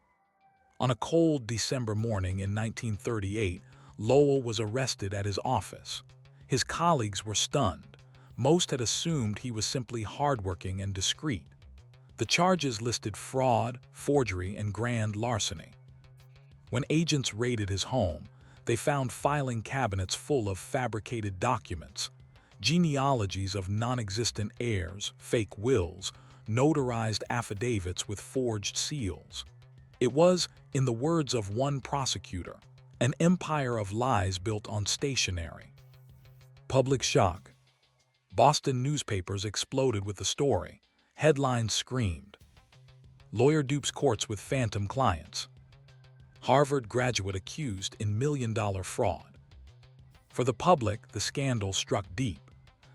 On a cold December morning in 1938, Lowell was arrested at his office. His colleagues were stunned. Most had assumed he was simply hardworking and discreet. The charges listed fraud, forgery, and grand larceny. When agents raided his home, they found filing cabinets full of fabricated documents, genealogies of non-existent heirs, fake wills, notarized affidavits with forged seals. It was, in the words of one prosecutor, an empire of lies built on stationery. Public shock. Boston newspapers exploded with the story. Headlines screamed, "Lawyer dupes courts with phantom clients." Harvard graduate accused in million-dollar fraud. For the public, the scandal struck deep.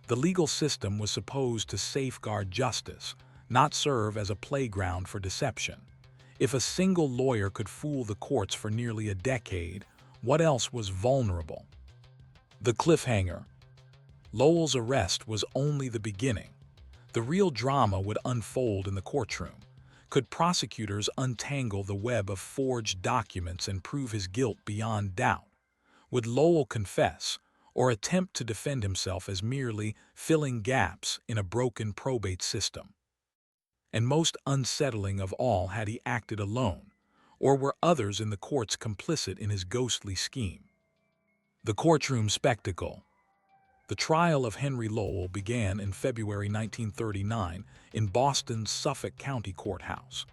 The legal system was supposed to safeguard justice, not serve as a playground for deception. If a single lawyer could fool the courts for nearly a decade, what else was vulnerable? The cliffhanger. Lowell's arrest was only the beginning. The real drama would unfold in the courtroom. Could prosecutors untangle the web of forged documents and prove his guilt beyond doubt? Would Lowell confess, or attempt to defend himself as merely filling gaps in a broken probate system? And most unsettling of all, had he acted alone, or were others in the courts complicit in his ghostly scheme? The courtroom spectacle. The trial of Henry Lowell began in February 1939 in Boston's Suffolk County Courthouse.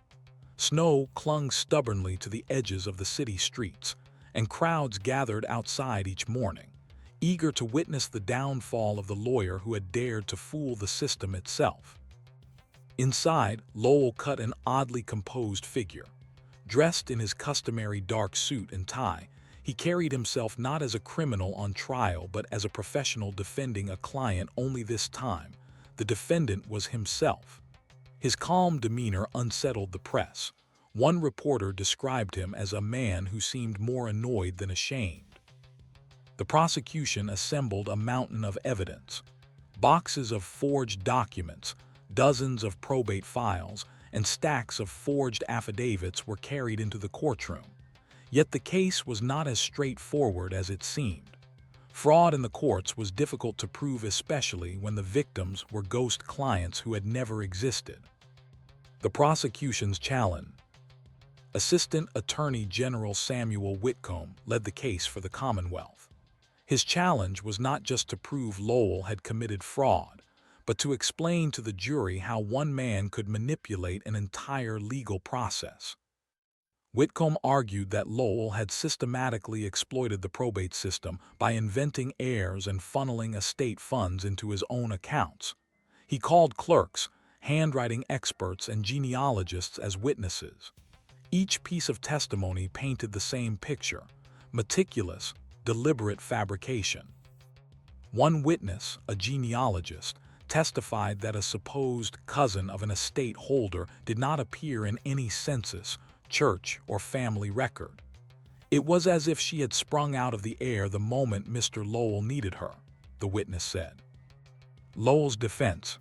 Snow clung stubbornly to the edges of the city streets, and crowds gathered outside each morning, eager to witness the downfall of the lawyer who had dared to fool the system itself. Inside, Lowell cut an oddly composed figure. Dressed in his customary dark suit and tie, he carried himself not as a criminal on trial but as a professional defending a client. Only this time, the defendant was himself. His calm demeanor unsettled the press. One reporter described him as a man who seemed more annoyed than ashamed. The prosecution assembled a mountain of evidence. Boxes of forged documents, dozens of probate files, and stacks of forged affidavits were carried into the courtroom. Yet the case was not as straightforward as it seemed. Fraud in the courts was difficult to prove, especially when the victims were ghost clients who had never existed. The prosecution's challenge. Assistant Attorney General Samuel Whitcomb led the case for the Commonwealth. His challenge was not just to prove Lowell had committed fraud, but to explain to the jury how one man could manipulate an entire legal process. Whitcomb argued that Lowell had systematically exploited the probate system by inventing heirs and funneling estate funds into his own accounts. He called clerks, handwriting experts, and genealogists as witnesses. Each piece of testimony painted the same picture: meticulous, deliberate fabrication. One witness, a genealogist, testified that a supposed cousin of an estate holder did not appear in any census, church, or family record. It was as if she had sprung out of the air the moment Mr. Lowell needed her, the witness said. Lowell's defense.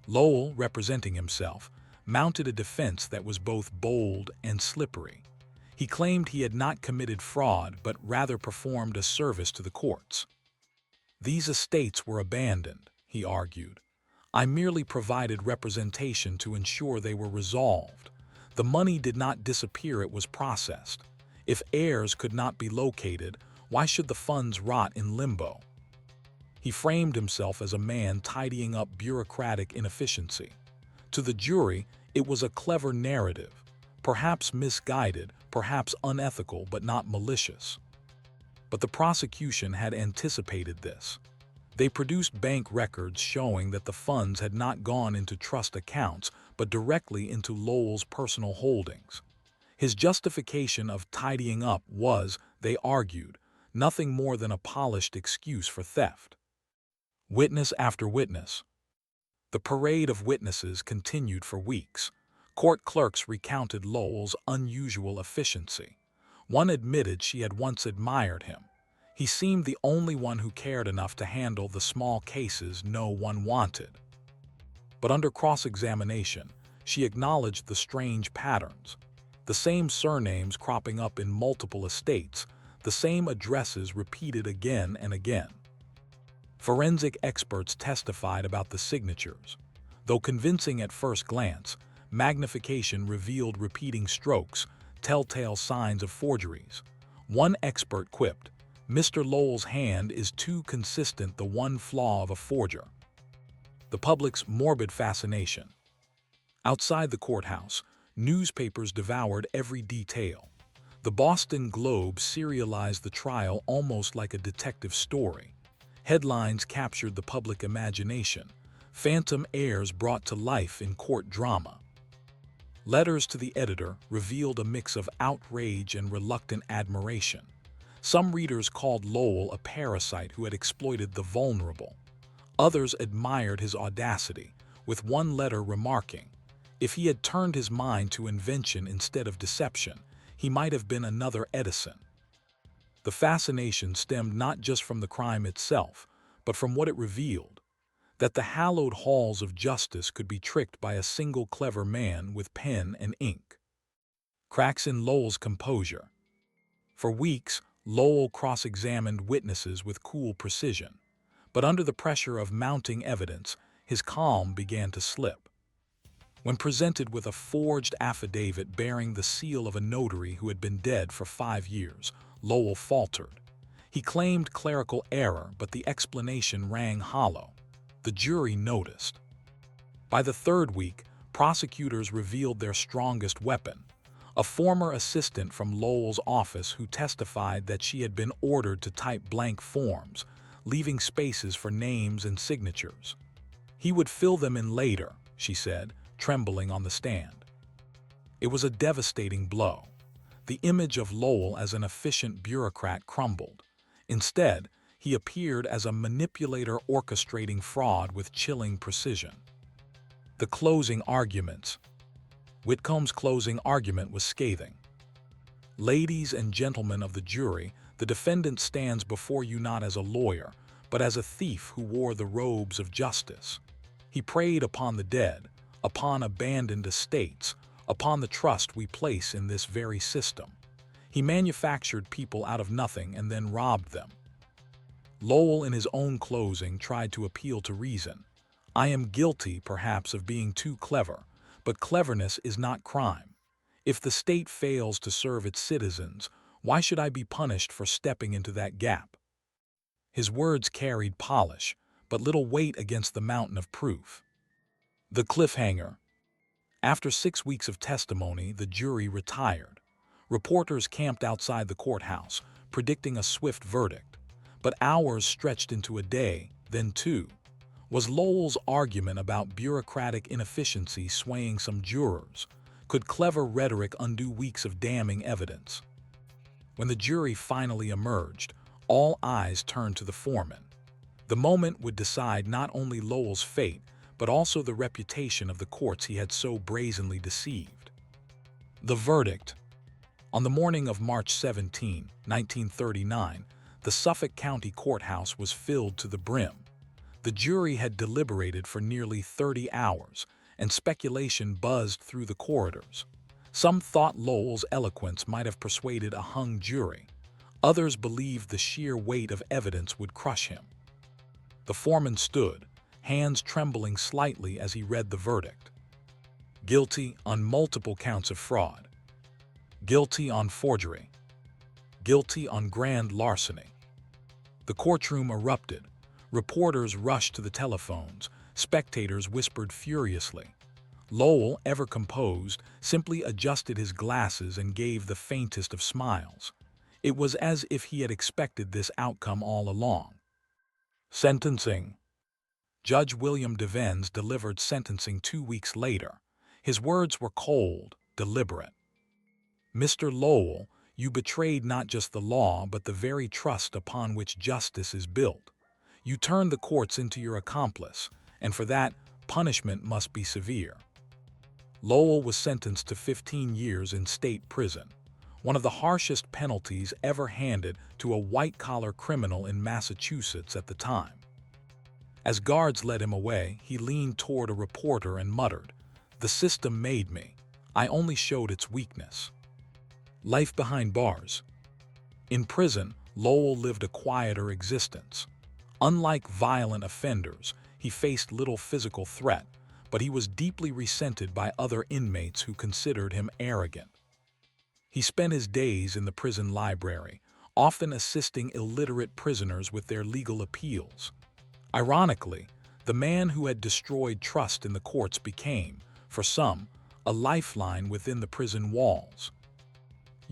Lowell, representing himself, mounted a defense that was both bold and slippery. He claimed he had not committed fraud but rather performed a service to the courts. "These estates were abandoned," he argued. "I merely provided representation to ensure they were resolved. The money did not disappear, it was processed. If heirs could not be located, why should the funds rot in limbo?" He framed himself as a man tidying up bureaucratic inefficiency. To the jury, it was a clever narrative, perhaps misguided, perhaps unethical, but not malicious. But the prosecution had anticipated this. They produced bank records showing that the funds had not gone into trust accounts, but directly into Lowell's personal holdings. His justification of tidying up was, they argued, nothing more than a polished excuse for theft. Witness after witness. The parade of witnesses continued for weeks. Court clerks recounted Lowell's unusual efficiency. One admitted she had once admired him. He seemed the only one who cared enough to handle the small cases no one wanted. But under cross-examination, she acknowledged the strange patterns. The same surnames cropping up in multiple estates, the same addresses repeated again and again. Forensic experts testified about the signatures. Though convincing at first glance, magnification revealed repeating strokes, telltale signs of forgeries. One expert quipped, "Mr. Lowell's hand is too consistent, the one flaw of a forger." The public's morbid fascination. Outside the courthouse, newspapers devoured every detail. The Boston Globe serialized the trial almost like a detective story. Headlines captured the public imagination. Phantom heirs brought to life in court drama. Letters to the editor revealed a mix of outrage and reluctant admiration. Some readers called Lowell a parasite who had exploited the vulnerable. Others admired his audacity, with one letter remarking, "If he had turned his mind to invention instead of deception, he might have been another Edison." The fascination stemmed not just from the crime itself, but from what it revealed, that the hallowed halls of justice could be tricked by a single clever man with pen and ink. Cracks in Lowell's composure. For weeks, Lowell cross-examined witnesses with cool precision, but under the pressure of mounting evidence, his calm began to slip. When presented with a forged affidavit bearing the seal of a notary who had been dead for 5 years, Lowell faltered. He claimed clerical error, but the explanation rang hollow. The jury noticed. By the third week, prosecutors revealed their strongest weapon, a former assistant from Lowell's office who testified that she had been ordered to type blank forms, leaving spaces for names and signatures. He would fill them in later, she said, trembling on the stand. It was a devastating blow. The image of Lowell as an efficient bureaucrat crumbled. Instead, he appeared as a manipulator orchestrating fraud with chilling precision. The closing arguments. Whitcomb's closing argument was scathing. "Ladies and gentlemen of the jury, the defendant stands before you not as a lawyer, but as a thief who wore the robes of justice. He preyed upon the dead, upon abandoned estates, upon the trust we place in this very system. He manufactured people out of nothing and then robbed them." Lowell, in his own closing, tried to appeal to reason. "I am guilty, perhaps, of being too clever, but cleverness is not crime. If the state fails to serve its citizens, why should I be punished for stepping into that gap?" His words carried polish, but little weight against the mountain of proof. The cliffhanger. After 6 weeks of testimony, the jury retired. Reporters camped outside the courthouse, predicting a swift verdict. But hours stretched into a day, then 2. Was Lowell's argument about bureaucratic inefficiency swaying some jurors? Could clever rhetoric undo weeks of damning evidence? When the jury finally emerged, all eyes turned to the foreman. The moment would decide not only Lowell's fate, but also the reputation of the courts he had so brazenly deceived. The verdict. On the morning of March 17, 1939, the Suffolk County Courthouse was filled to the brim. The jury had deliberated for nearly 30 hours, and speculation buzzed through the corridors. Some thought Lowell's eloquence might have persuaded a hung jury. Others believed the sheer weight of evidence would crush him. The foreman stood, hands trembling slightly as he read the verdict. Guilty on multiple counts of fraud. Guilty on forgery. Guilty on grand larceny. The courtroom erupted. Reporters rushed to the telephones. Spectators whispered furiously. Lowell, ever composed, simply adjusted his glasses and gave the faintest of smiles. It was as if he had expected this outcome all along. Sentencing. Judge William Devens delivered sentencing 2 weeks later. His words were cold, deliberate. "Mr. Lowell, You betrayed not just the law, but the very trust upon which justice is built. You turned the courts into your accomplice, and for that, punishment must be severe. Lowell was sentenced to 15 years in state prison, one of the harshest penalties ever handed to a white-collar criminal in Massachusetts at the time. As guards led him away, he leaned toward a reporter and muttered, "The system made me. I only showed its weakness." Life behind bars. In prison, Lowell lived a quieter existence. Unlike violent offenders, he faced little physical threat, but he was deeply resented by other inmates who considered him arrogant. He spent his days in the prison library, often assisting illiterate prisoners with their legal appeals. Ironically, the man who had destroyed trust in the courts became, for some, a lifeline within the prison walls.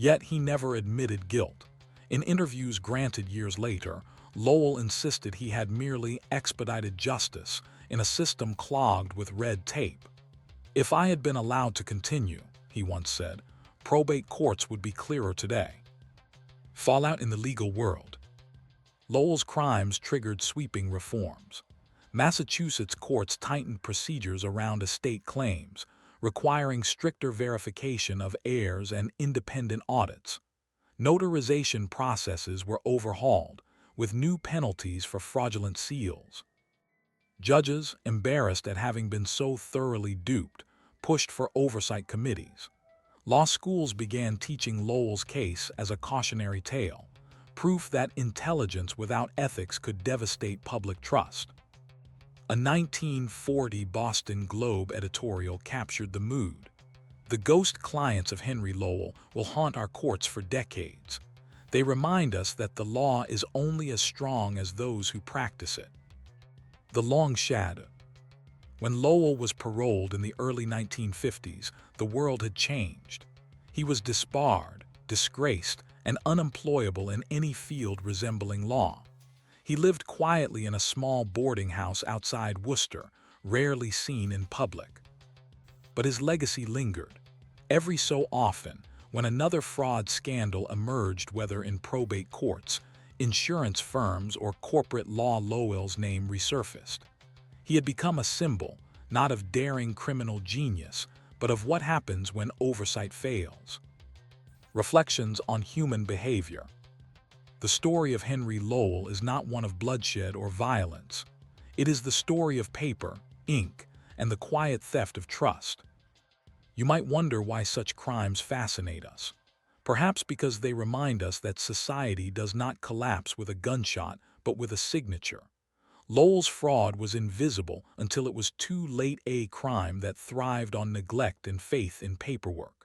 Yet he never admitted guilt. In interviews granted years later, Lowell insisted he had merely expedited justice in a system clogged with red tape. "If I had been allowed to continue," he once said, "probate courts would be clearer today." Fallout in the legal world. Lowell's crimes triggered sweeping reforms. Massachusetts courts tightened procedures around estate claims, requiring stricter verification of heirs and independent audits. Notarization processes were overhauled, with new penalties for fraudulent seals. Judges, embarrassed at having been so thoroughly duped, pushed for oversight committees. Law schools began teaching Lowell's case as a cautionary tale, proof that intelligence without ethics could devastate public trust. A 1940 Boston Globe editorial captured the mood. "The ghost clients of Henry Lowell will haunt our courts for decades. They remind us that the law is only as strong as those who practice it." The long shadow. When Lowell was paroled in the early 1950s, the world had changed. He was disbarred, disgraced, and unemployable in any field resembling law. He lived quietly in a small boarding house outside Worcester, rarely seen in public. But his legacy lingered. Every so often, when another fraud scandal emerged, whether in probate courts, insurance firms, or corporate law, Lowell's name resurfaced. He had become a symbol, not of daring criminal genius, but of what happens when oversight fails. Reflections on human behavior. The story of Henry Lowell is not one of bloodshed or violence. It is the story of paper, ink, and the quiet theft of trust. You might wonder why such crimes fascinate us. Perhaps because they remind us that society does not collapse with a gunshot, but with a signature. Lowell's fraud was invisible until it was too late, a crime that thrived on neglect and faith in paperwork.